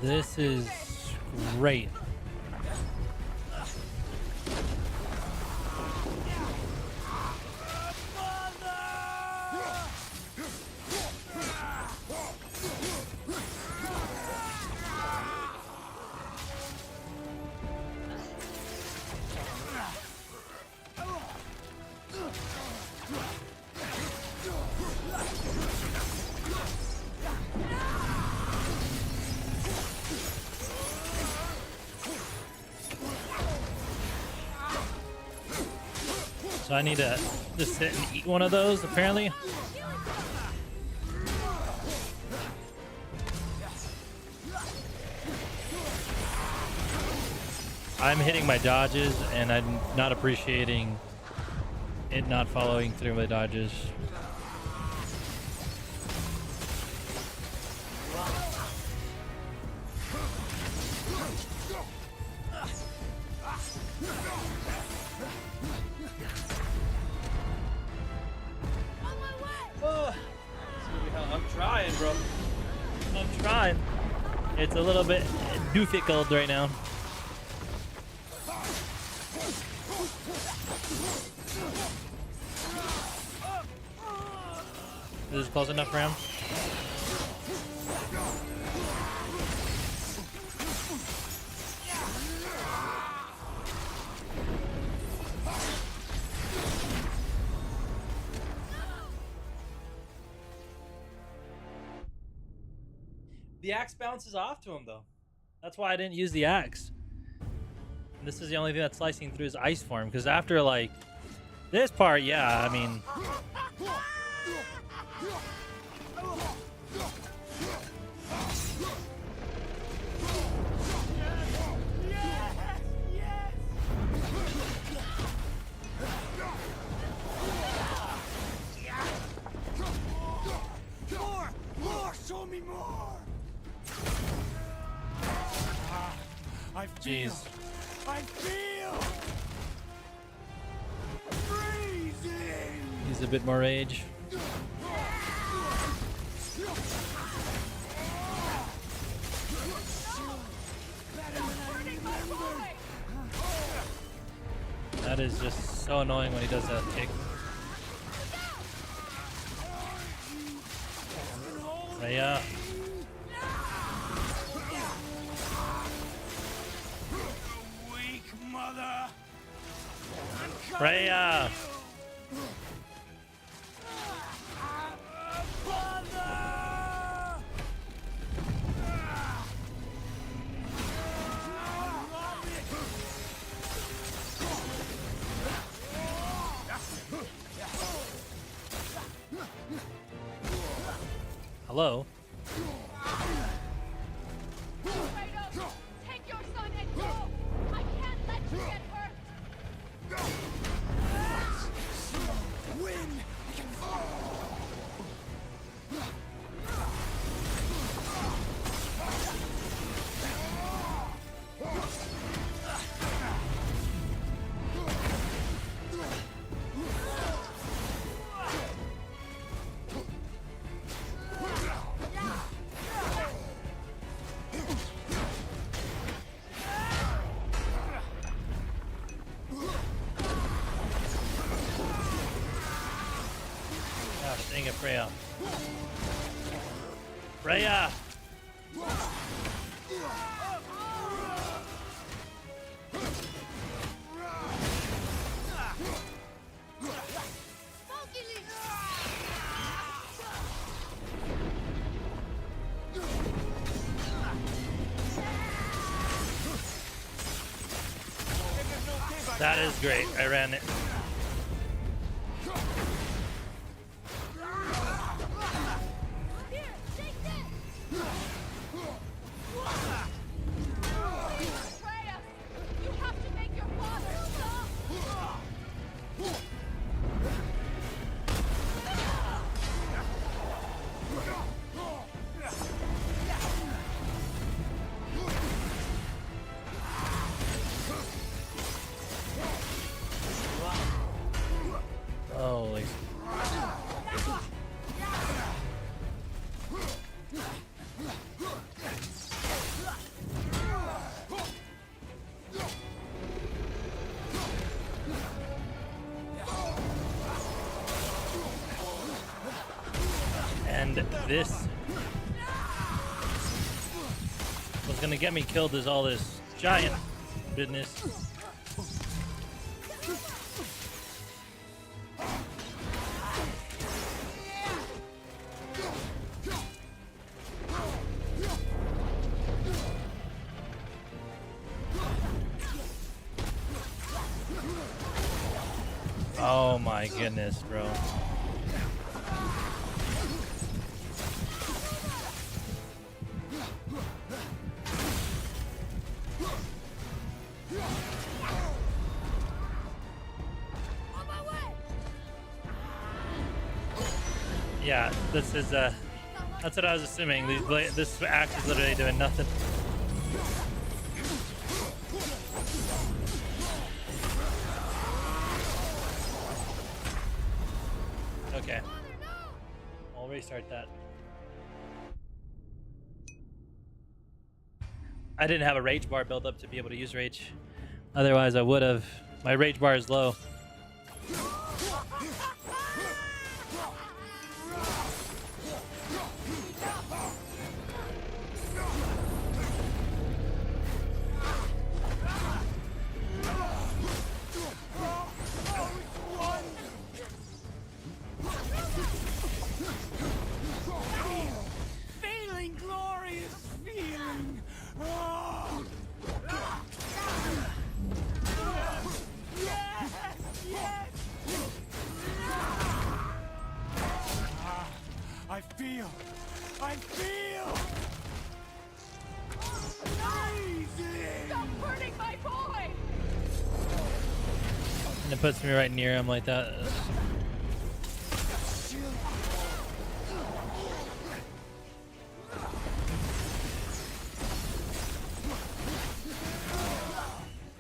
This is great. So I need to just sit and eat one of those, apparently. I'm hitting my dodges, and I'm not appreciating it not following through my dodges. I'm trying, bro. I'm trying. It's a little bit difficult right now. Is this close enough for him? The axe bounces off to him, though. That's why I didn't use the axe. And this is the only thing that's slicing through his ice form, because after, like, this part, yeah, I mean... More! Show me more! I feel! Jeez. I feel! Freezing! Use a bit more rage. That is just so annoying when he does that kick. Yeah. Weak mother! Freya! slow. Kratos, take your son and go! I can't let you get hurt! Gosh, dang it, Freya. Freya! That is great. I ran it. Here, take this! Atreus, you have to make your father stop! Holy. And this was gonna get me killed is all this giant business. Oh my goodness, bro. Yeah, this is that's what I was assuming. This axe is literally doing nothing. Okay. I'll restart that. I didn't have a rage bar build up to be able to use rage. Otherwise I would have. My rage bar is low. Feeling glorious feeling. Oh. Yes, yes. I feel. Amazing. Stop hurting my boy! And it puts me right near him like that.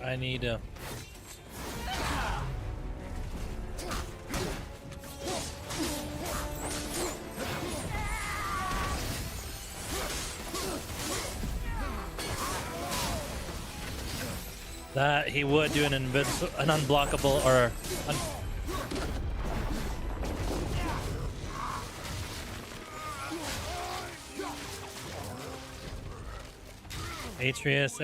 I need to. That he would do an unblockable or Atreus.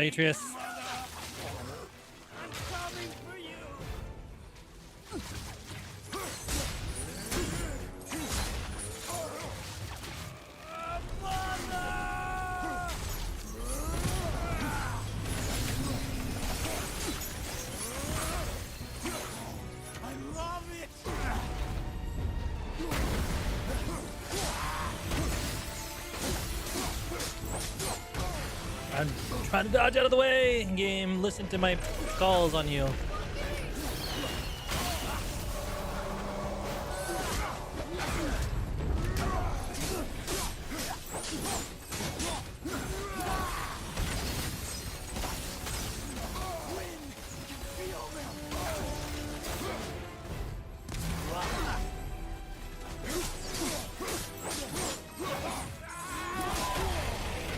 I'm trying to dodge out of the way, game. Listen to my calls on you.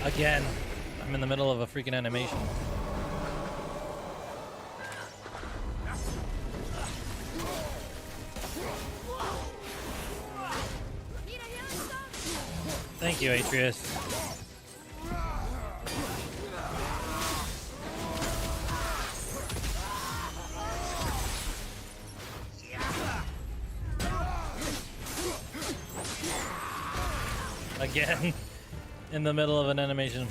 Again, I'm in the middle of a freaking animation. Thank you, Atreus. Again, in the middle of an animation.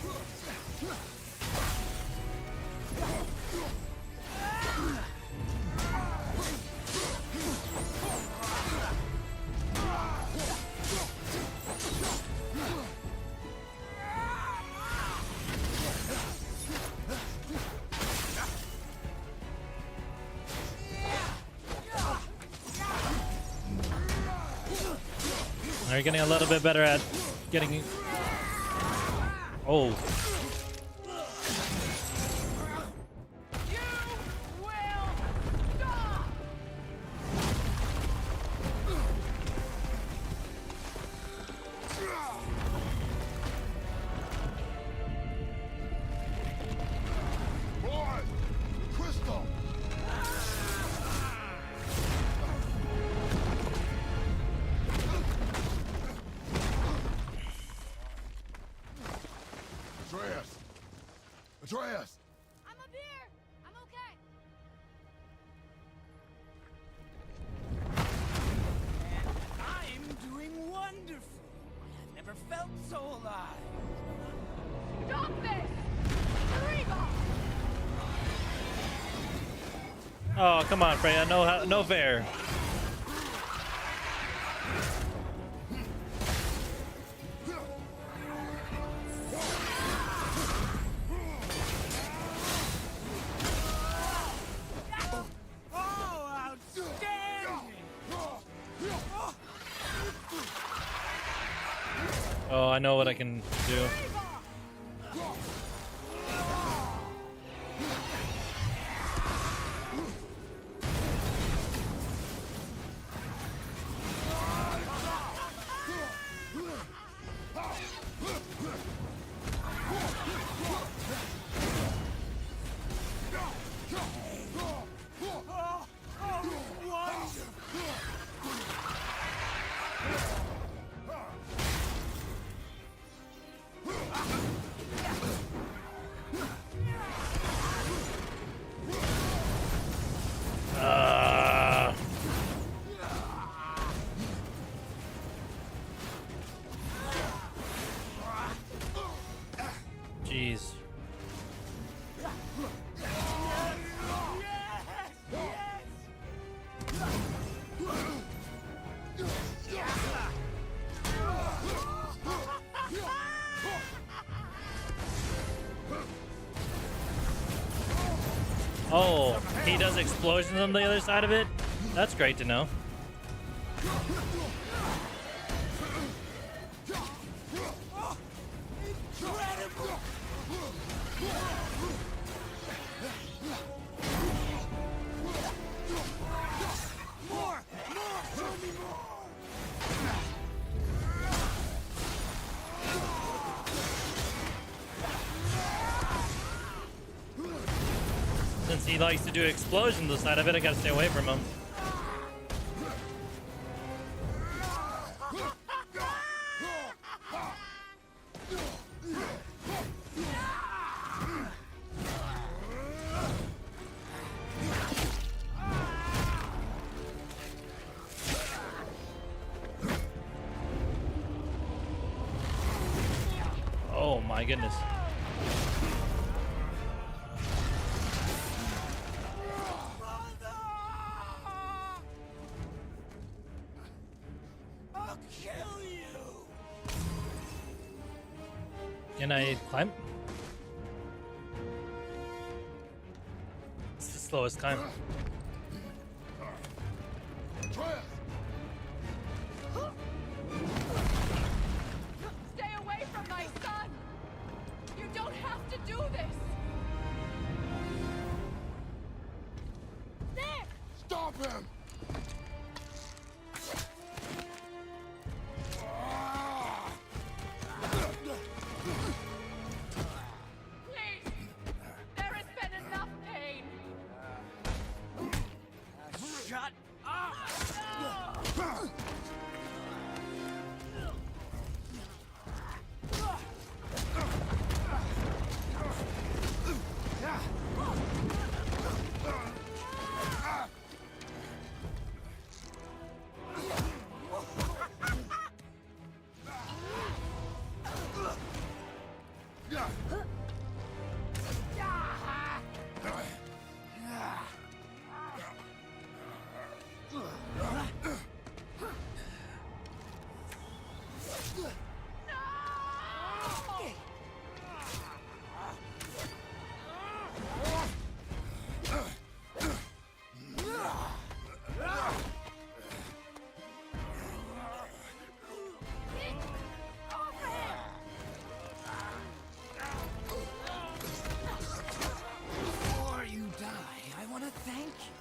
They're getting a little bit better at getting. Oh. Boy! Crystal! Atreus! Atreus! I'm up here. I'm okay. I'm doing wonderful. I've never felt so alive. Stop this! Reba! Oh, come on, Freya. No fair. Oh, outstanding! Oh, I know what I can do. Jeez. Oh, he does explosions on the other side of it? That's great to know. Since he likes to do explosions on the side of it, I gotta stay away from him. Oh my goodness. Can I climb? slowest time. Stay away from my son! You don't have to do this! There! Stop him! Please! There has been enough pain! Shut up! Before you die, I want to thank you.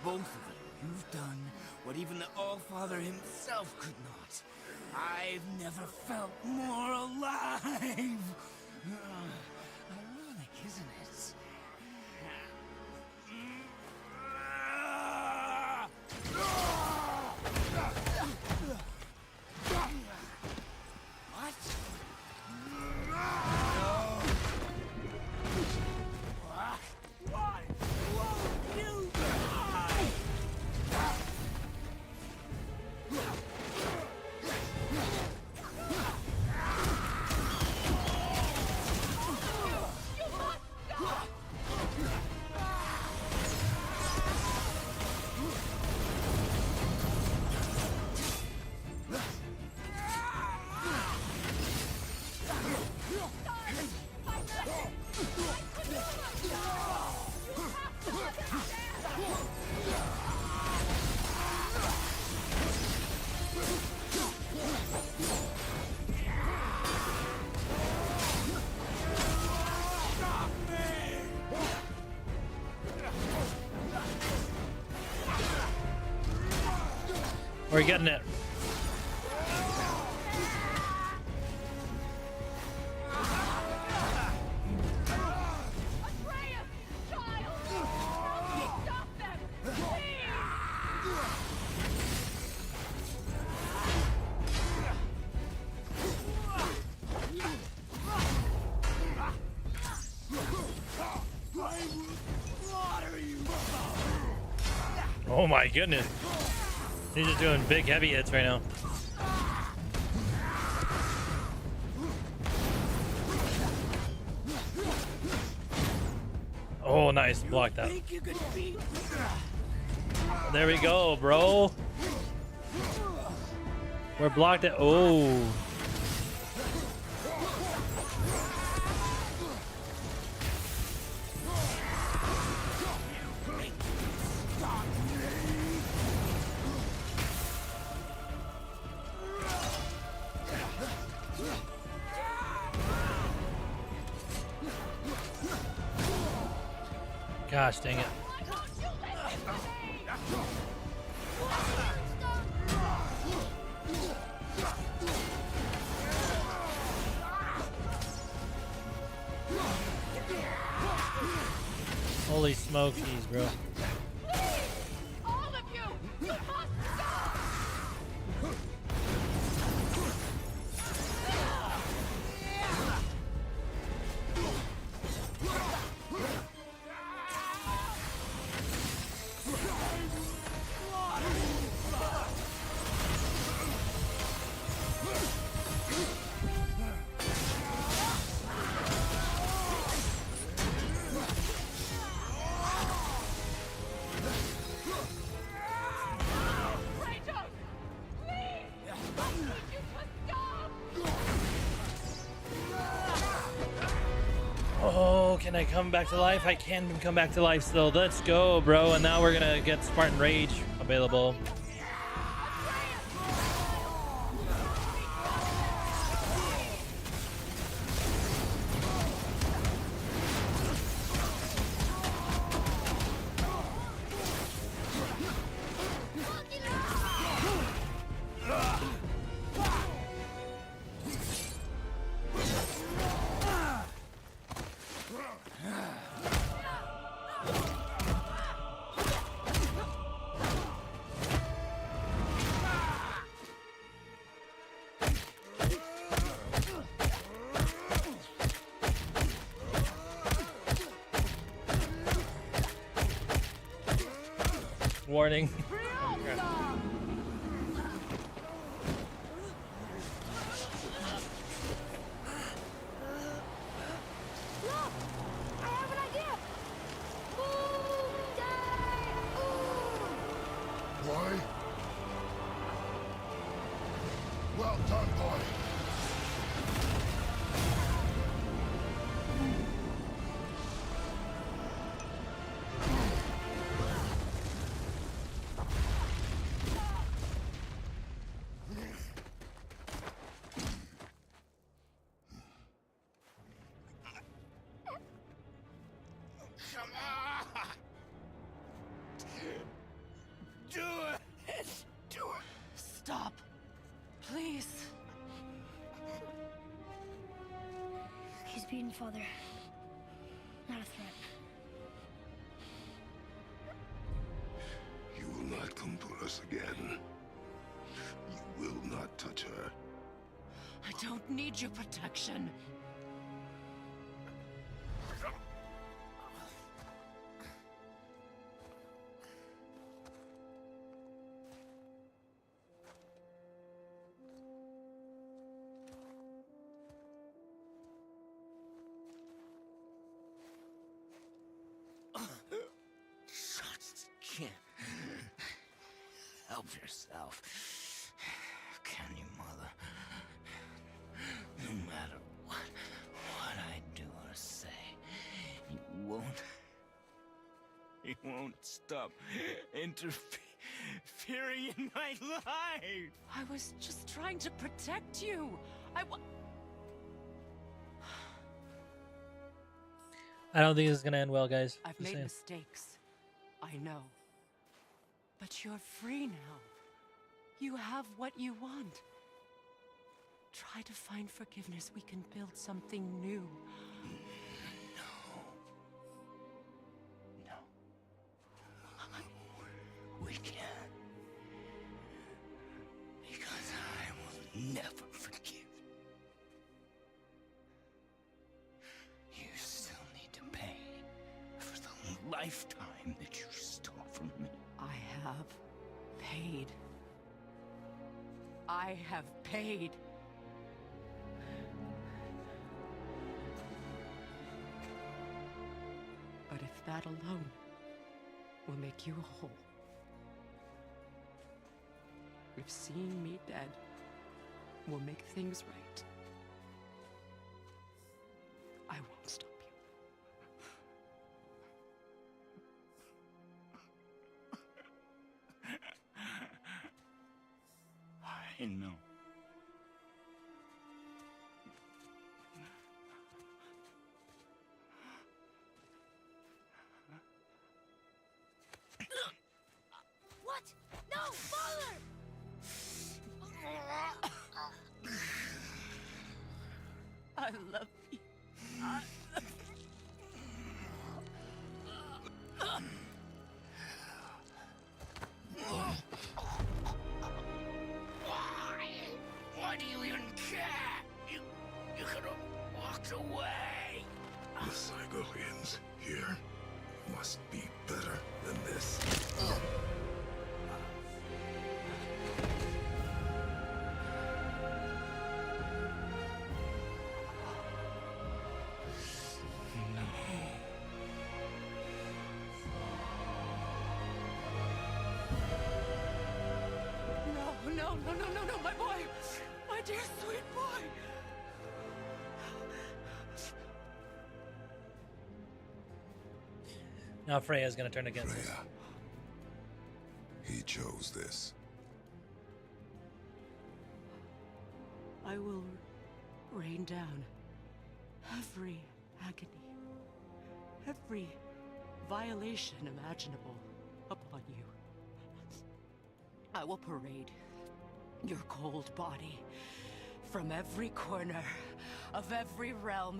Both of you. You've done what even the All-Father himself could not. I've never felt more alive. Ironic, isn't it? What? Why won't you die? We're getting it. Atreus! Child! Help me stop them! Please! Oh my goodness. He's just doing big heavy hits right now. Oh, nice. Block that. There we go, bro. We're blocked it. Oh. Gosh dang it. Holy smokies, bro. All of you! You must stop! Kratos! Please! I need you to stop! Oh Oh, can I come back to life? I can come back to life still. Let's go, bro. And now we're gonna get Spartan Rage available. Warning. Look! I have an idea! Boy? Well done, boy. Come on! Do it! Do it! Stop. Please. He's beaten, Father. Not a threat. You will not come for us again. You will not touch her. I don't need your protection. Just can't help yourself. Can you, Mother? No matter what I do or say, you won't stop interfering in my life. I was just trying to protect you. I don't think this is gonna end well, guys. I've Just made saying. mistakes. I know. But you're free now. You have what you want. Try to find forgiveness. We can build something new. No. We can't. Because I will never forgive. You still need to pay for the lifetime that you stole from me. I have paid. I have paid. But if that alone will make you whole, if seeing me dead will make things right, I won't stop you. I know. What? No, Father! I love you. Why do you even care? You could have walked away. The Cygolians here must be better than this. No, my boy! My dear sweet boy! Now Freya's gonna turn against us. Freya. He chose this. I will rain down every agony, every violation imaginable upon you. I will parade your cold body from every corner of every realm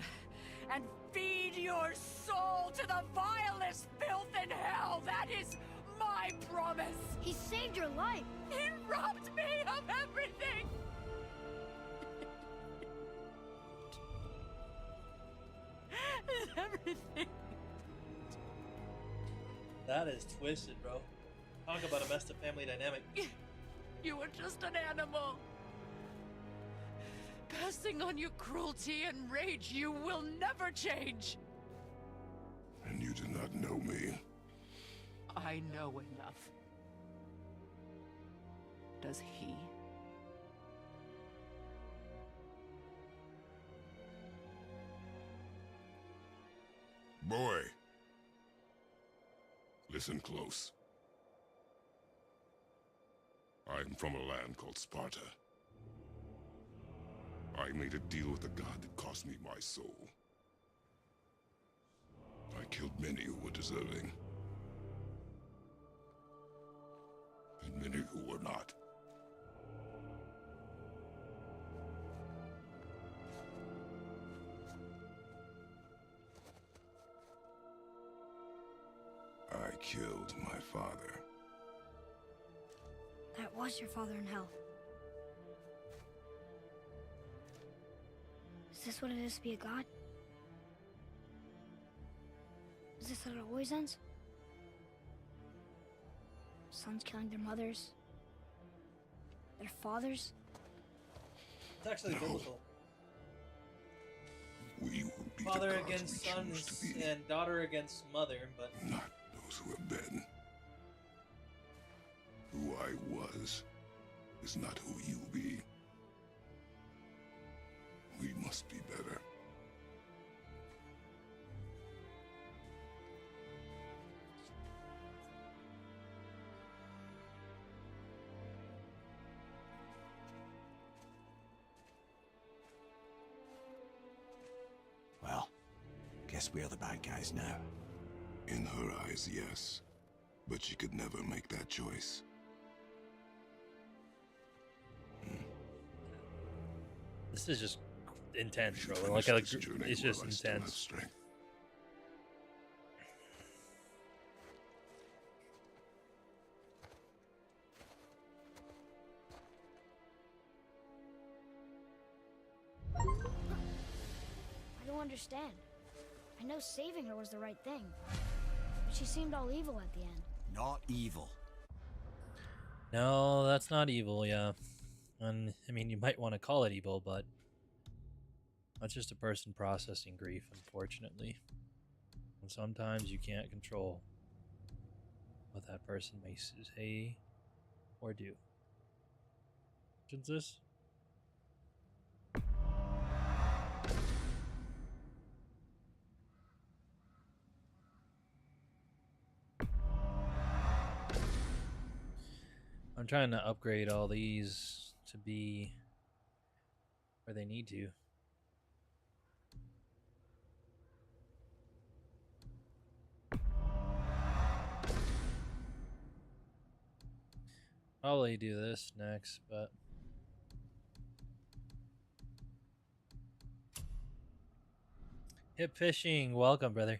and feed your soul to the vilest filth in hell. That is my promise. He saved your life. He robbed me of everything. Everything. That is twisted, bro. Talk about a messed up family dynamic. You were just an animal. Passing on your cruelty and rage, you will never change. And you do not know me. I know enough. Does he? Boy. Listen close. I'm from a land called Sparta. I made a deal with a god that cost me my soul. I killed many who were deserving. And many who were not. I killed my father. That was your father in hell. Is this what it is to be a god? Is this how it always ends? Sons killing their mothers? Their fathers? It's actually biblical. We will be Father the gods against we son choose to be, and daughter against mother, but not those who have been. Who I was is not who you be. We must be better. Well, guess we're the bad guys now. In her eyes, yes. But she could never make that choice. this is just intense, bro. Finish Like this journey it's just while I still have intense. strength. I don't understand. I know saving her was the right thing, but she seemed all evil at the end. Not evil. No, that's not evil, yeah. And I mean, you might want to call it evil, but that's just a person processing grief, unfortunately. And sometimes you can't control what that person may say or do. What's this? I'm trying to upgrade all these to be where they need to. Probably do this next, but Hip Fishing, welcome, brother.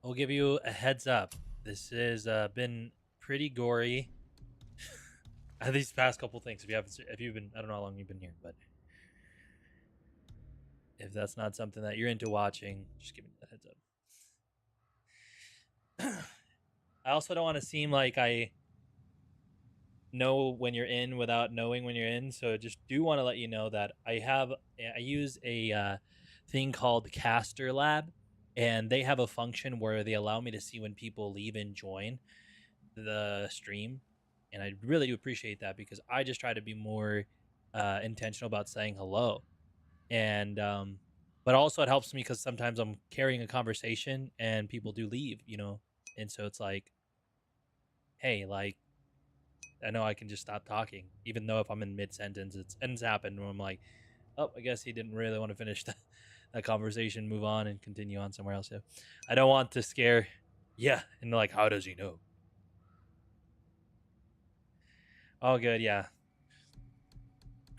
We'll give you a heads up. This has been pretty gory. These past couple things. If you've been, I don't know how long you've been here, but if that's not something that you're into watching, just give me that heads up. I also don't want to seem like I know when you're in without knowing when you're in, so just do want to let you know that I use a thing called Caster Lab, and they have a function where they allow me to see when people leave and join the stream. And I really do appreciate that because I just try to be more intentional about saying hello. And But also it helps me because sometimes I'm carrying a conversation and people do leave, you know, and so it's like, hey, like, I know I can just stop talking, even though if I'm in mid sentence, it's happened where I'm like, oh, I guess he didn't really want to finish that conversation, move on and continue on somewhere else. So I don't want to scare, yeah, and like, how does he know? All good, yeah.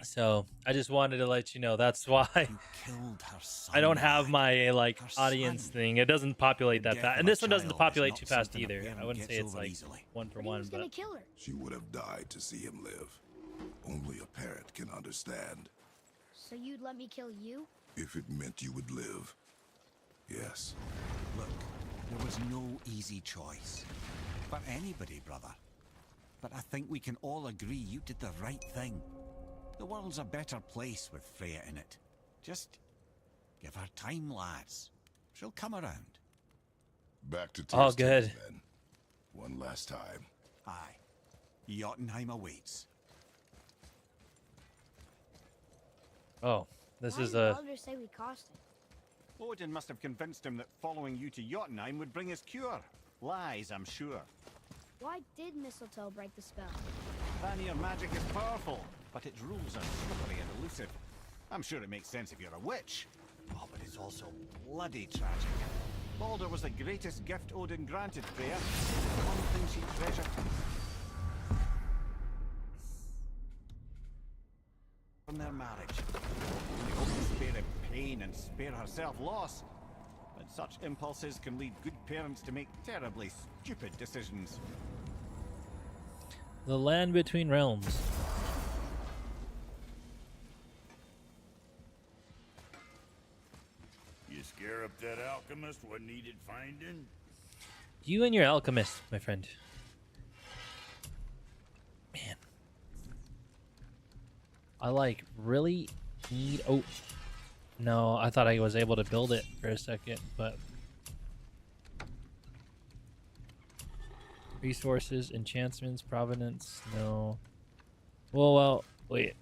So I just wanted to let you know that's why You killed her son, I don't have lad. my like Her audience son. thing. It doesn't populate The that death fast, of and a this one doesn't child is populate not too fast something a either. I parent wouldn't say gets it's over like easily. one for But he one, was gonna but kill her. She would have died to see him live. Only a parent can understand. So you'd let me kill you? If it meant you would live. Yes. Look, there was no easy choice. For anybody, brother. But I think we can all agree you did the right thing. The world's a better place with Freya in it. Just give her time, lads. She'll come around. Back to all Tyr's good. Tales, then. One last time. Aye. Jotunheim awaits. Oh, this Why is did a Baldur say we cost him? Odin must have convinced him that following you to Jotunheim would bring us cure. Lies, I'm sure. Why did mistletoe break the spell? Vanir magic is powerful, but its rules are slippery and elusive. I'm sure it makes sense if you're a witch. Oh, but it's also bloody tragic. Baldur was the greatest gift Odin granted Freya. The one thing she treasured. From their marriage. Only hope to spare him pain and spare herself loss. But such impulses can lead good parents to make terribly stupid decisions. the land between realms. You scare up that alchemist what needed finding? You and your alchemist, my friend. Man, I like really need. Oh, no, I thought I was able to build it for a second, but resources, enchantments, provenance, no. Well, wait,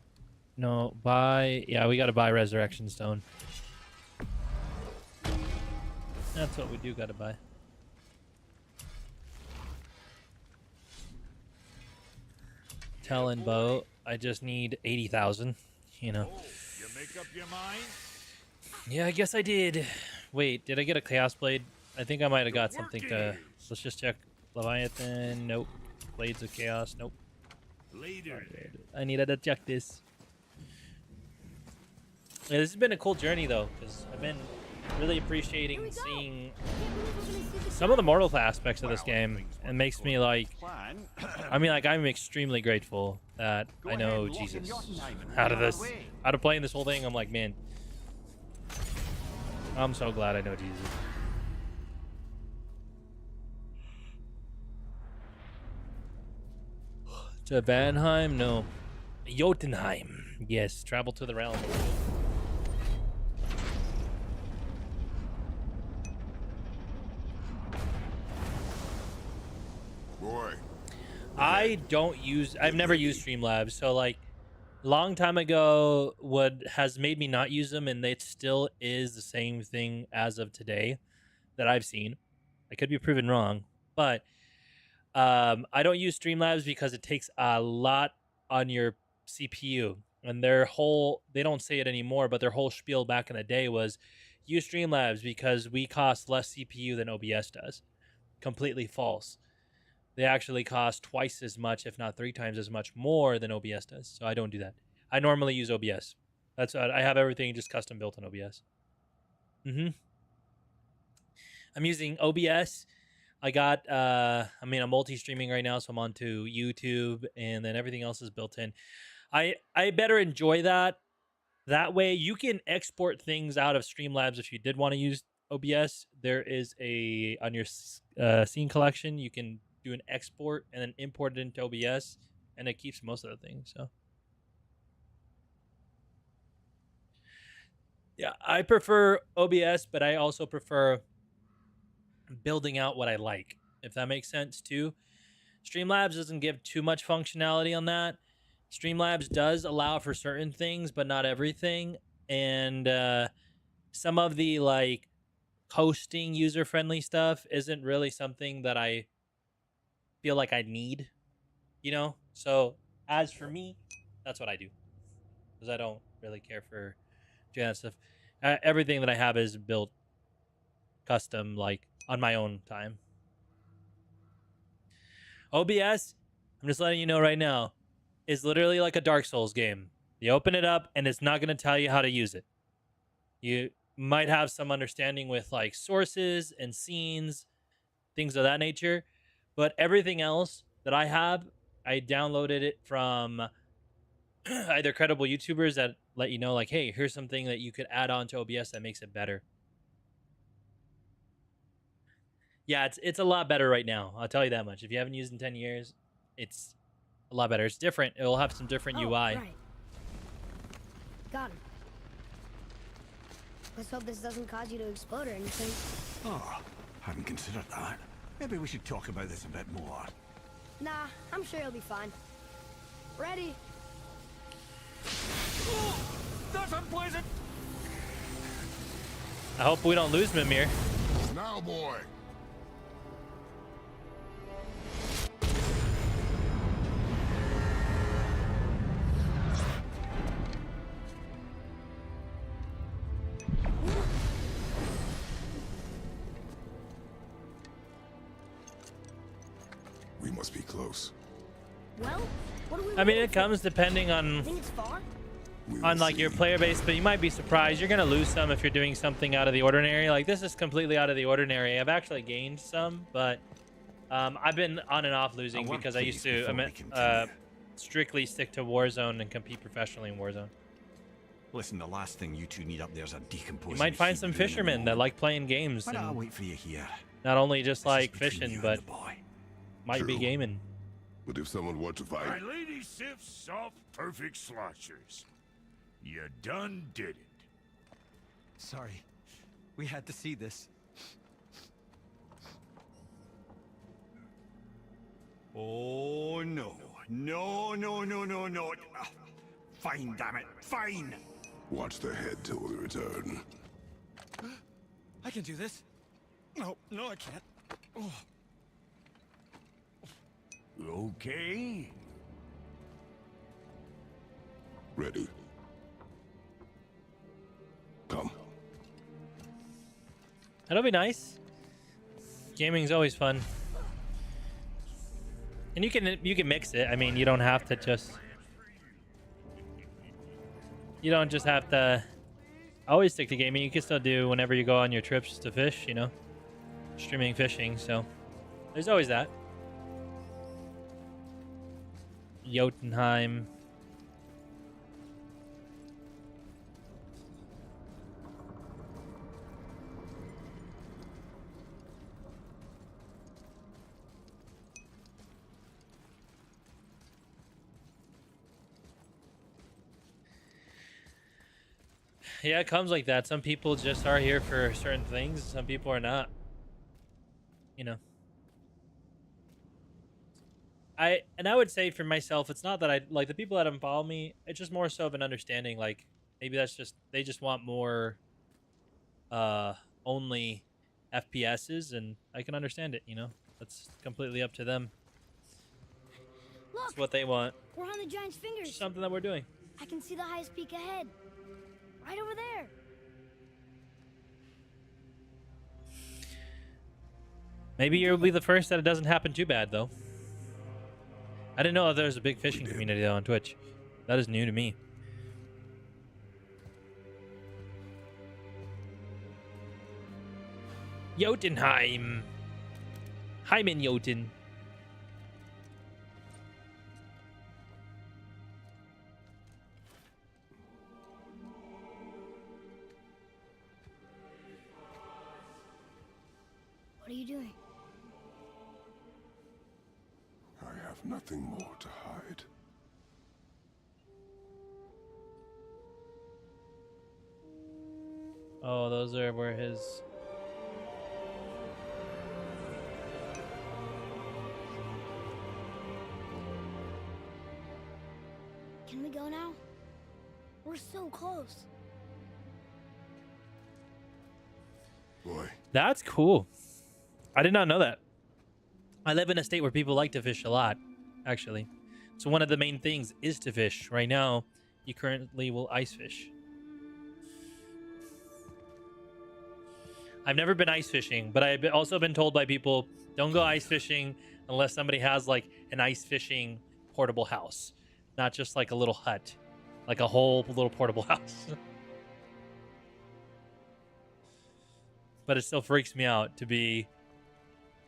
no, buy. Yeah, we got to buy resurrection stone. That's what we do got to buy. Talon bow. I just need 80,000. You know. Oh, you make up your mind? Yeah, I guess I did. Wait, did I get a chaos blade? I think I might have got The something work to. is. Let's just check. Leviathan. Nope. Blades of chaos. Nope. Later. I needed to check this. Yeah, this has been a cool journey though, because I've been really appreciating Here we go. seeing I can't believe we're gonna see the some of the mortal aspects of this game. It makes me like. Plan. I mean, like, I'm extremely grateful that Go I ahead, know lock in Jesus. Jotunheim and Out we're of on our this, way. out of playing this whole thing, I'm like, man, I'm so glad I know Jesus. To Vanheim? No. Jotunheim. Yes, travel to the realm. Boy, I've never used Streamlabs, so like long time ago what has made me not use them, and it still is the same thing as of today that I've seen. I could be proven wrong, but I don't use Streamlabs because it takes a lot on your CPU. And they don't say it anymore, but their whole spiel back in the day was use Streamlabs because we cost less CPU than OBS does. Completely false. They actually cost twice as much, if not 3 times as much more than OBS does. So I don't do that. I normally use OBS. I have everything just custom built on OBS. I'm using OBS. I'm multi-streaming right now, so I'm onto YouTube, and then everything else is built in. I better enjoy that. That way you can export things out of Streamlabs if you did want to use OBS. There is on your scene collection, you can do an export and then import it into OBS, and it keeps most of the things. So yeah, I prefer OBS, but I also prefer building out what I like, if that makes sense too. Streamlabs doesn't give too much functionality on that. Streamlabs does allow for certain things, but not everything. And some of the like hosting user-friendly stuff isn't really something that I feel like I need, you know? So as for me, that's what I do. Because I don't really care for doing that stuff. Everything that I have is built custom, like on my own time. OBS, I'm just letting you know right now, is literally like a Dark Souls game. You open it up and it's not going to tell you how to use it. You might have some understanding with like sources and scenes, things of that nature, but everything else that I have, I downloaded it from either credible YouTubers that let you know like, hey, here's something that you could add on to OBS that makes it better. Yeah, it's a lot better right now. I'll tell you that much. If you haven't used it in 10 years, it's a lot better. It's different. It'll have some different UI. Right. Got him. Let's hope this doesn't cause you to explode or anything. Oh, hadn't considered that. Maybe we should talk about this a bit more. Nah, I'm sure you'll be fine. Ready? Oh, that's unpleasant! I hope we don't lose Mimir. Now, boy. We must be close. Well, what do we I mean, it comes depending on think it's far? like your player base, but you might be surprised. You're gonna lose some if you're doing something out of the ordinary. Like this is completely out of the ordinary. I've actually gained some, but I've been on and off losing because I used to strictly stick to Warzone and compete professionally in Warzone. Listen, the last thing you two need up there is a decomposing. You might find some fishermen that like playing games. Why not And wait for you here? not only just This is like between fishing, you and but the boy. might be True. gaming. But if someone were to My fight, lady sips soft, perfect sloshers. You done did it. Sorry. We had to see this. Oh no. No, no, no, no, no. Ah, fine, damn it. Fine. watch the head till we return. I can do this. No, no, I can't. Oh. Okay. Ready. Come. That'll be nice. Gaming's always fun. And you can mix it. I mean, you don't have to just... You don't just have to always stick to gaming. You can still do whenever you go on your trips to fish, you know? Streaming fishing, so... There's always that. Jotunheim. Yeah, it comes like that. Some people just are here for certain things. Some people are not. You know. I would say for myself, it's not that I like the people that unfollow me. It's just more so of an understanding. Like maybe that's just they just want more only FPSs, and I can understand it. You know, that's completely up to them. Look, It's what they want. we're on the giant's fingers. It's something that we're doing. I can see the highest peak ahead. Right over there. Maybe you'll be the first that it doesn't happen too bad, though. I didn't know that there was a big fishing community though, on Twitch. That is new to me. Jotunheim. Heimen Jotun. What are you doing? I have nothing more to hide. Oh, those were his... Can we go now? We're so close. Boy. That's cool. I did not know that. I live in a state where people like to fish a lot, actually. So one of the main things is to fish. Right now, you currently will ice fish. I've never been ice fishing, but I've also been told by people, don't go ice fishing unless somebody has like an ice fishing portable house. Not just like a little hut. Like a whole little portable house. But it still freaks me out to be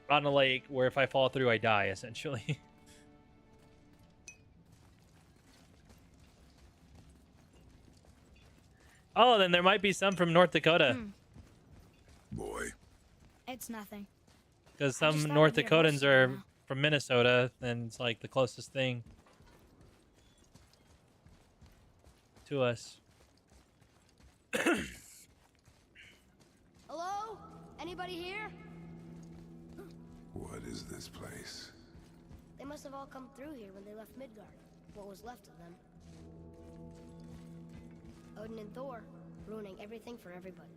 on a lake where if I fall through, I die, essentially. Oh, then there might be some from North Dakota. Boy. It's nothing. Because I just some thought North I'd get a Dakotans horse are now. from Minnesota, and it's like the closest thing to us. Hello? Anybody here? What is this place? They must have all come through here when they left Midgard. What was left of them. Odin and Thor, ruining everything for everybody.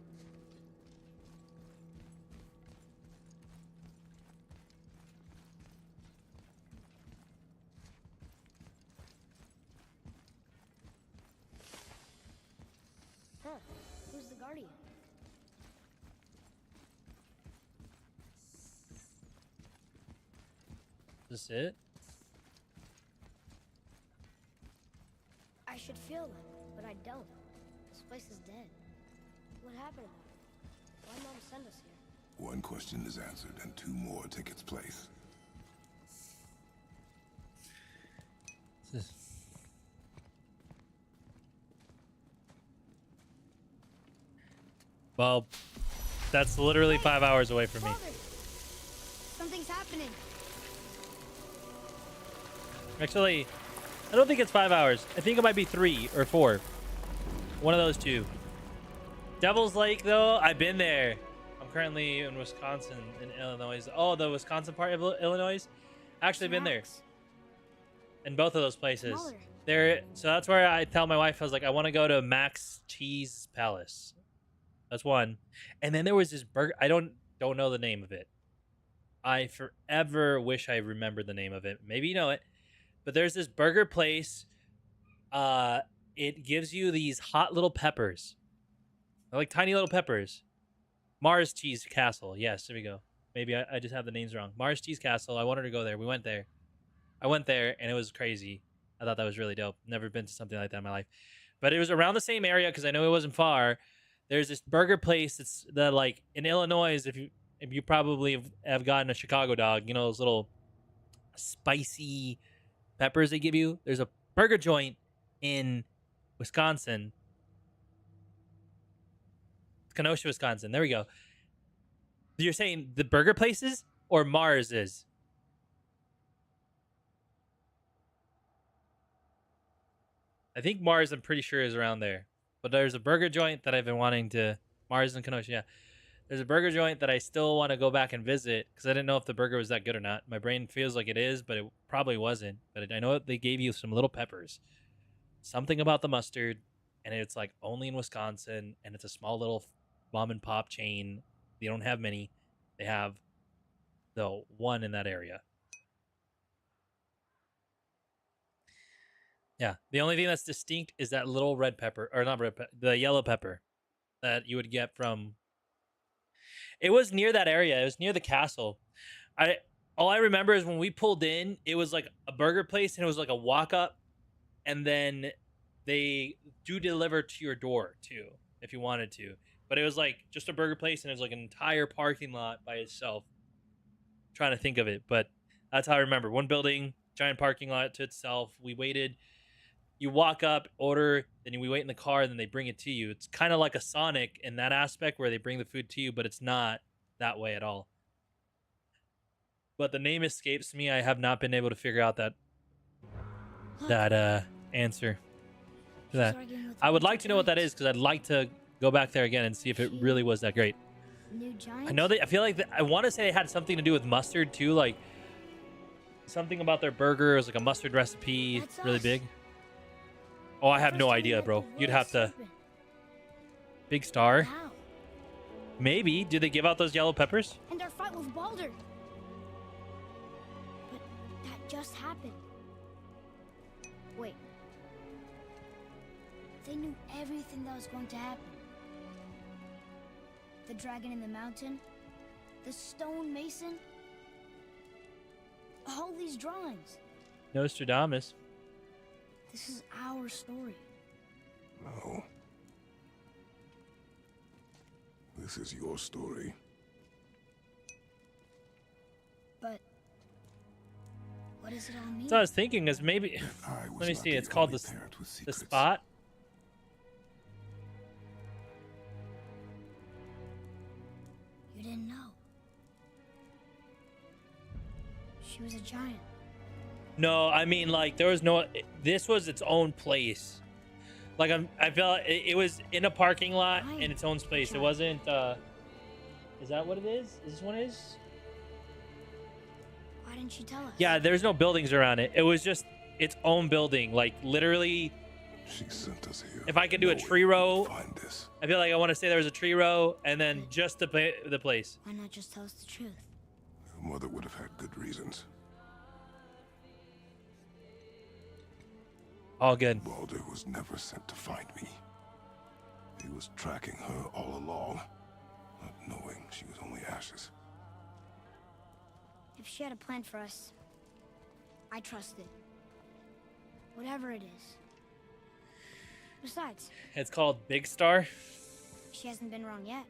Huh. Who's the Guardian? Is this it? I should feel them, but I don't. This place is dead. What happened to them? Why Mom send us here? One question is answered and two more take its place. Well, that's literally 5 hours away from me. Father! Something's happening. Actually, I don't think it's 5 hours. I think it might be 3 or 4. One of those two. Devil's Lake, though, I've been there. I'm currently in Wisconsin, in Illinois. Oh, the Wisconsin part of Illinois? Actually been there. In both of those places. Smaller. There, so that's where I tell my wife, I was like, I want to go to Max Cheese Palace. That's one. And then there was this burger. I don't know the name of it. I forever wish I remembered the name of it. Maybe you know it. But there's this burger place. It gives you these hot little peppers. They're like tiny little peppers. Mars Cheese Castle. Yes, there we go. Maybe I just have the names wrong. Mars Cheese Castle. I wanted to go there. We went there. I went there, and it was crazy. I thought that was really dope. Never been to something like that in my life. But it was around the same area because I know it wasn't far. There's this burger place that's that like in Illinois. If you probably have gotten a Chicago dog, you know those little spicy peppers they give you. There's a burger joint in Wisconsin, Kenosha, Wisconsin. There we go. You're saying the burger places or Mars is? I think Mars, I'm pretty sure, is around there. But there's a burger joint that I've been wanting to... Mars and Kenosha, yeah. There's a burger joint that I still want to go back and visit because I didn't know if the burger was that good or not. My brain feels like it is, but it probably wasn't. But I know they gave you some little peppers. Something about the mustard, and it's like only in Wisconsin, and it's a small little mom and pop chain. They don't have many. They have the one in that area. Yeah, the only thing that's distinct is that little red pepper, or not red pepper, the yellow pepper that you would get from. It was near that area. It was near the castle. All I remember is when we pulled in, it was like a burger place, and it was like a walk up, and then they do deliver to your door too, if you wanted to. But it was like just a burger place, and it was like an entire parking lot by itself. I'm trying to think of it, but that's how I remember. One building, giant parking lot to itself. We waited. You walk up, order, then we wait in the car, and then they bring it to you. It's kind of like a Sonic in that aspect where they bring the food to you, but it's not that way at all. But the name escapes me. I have not been able to figure out that answer to that. I would like to know what that is because I'd like to go back there again and see if it really was that great. New giant? I know I feel like I want to say it had something to do with mustard too, like something about their burger is like a mustard recipe, That's really us. big. Oh, I have First no time we idea, met bro. the You'd royal have to. serpent. Big Star. How? Maybe. Do they give out those yellow peppers? And our fight with Baldur. But that just happened. Wait. They knew everything that was going to happen. The dragon in the mountain, the stone mason, all these drawings. Nostradamus. This is our story. No. This is your story. But what does it all mean? So I was thinking is maybe. I was Let me not see. the It's called only the parent with the secrets. spot. You didn't know. She was a giant. No, I mean like there was no. This was its own place. Like I felt it was in a parking lot in its own space. It wasn't. Is that what it is? Is this one is? Why didn't she tell us? Yeah, there's no buildings around it. It was just its own building. Like literally. She sent us here. If I could do a tree row, Find this. I feel like I want to say there was a tree row and then just the place. Why not just tell us the truth? Your mother would have had good reasons. All good. Baldur was never sent to find me. He was tracking her all along, not knowing she was only ashes. If she had a plan for us, I trust it. Whatever it is. Besides, It's called Big Star. she hasn't been wrong yet.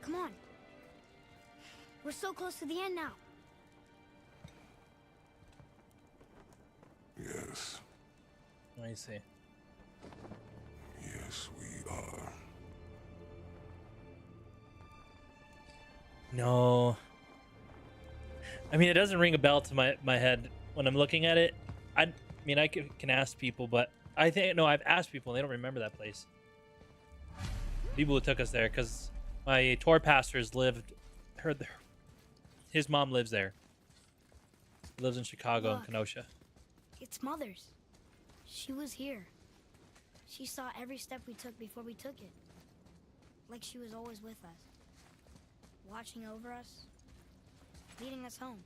Come on. We're so close to the end now. Yes, Let me see. yes, we are. No. I mean, it doesn't ring a bell to my head when I'm looking at it. I mean, I can ask people, but I think, no, I've asked people and they don't remember that place. People who took us there, because my tour pastors lived, his mom lives there. He lives in Chicago and Look. Kenosha. It's Mother's. She was here. She saw every step we took before we took it. Like she was always with us. Watching over us. Leading us home.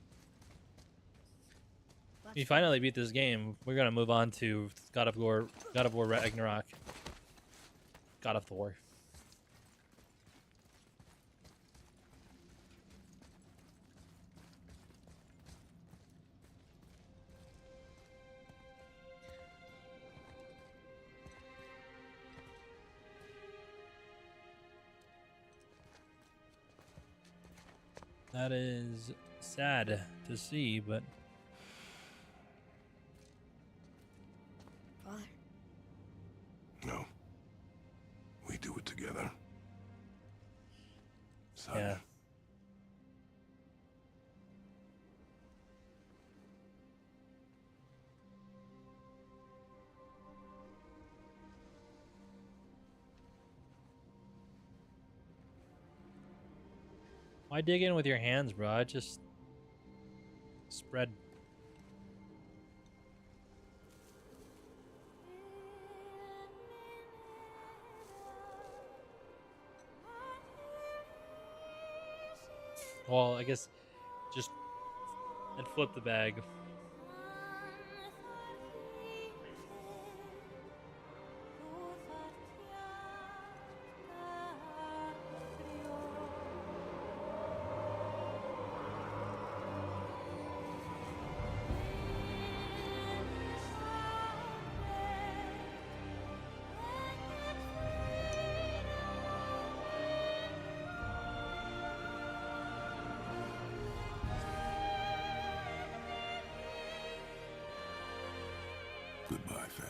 If you finally beat this game, we're gonna move on to God of War Ragnarok. God of War. That is sad to see, but Father. No. We do it together. Son. yeah. Why dig in with your hands, bro? I just spread. Well, I guess just and flip the bag. Goodbye, Faye.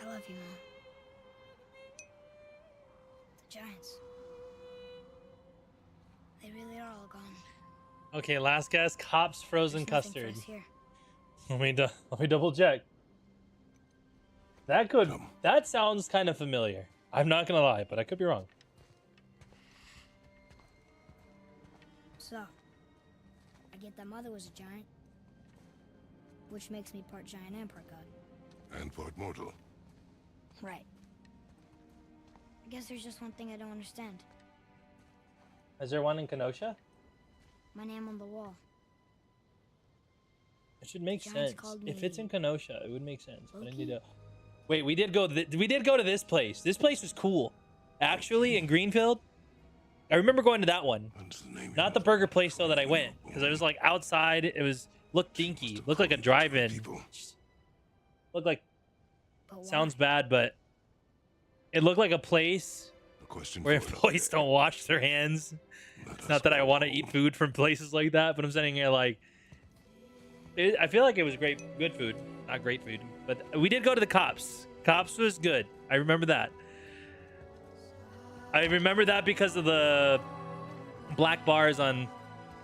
I love you, Mom. The giants. They really are all gone. Okay, last guess. Cops frozen There's nothing for custard. us here. Let me double check. That sounds kind of familiar. I'm not gonna lie, but I could be wrong. So, I get that Mother was a giant. Which makes me part giant and part god. And part mortal. Right. I guess there's just one thing I don't understand. Is there one in Kenosha? My name on the wall. It should make Giants sense. called If me it's in Kenosha, it would make sense. But I need Loki? to. Wait, we did go. We did go to this place. This place was cool, actually, in Greenfield. I remember going to that one, not the burger place though that I went, because it was like outside. It was looked dinky, looked like a drive-in. Looked like But why? sounds bad, but it looked like a place where employees don't wash their hands. It's not that I want to eat food from places like that, but I'm sitting here like, I feel like it was good food, not great food. But we did go to the Cops. Cops was good. I remember that. I remember that because of the black bars on,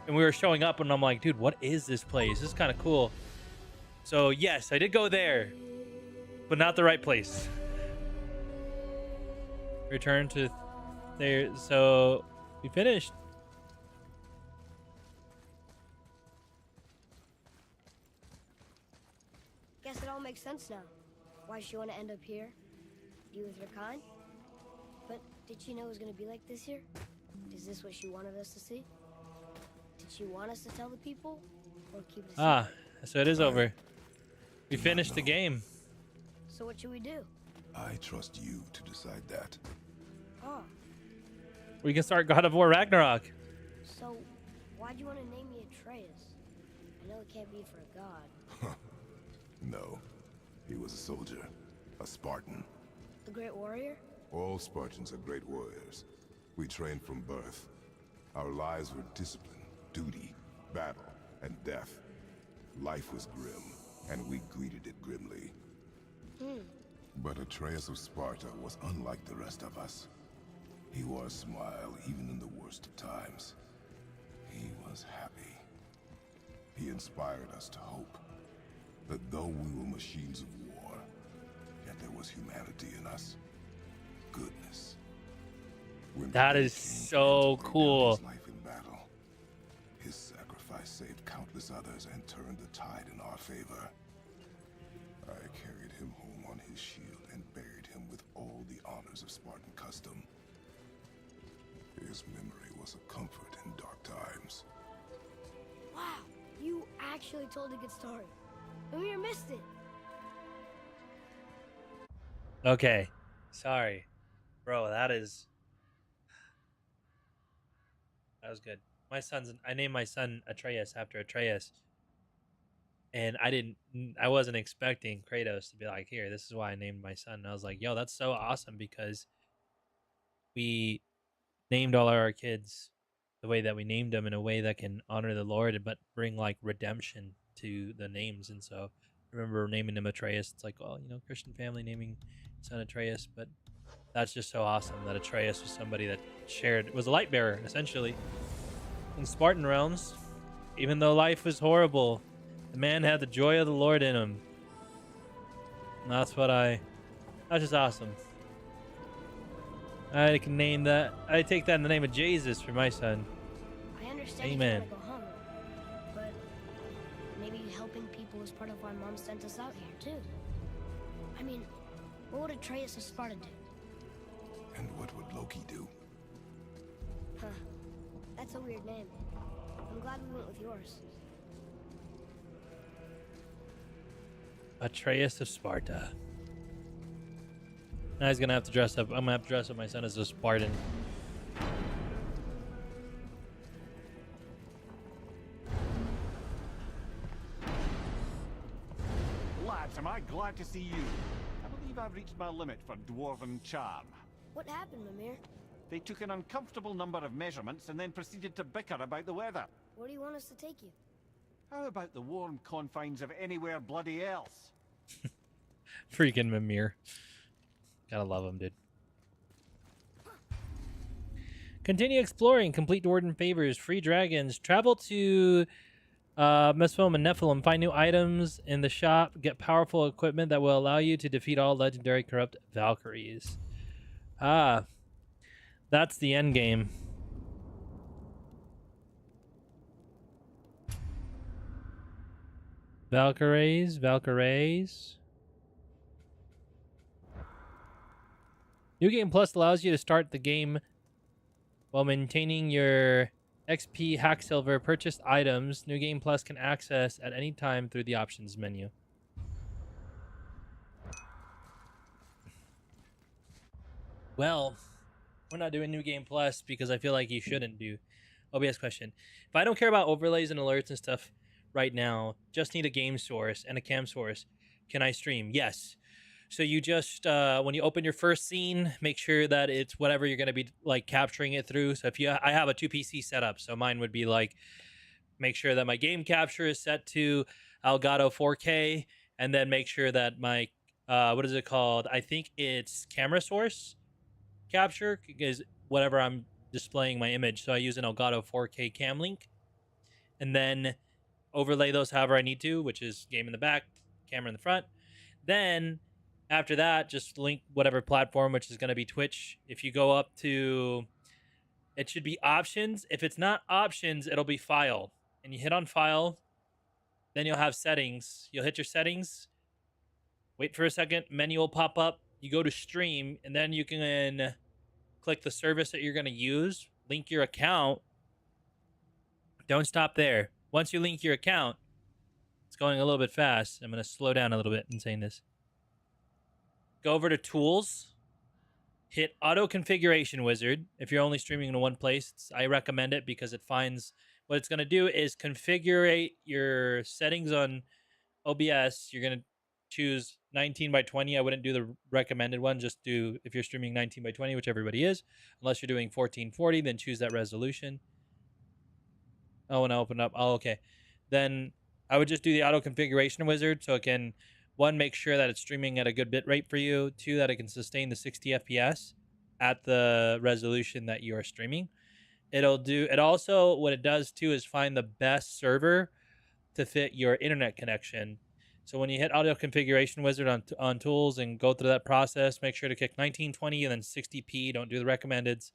and we were showing up, and I'm like, dude, what is this place? This is kind of cool. So yes, I did go there, but not the right place. Return to there. So we finished. Guess it all makes sense now. Why she want to end up here? Be with her kind? But did she know it was going to be like this here? Is this what she wanted us to see? Did she want us to tell the people? Or keep it a secret? So it is over. We finished the game. So what should we do? I trust you to decide that. Oh, We can start God of War Ragnarok. so why'd you want to name me Atreus? I know it can't be for a god. No. He was a soldier. A Spartan. The Great Warrior? All Spartans are great warriors. We trained from birth. Our lives were discipline, duty, battle, and death. Life was grim, and we greeted it grimly. But Atreus of Sparta was unlike the rest of us. He wore a smile even in the worst of times. He was happy. He inspired us to hope that though we were machines of war, yet there was humanity in us. Goodness. When That the is king came so to lay down cool. his life in battle, his sacrifice saved countless others and turned the tide in our favor. I carried him home on his shield and buried him with all the honors of Spartan custom. His memory was a comfort in dark times. Wow, you actually told a good story. Amir missed it. Okay. Sorry. Bro, that was good. I named my son Atreus after Atreus. And I wasn't expecting Kratos to be like, here, this is why I named my son. And I was like, yo, that's so awesome because we named all our kids the way that we named them in a way that can honor the Lord, but bring like redemption to the names. And so I remember naming him Atreus. It's like, well, Christian family naming son Atreus, but that's just so awesome that Atreus was somebody that was a light bearer essentially in Spartan realms. Even though life was horrible, the man had the joy of the Lord in him. And that's just awesome. I can name that. I take that in the name of Jesus for my son. I understand Amen. you gotta go home, but maybe helping people is part of why Mom sent us out here too. I mean, what would Atreus of Sparta do? And what would Loki do? Huh. That's a weird name. I'm glad we went with yours. Atreus of Sparta. Now he's gonna have to dress up. I'm gonna have to dress up my son as a Spartan. Lads, am I glad to see you. I believe I've reached my limit for dwarven charm. What happened, Mimir? They took an uncomfortable number of measurements and then proceeded to bicker about the weather. Where do you want us to take you? How about the warm confines of anywhere bloody else? Freaking Mimir. Gotta love him, dude. Continue exploring. Complete Dwarven favors. Free dragons. Travel to Mesfilm and Nephilim. Find new items in the shop. Get powerful equipment that will allow you to defeat all legendary corrupt Valkyries. That's the end game. Valkyries. New Game Plus allows you to start the game while maintaining your XP Hack Silver purchased items. New Game Plus can access at any time through the options menu. Well, we're not doing New Game Plus because I feel like you shouldn't do. OBS question. If I don't care about overlays and alerts and stuff right now, just need a game source and a cam source, can I stream? Yes. So you just, when you open your first scene, make sure that it's whatever you're going to be like capturing it through. So if I have a 2 PC setup, so mine would be like, make sure that my game capture is set to Elgato 4K, and then make sure that my, what is it called? I think it's camera source capture is whatever I'm displaying my image. So I use an Elgato 4K cam link, and then overlay those however I need to, which is game in the back, camera in the front. Then after that, just link whatever platform, which is going to be Twitch. If you go up to, it should be options. If it's not options, it'll be file. And you hit on file, then you'll have settings. You'll hit your settings. Wait for a second, menu will pop up. You go to stream, and then you can click the service that you're going to use, link your account. Don't stop there. Once you link your account, it's going a little bit fast. I'm going to slow down a little bit in saying this. Go over to Tools, hit Auto Configuration Wizard. If you're only streaming in one place, I recommend it because it finds what it's going to do is configure your settings on OBS. You're going to choose 19 by 20. I wouldn't do the recommended one. Just do, if you're streaming 19 by 20, which everybody is, unless you're doing 1440, then choose that resolution. Oh, and I open up. Oh, okay. Then I would just do the auto configuration wizard so it can, one, make sure that it's streaming at a good bit rate for you. Two, that it can sustain the 60 FPS at the resolution that you are streaming. It'll do, it also, what it does too is find the best server to fit your internet connection. So when you hit auto configuration wizard on tools and go through that process, make sure to click 1920 and then 60p. Don't do the recommendeds.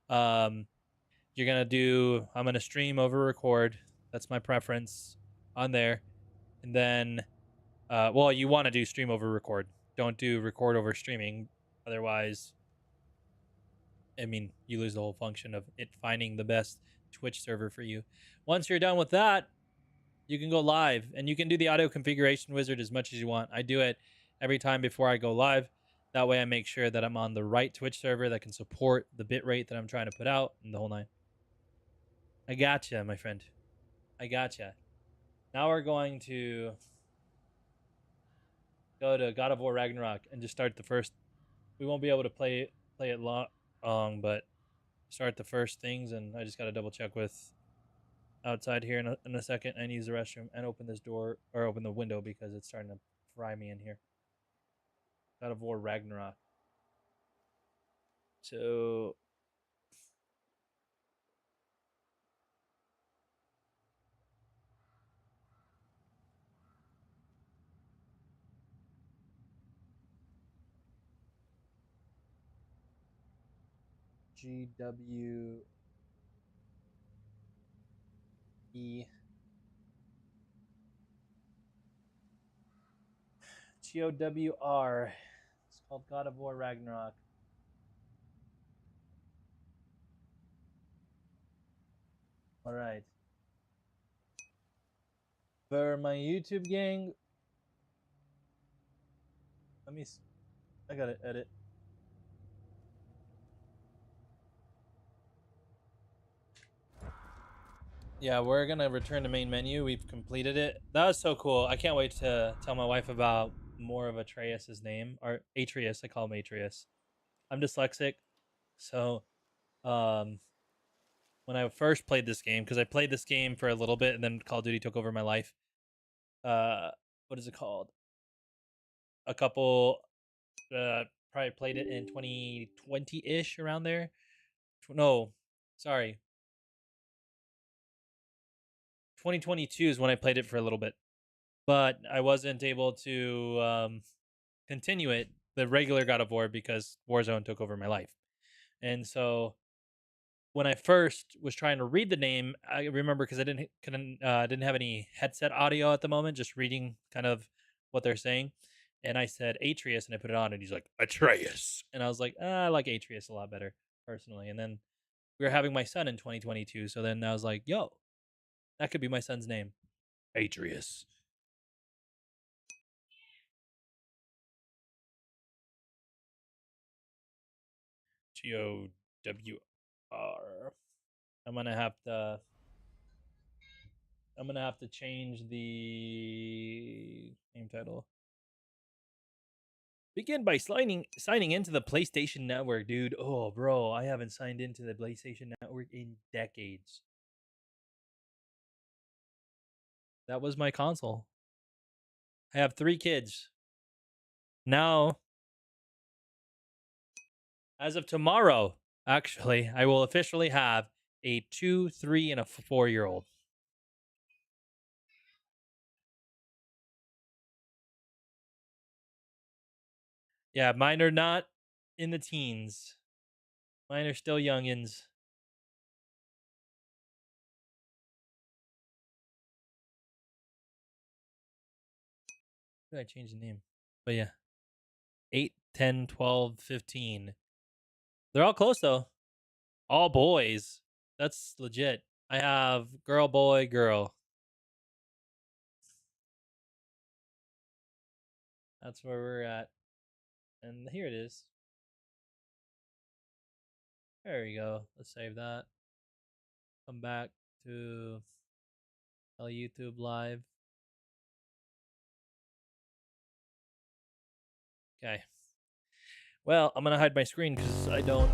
You're going to do, I'm going to stream over record. That's my preference on there. And then, well, you want to do stream over record. Don't do record over streaming. Otherwise, I mean, you lose the whole function of it finding the best Twitch server for you. Once you're done with that, you can go live, and you can do the auto configuration wizard as much as you want. I do it every time before I go live. That way I make sure that I'm on the right Twitch server that can support the bit rate that I'm trying to put out and the whole nine. I gotcha, my friend. I gotcha. Now we're going to go to God of War Ragnarok and just start the first. We won't be able to play it long, but start the first things, and I just got to double check with outside here in a second. I need to use the restroom and open this door, or open the window, because it's starting to fry me in here. God of War Ragnarok. So GWE GOWR. It's called God of War Ragnarok. All right. For my YouTube gang, I gotta edit. Yeah, we're gonna return to main menu. We've completed it. That was so cool. I can't wait to tell my wife about more of Atreus' name, or Atreus. I call him Atreus. I'm dyslexic, so when I first played this game, because I played this game for a little bit and then Call of Duty took over my life. What is it called? A couple, probably played it in 2020-ish, around there. No, sorry. 2022 is when I played it for a little bit, but I wasn't able to continue it, the regular God of War, because Warzone took over my life. And so when I first was trying to read the name, I remember, because I didn't have any headset audio at the moment, just reading kind of what they're saying. And I said Atreus, and I put it on, and he's like, Atreus. And I was like, I like Atreus a lot better, personally. And then we were having my son in 2022, so then I was like, yo, that could be my son's name. Atreus. GOWR. I'm gonna have to change the name title. Begin by signing into the PlayStation Network, dude. Oh, bro, I haven't signed into the PlayStation Network in decades. That was my console. I have 3 kids. Now, as of tomorrow, actually, I will officially have a 2, 3, and a 4-year-old. Yeah, mine are not in the teens. Mine are still youngins. Did I change the name? But yeah. 8, 10, 12, 15. They're all close though. All boys. That's legit. I have girl, boy, girl. That's where we're at. And here it is. There we go. Let's save that. Come back to YouTube Live. Okay. Well, I'm gonna hide my screen because I don't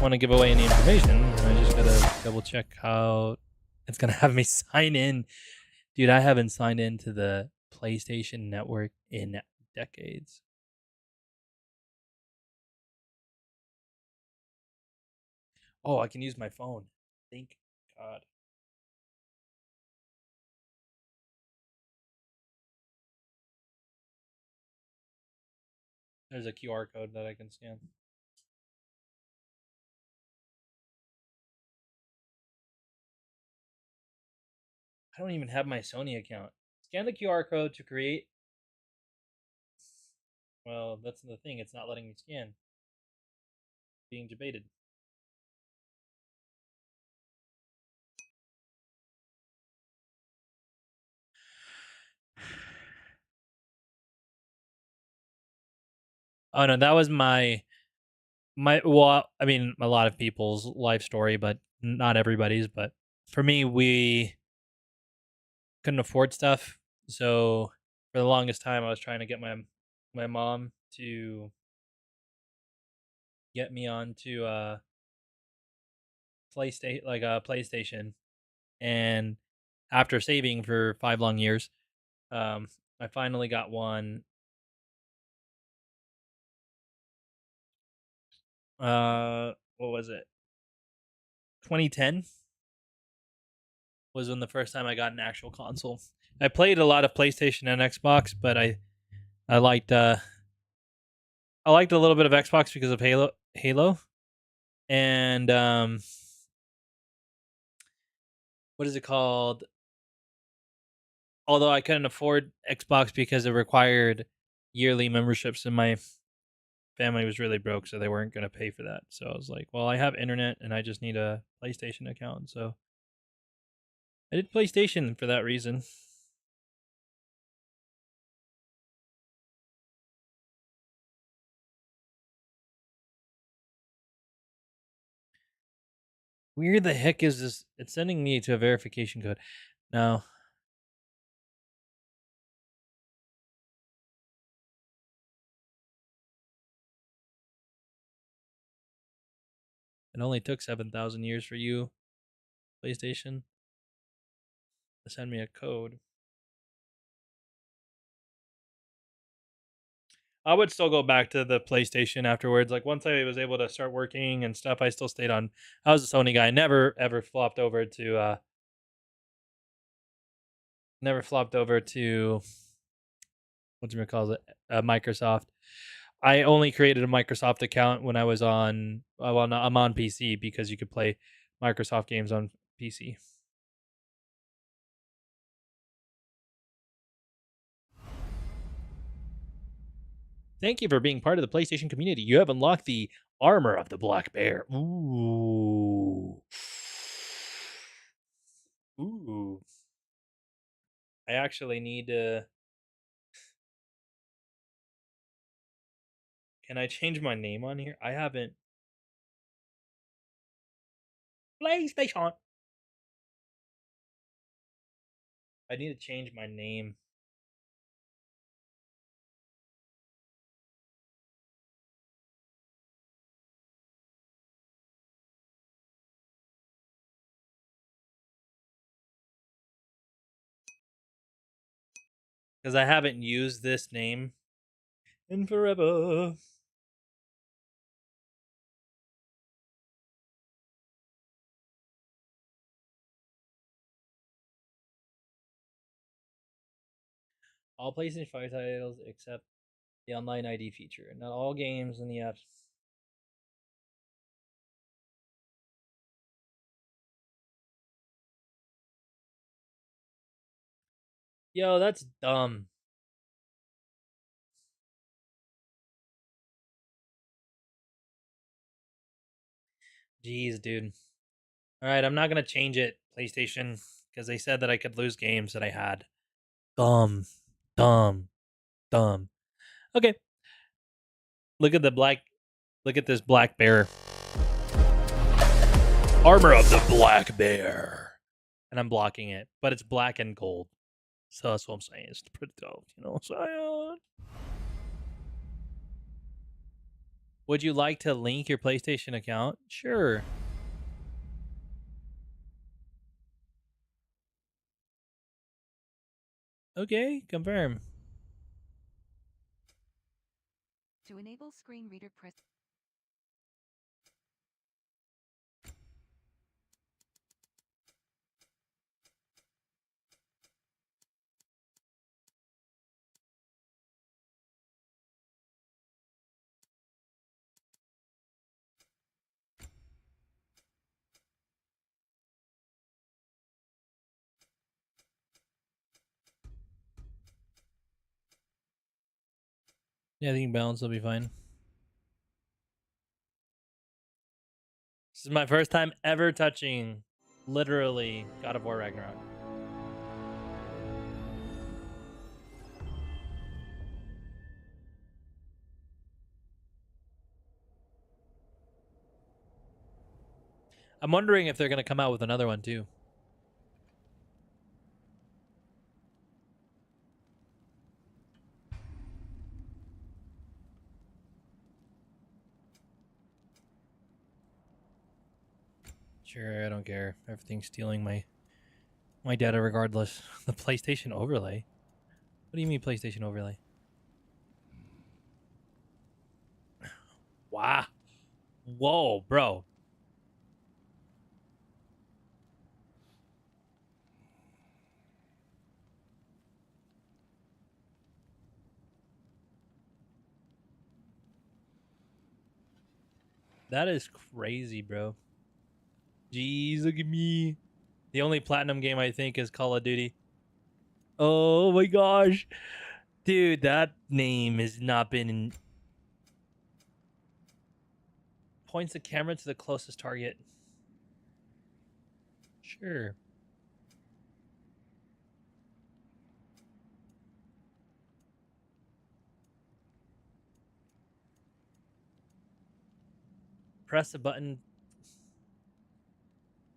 want to give away any information. I just gotta double check how it's gonna have me sign in. Dude, I haven't signed into the PlayStation Network in decades. Oh, I can use my phone. Thank God. There's a QR code that I can scan. I don't even have my Sony account. Scan the QR code to create. Well, that's the thing. It's not letting me scan. Being debated. Oh no, that was my well, I mean, a lot of people's life story, but not everybody's. But for me, we couldn't afford stuff, so for the longest time, I was trying to get my mom to get me onto PlayStation, and after saving for 5 long years, I finally got one. What was it? 2010 was when the first time I got an actual console. I played a lot of PlayStation and Xbox, but I liked a little bit of Xbox because of Halo, and what is it called? Although I couldn't afford Xbox because it required yearly memberships, and my family was really broke, so they weren't going to pay for that. So I was like, well, I have internet, and I just need a PlayStation account. So I did PlayStation for that reason. Where the heck is this? It's sending me to a verification code. No. It only took 7,000 years for you, PlayStation, to send me a code. I would still go back to the PlayStation afterwards. Like once I was able to start working and stuff, I still stayed on. I was a Sony guy. Never ever flopped over to Microsoft. I only created a Microsoft account when I was on. Well, no, I'm on PC because you could play Microsoft games on PC. Thank you for being part of the PlayStation community. You have unlocked the armor of the Black Bear. Ooh. Ooh. I actually need to... Can I change my name on here? I haven't... PlayStation! I need to change my name. Because I haven't used this name in forever. All PlayStation 5 titles except the online ID feature. Not all games in the apps. Yo, that's dumb. Jeez, dude. Alright, I'm not gonna change it, PlayStation, because they said that I could lose games that I had. Dumb. Dumb. Dumb. Okay. Look at this black bear. Armor of the Black Bear. And I'm blocking it. But it's black and gold. So that's what I'm saying. It's pretty dope. You know what I'm saying? Would you like to link your PlayStation account? Sure. Okay, confirm. To enable screen reader press. Yeah, I think balance will be fine. This is my first time ever touching, literally, God of War Ragnarok. I'm wondering if they're going to come out with another one, too. Sure, I don't care. Everything's stealing my data regardless. The PlayStation overlay? What do you mean PlayStation overlay? Wow. Whoa, bro. That is crazy, bro. Jeez, look at me. The only platinum game I think is Call of Duty. Oh my gosh. Dude, that name has not been in... Points the camera to the closest target. Sure. Press the button.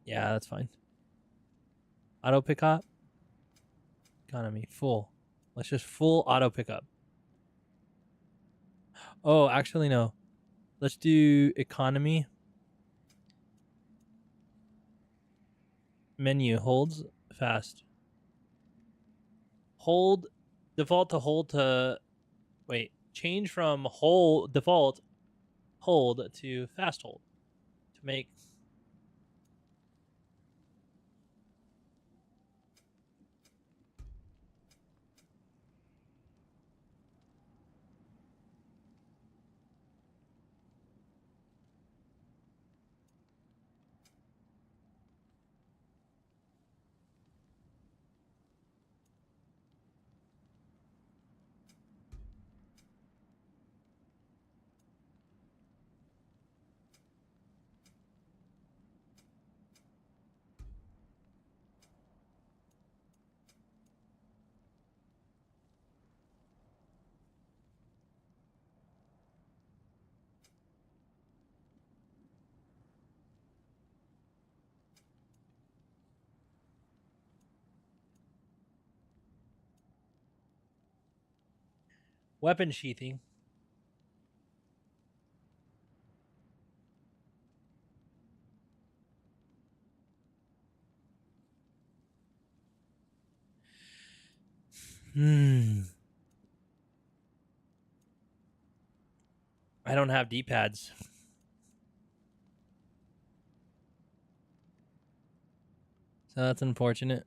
Yeah, that's fine. Auto pickup. Economy. Full. Let's just full auto pickup. Oh, actually, no. Let's do economy. Menu. Holds. Fast. Hold. Default to hold to... Wait. Change from hold default hold to fast hold. To make... Weapon sheathing. I don't have D-pads. So that's unfortunate.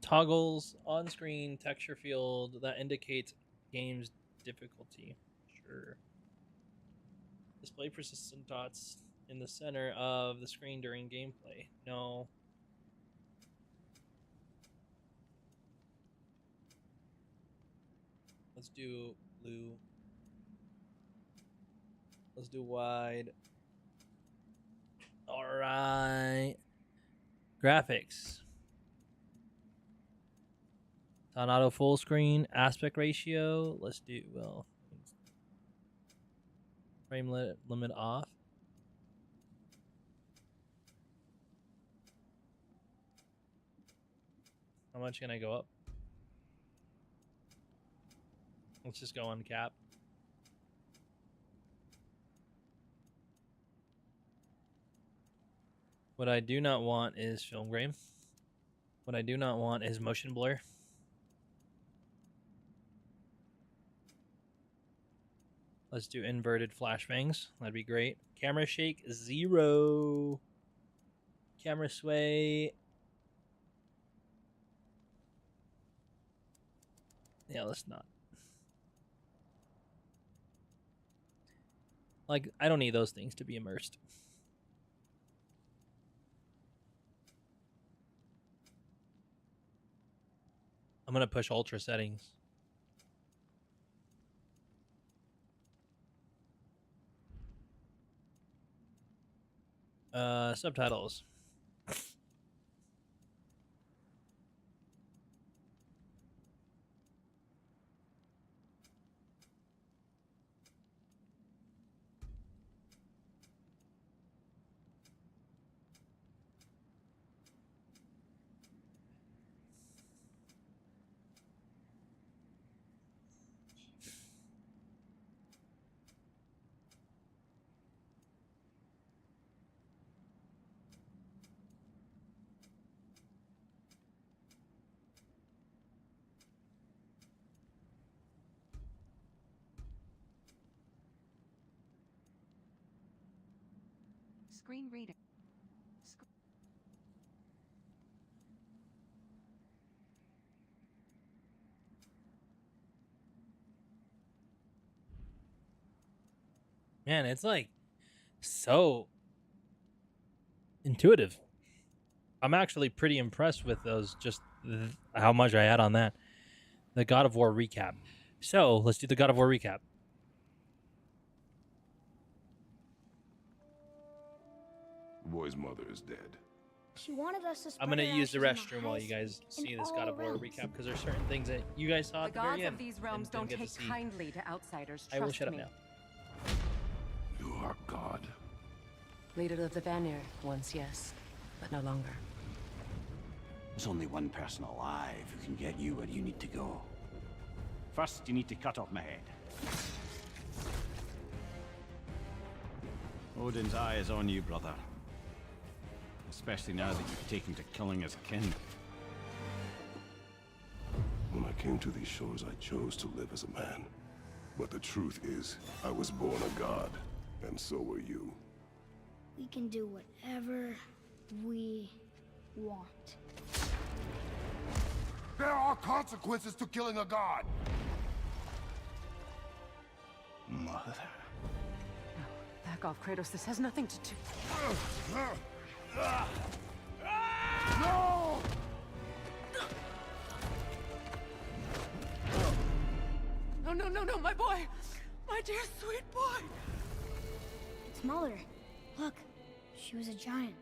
Toggles on-screen texture field that indicates game's difficulty. Sure. Display persistent dots in the center of the screen during gameplay. No. Let's do blue. Let's do wide. All right. Graphics. On auto full screen. Aspect ratio. Let's do, well, frame limit off. How much can I go up? Let's just go on cap. What I do not want is film grain. What I do not want is motion blur. Let's do inverted flashbangs. That'd be great. Camera shake 0. Camera sway. Yeah, let's not. Like, I don't need those things to be immersed. I'm gonna push ultra settings. Subtitles. Screen reader. Man, it's like so intuitive. I'm actually pretty impressed with those, just how much I had on that. The God of War recap. So, let's do the God of War recap. The boy's mother is dead. She wanted us to spread I'm going to her use the ashes in restroom while you guys highest see in this all God of War realms. recap, because there's certain things that you guys saw The at the very gods end. of these realms and don't didn't get take to see. kindly to outsiders. I will Trust shut up me. now. You are God. Leader of the Vanir, once yes, but no longer. There's only one person alive who can get you where you need to go. First, you need to cut off my head. Odin's eye is on you, brother. Especially now that you've taken to killing his kin. When I came to these shores, I chose to live as a man. But the truth is, I was born a god, and so were you. We can do whatever we want. There are consequences to killing a god! Mother. Back off, Kratos. This has nothing to do. No! No, no, no, no, my boy! My dear sweet boy! It's Mother. Look, she was a giant.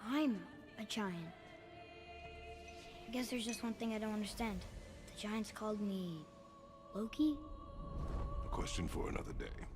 I'm a giant. I guess there's just one thing I don't understand. The giants called me Loki? A question for another day.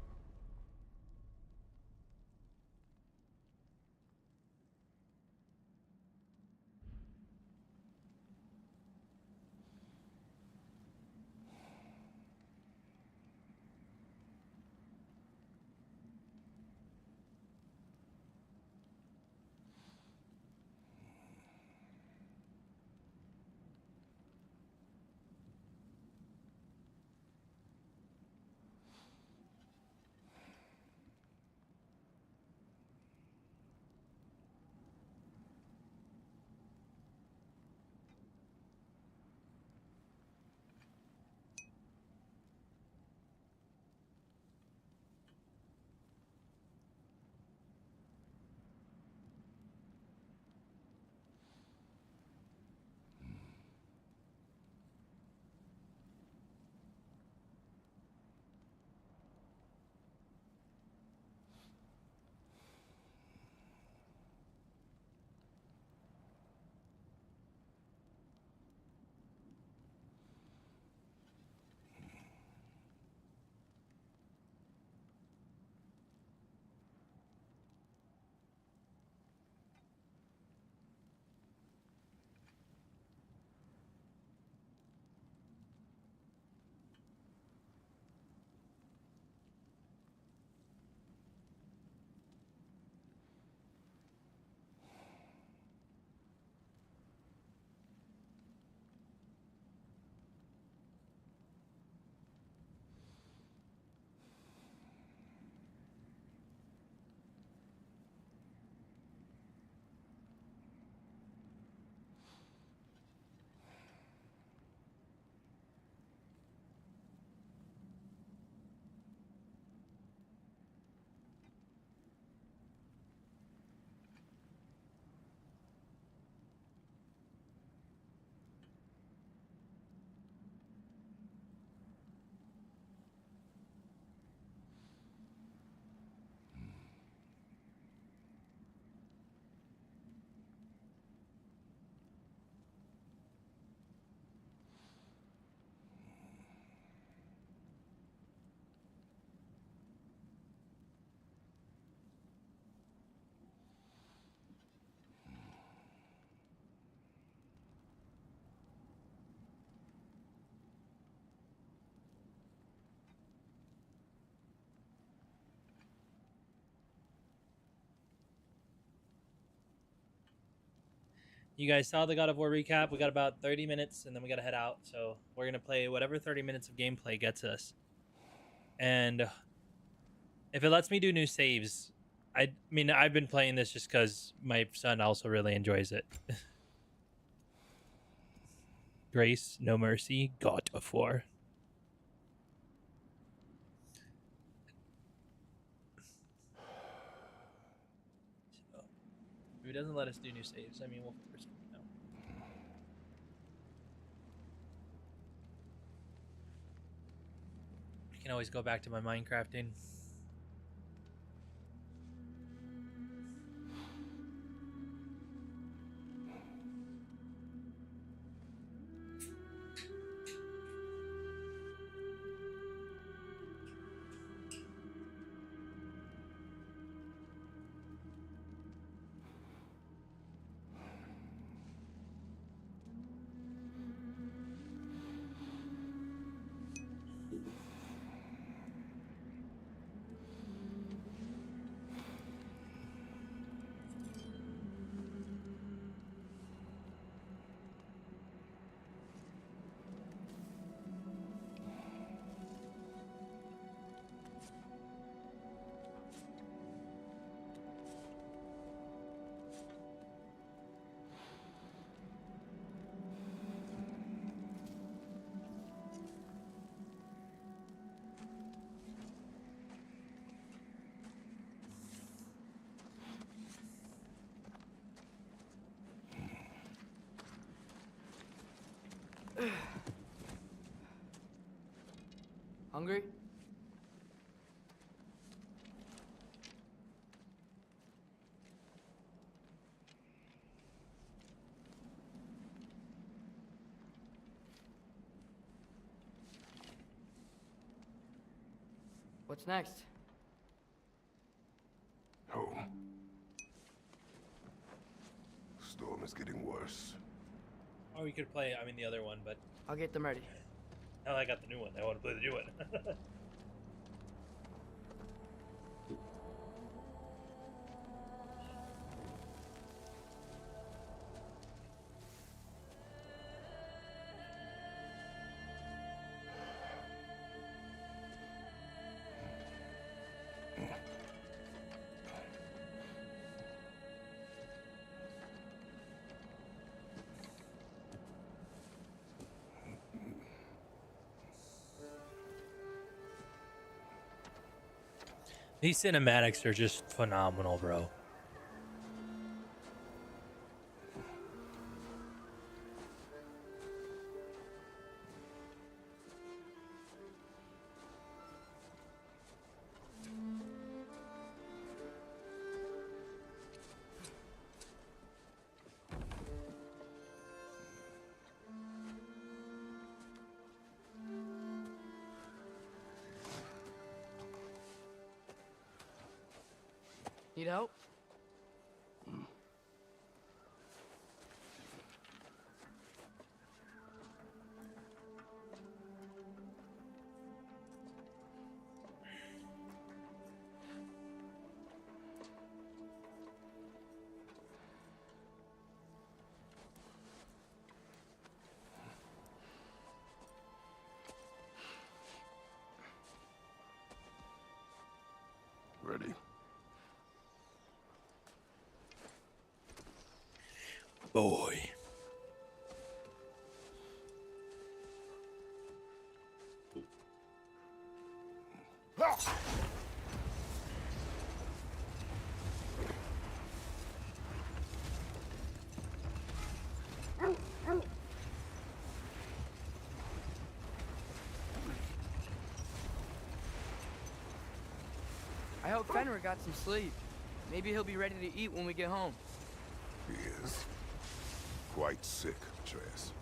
You guys saw the God of War recap. We got about 30 minutes, and then we got to head out. So we're going to play whatever 30 minutes of gameplay gets us. And if it lets me do new saves, I mean, I've been playing this just because my son also really enjoys it. Grace, No Mercy, God of War. So, if it doesn't let us do new saves, I mean, we'll figure something out. I can always go back to my Minecrafting. Hungry? What's next? Home. Storm is getting worse. Or we could play, I mean, the other one, but I'll get them ready. now I got the new one. I want to play the new one. These cinematics are just phenomenal, bro. Need help? Ready? Boy. I hope Fenrir got some sleep. Maybe he'll be ready to eat when we get home. He is quite sick, Atreus.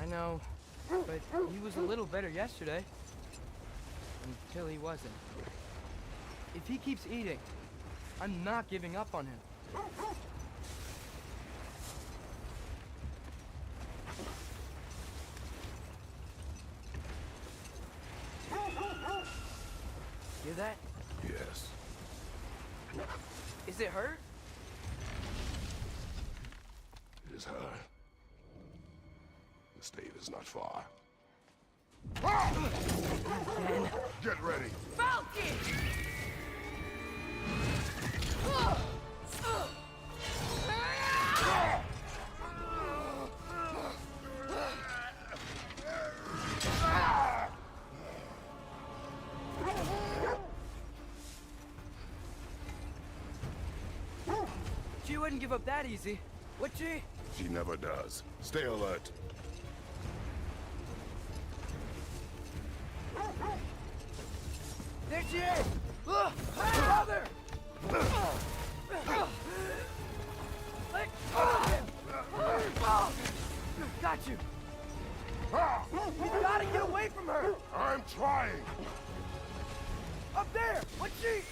I know, but he was a little better yesterday. Until he wasn't. If he keeps eating, I'm not giving up on him. Hear that? Yes. Is it hurt? is her. The stave is not far. Get ready. Falcon! She wouldn't give up that easy, would she? She never does. Stay alert. There she is! Brother! Let go of him! Got you! You gotta get away from her! I'm trying! Up there! What's she?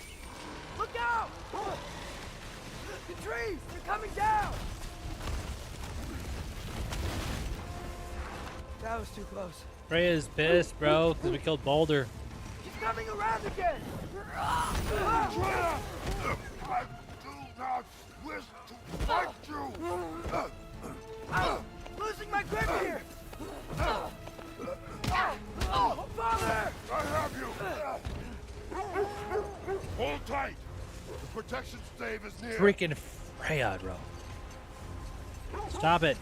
Look out! The trees! They're coming down! That was too close. Freya's pissed, bro, because we killed Baldur. She's coming around again! Freya! I do not wish to fight you! I'm losing my grip here! Oh, Father! I have you! Hold tight! The protection stave is near. Freaking Freya, bro. Stop it.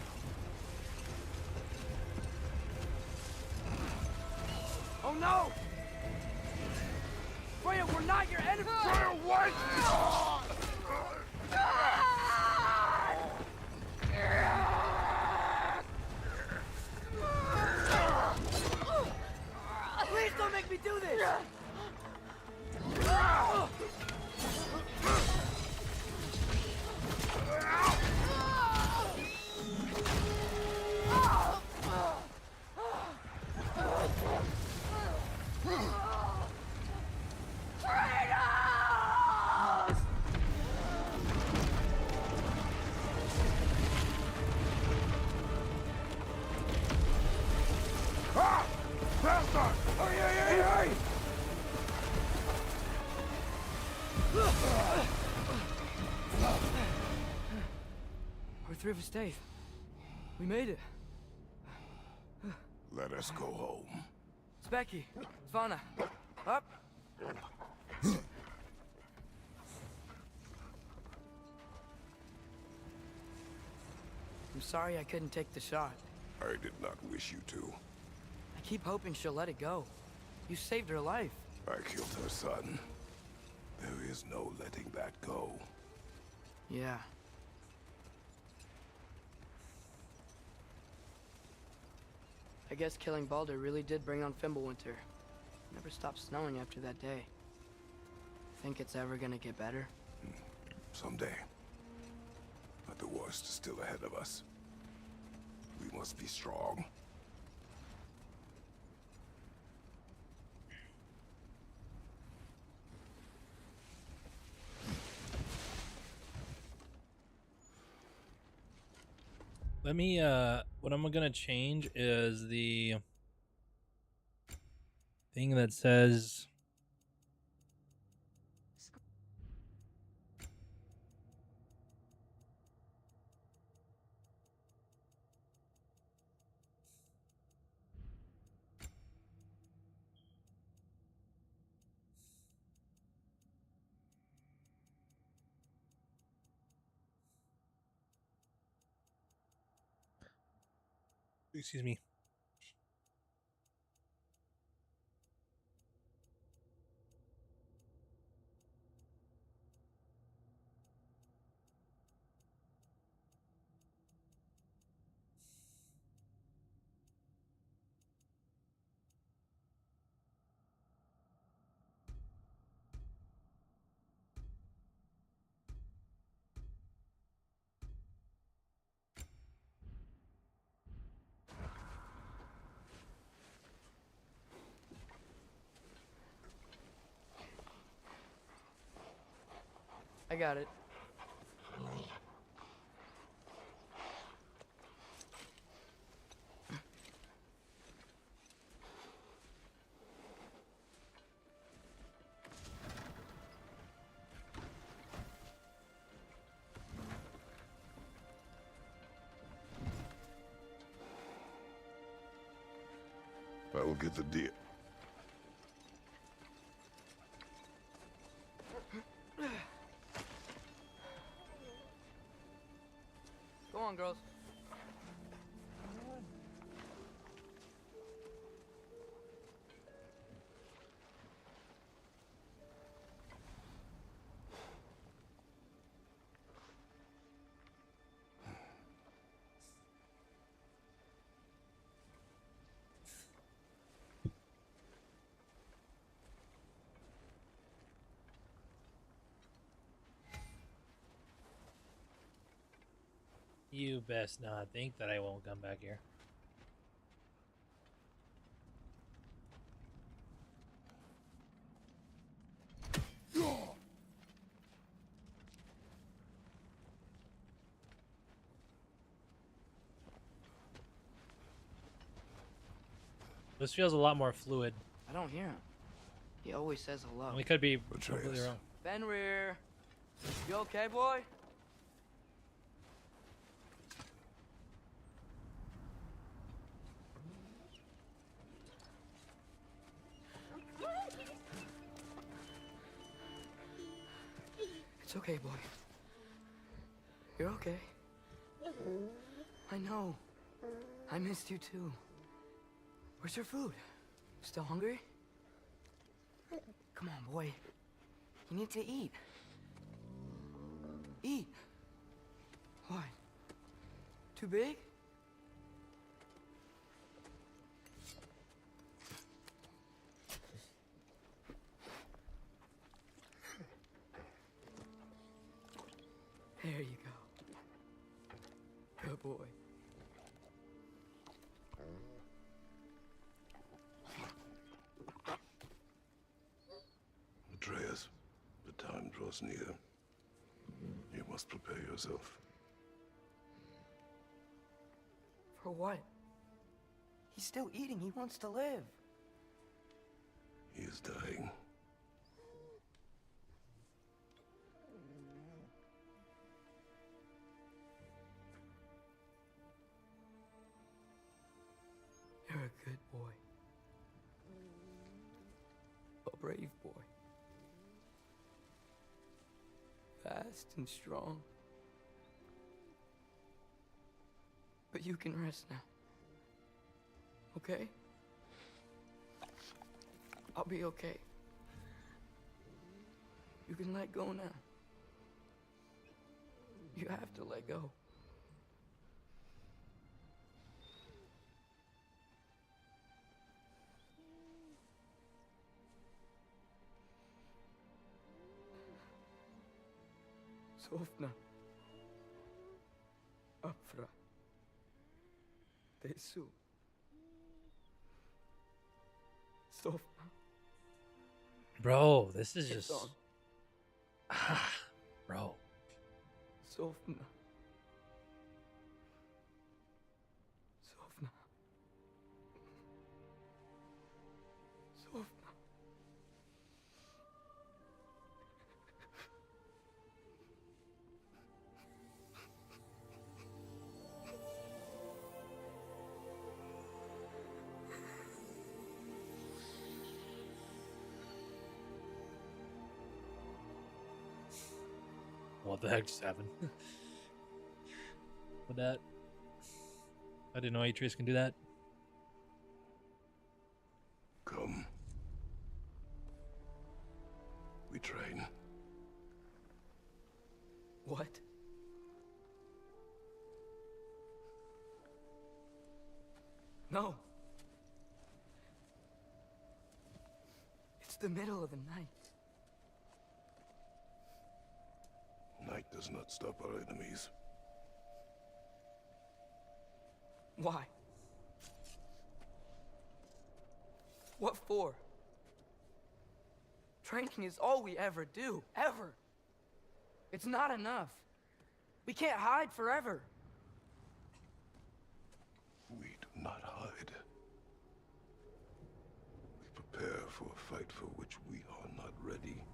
Oh no! Freya, we're not your enemy! Freya, wait! Please don't make me do this! Faster! Hurry, hurry, hurry! We're through the stave. We made it. Let us go home. Specky, Svana, up. I'm sorry I couldn't take the shot. I did not wish you to. I keep hoping she'll let it go. You saved her life. I killed her son. There is no letting that go. Yeah. I guess killing Baldur really did bring on Fimbulwinter. Never stopped snowing after that day. Think it's ever gonna get better? Someday. But the worst is still ahead of us. We must be strong. Let me, what I'm gonna change is the thing that says excuse me. I got it. I'll get the deer. Go on, girls. You best not think that I won't come back here. This feels a lot more fluid. I don't hear him. He always says hello. We could be completely wrong. Fenrir, you okay, boy? It's okay, boy. You're okay. I know. I missed you too. Where's your food? Still hungry? Come on, boy. You need to eat. Eat. What? Too big? There you go. Good boy. Atreus, the time draws near. You must prepare yourself. For what? He's still eating. He wants to live. He is dying. You're a good boy. A brave boy. Fast and strong. But you can rest now. Okay? I'll be okay. You can let go now. You have to let go. Sofna. Afra. Tesu. Sofna. Bro, this is It's just... on. Bro. Sofna. Sofna. Sofna. What the heck just happened? With that? I didn't know Atreus can do that. Come. We train. What? No. It's the middle of the night. Night does not stop our enemies. Why? What for? Training is all we ever do, ever. It's not enough. We can't hide forever. We do not hide. We prepare for a fight for which we are not ready.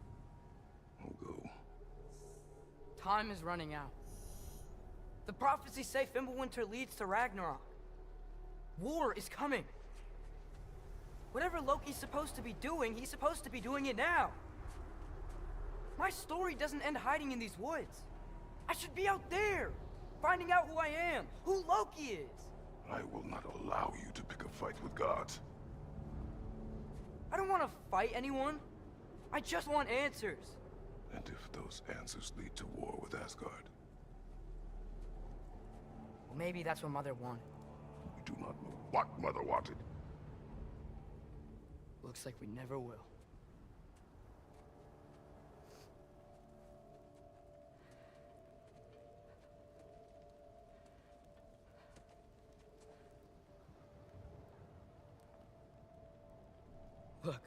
We'll go. Time is running out. The prophecies say Fimbulwinter leads to Ragnarok. War is coming. Whatever Loki's supposed to be doing, he's supposed to be doing it now. My story doesn't end hiding in these woods. I should be out there, finding out who I am, who Loki is. I will not allow you to pick a fight with gods. I don't want to fight anyone. I just want answers. And if those answers lead to war with Asgard? Well, maybe that's what Mother wanted. We do not know what Mother wanted. Looks like we never will. Look.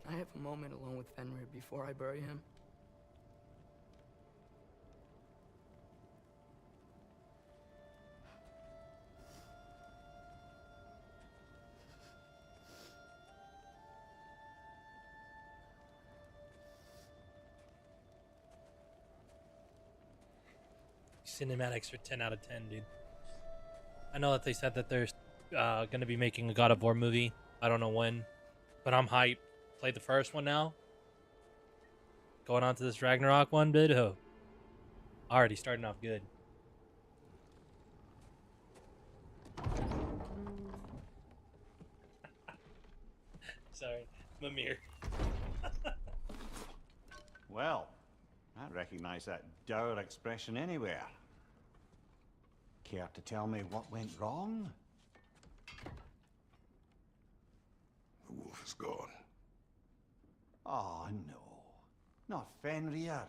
Can I have a moment alone with Fenrir before I bury him? Cinematics are 10 out of 10, dude. I know that they said that they're going to be making a God of War movie. I don't know when, but I'm hyped. Played the first one now. Going on to this Ragnarok one, bid. Oh, already starting off good. Sorry, Mimir. Well, I recognize that dour expression anywhere. Care to tell me what went wrong? The wolf is gone. Oh, no. Not Fenrir.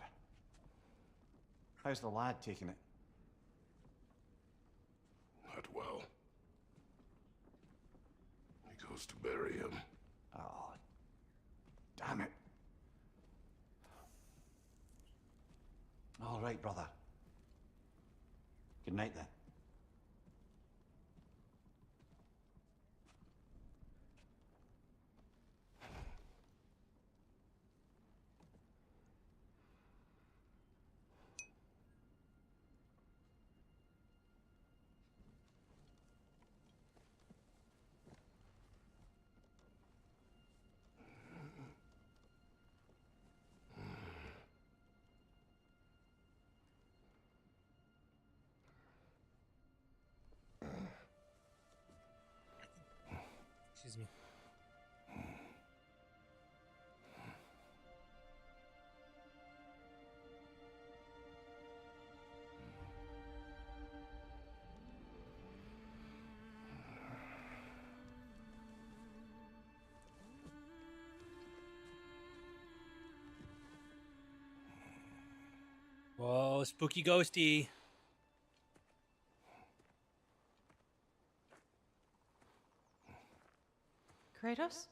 How's the lad taking it? Not well. He goes to bury him. Oh, damn it. All right, brother. Good night, then. Excuse me. Whoa, spooky ghosty. Kratos?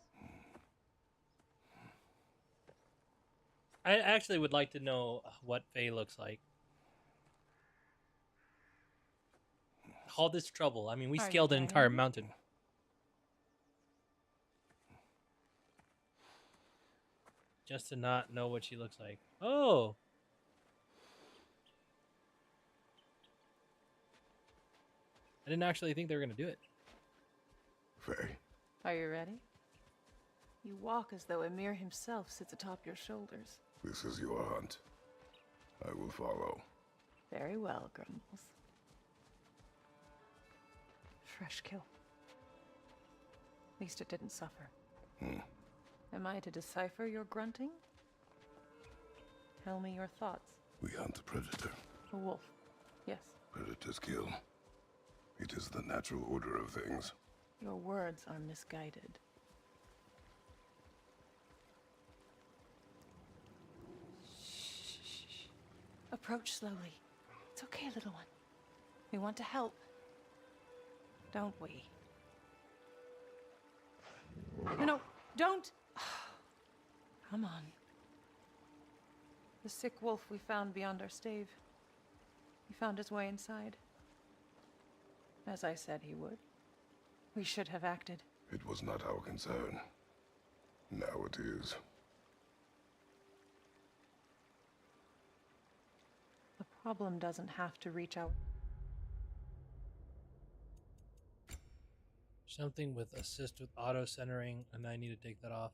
I actually would like to know what Faye looks like. All this trouble. I mean, we Are you scaled an entire ready? mountain. Just to not know what she looks like. Oh! I didn't actually think they were going to do it. Faye, Are you ready? You walk as though Emir himself sits atop your shoulders. this is your hunt. I will follow. Very well, Grumbles. Fresh kill. At least it didn't suffer. Am I to decipher your grunting? Tell me your thoughts. We hunt the predator. A wolf. Yes. Predators kill. It is the natural order of things. Your words are misguided. Shh. Approach slowly. It's okay, little one. We want to help. Don't we? No, don't! Come on. The sick wolf we found beyond our stave. He found his way inside. As I said he would. We should have acted. It was not our concern. Now it is. The problem doesn't have to reach out. Something with assist with auto centering, and I need to take that off.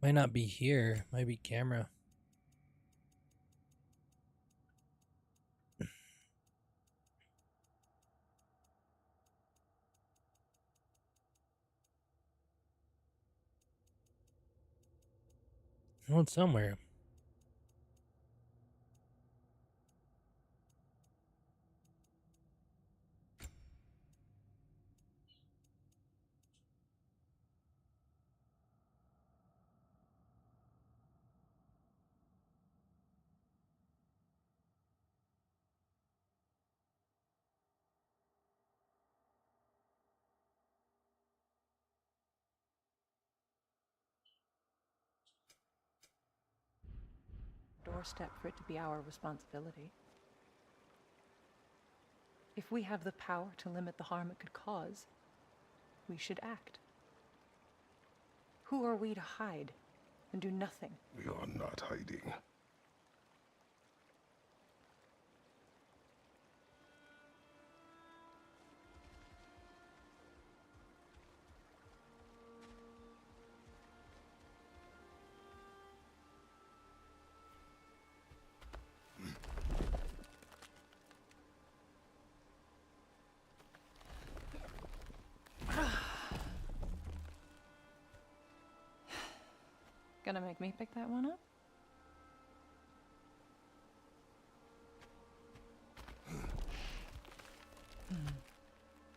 Might not be here. Might be camera. Oh, it's somewhere. Doorstep for it to be our responsibility. If we have the power to limit the harm it could cause, we should act. Who are we to hide and do nothing? We are not hiding. Gonna make me pick that one up?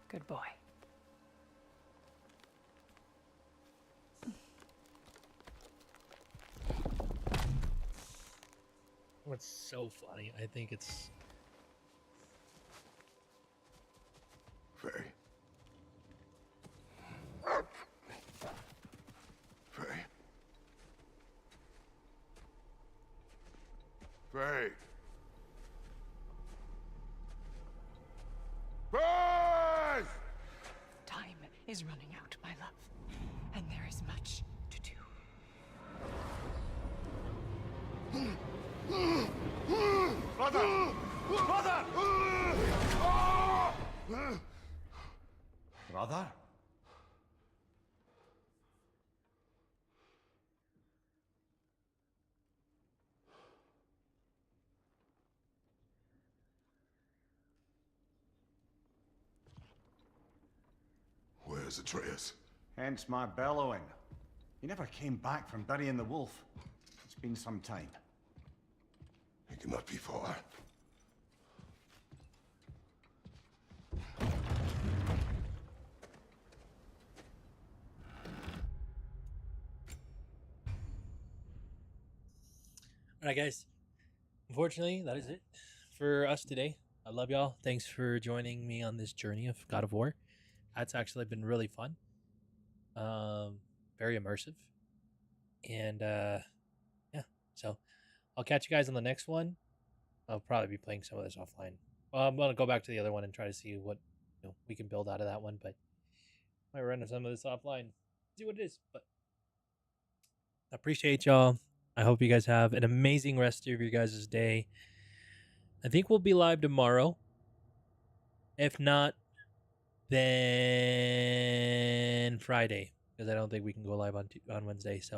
Good boy. What's so funny? I think it's Faye. Faye. Faye. Faye! Time is running out, my love, and there is much to do. Brother! Brother! Brother? Where's Atreus? Hence my bellowing. He never came back from burying the wolf. It's been some time. He cannot be far. all right, guys. Unfortunately, that is it for us today. I love y'all. Thanks for joining me on this journey of God of War. That's actually been really fun. Very immersive. And yeah, so I'll catch you guys on the next one. I'll probably be playing some of this offline. Well, I'm gonna go back to the other one and try to see what we can build out of that one, but I might run some of this offline. See what it is. But I appreciate y'all. I hope you guys have an amazing rest of your guys' day. I think we'll be live tomorrow. If not, then Friday, because I don't think we can go live on Wednesday. So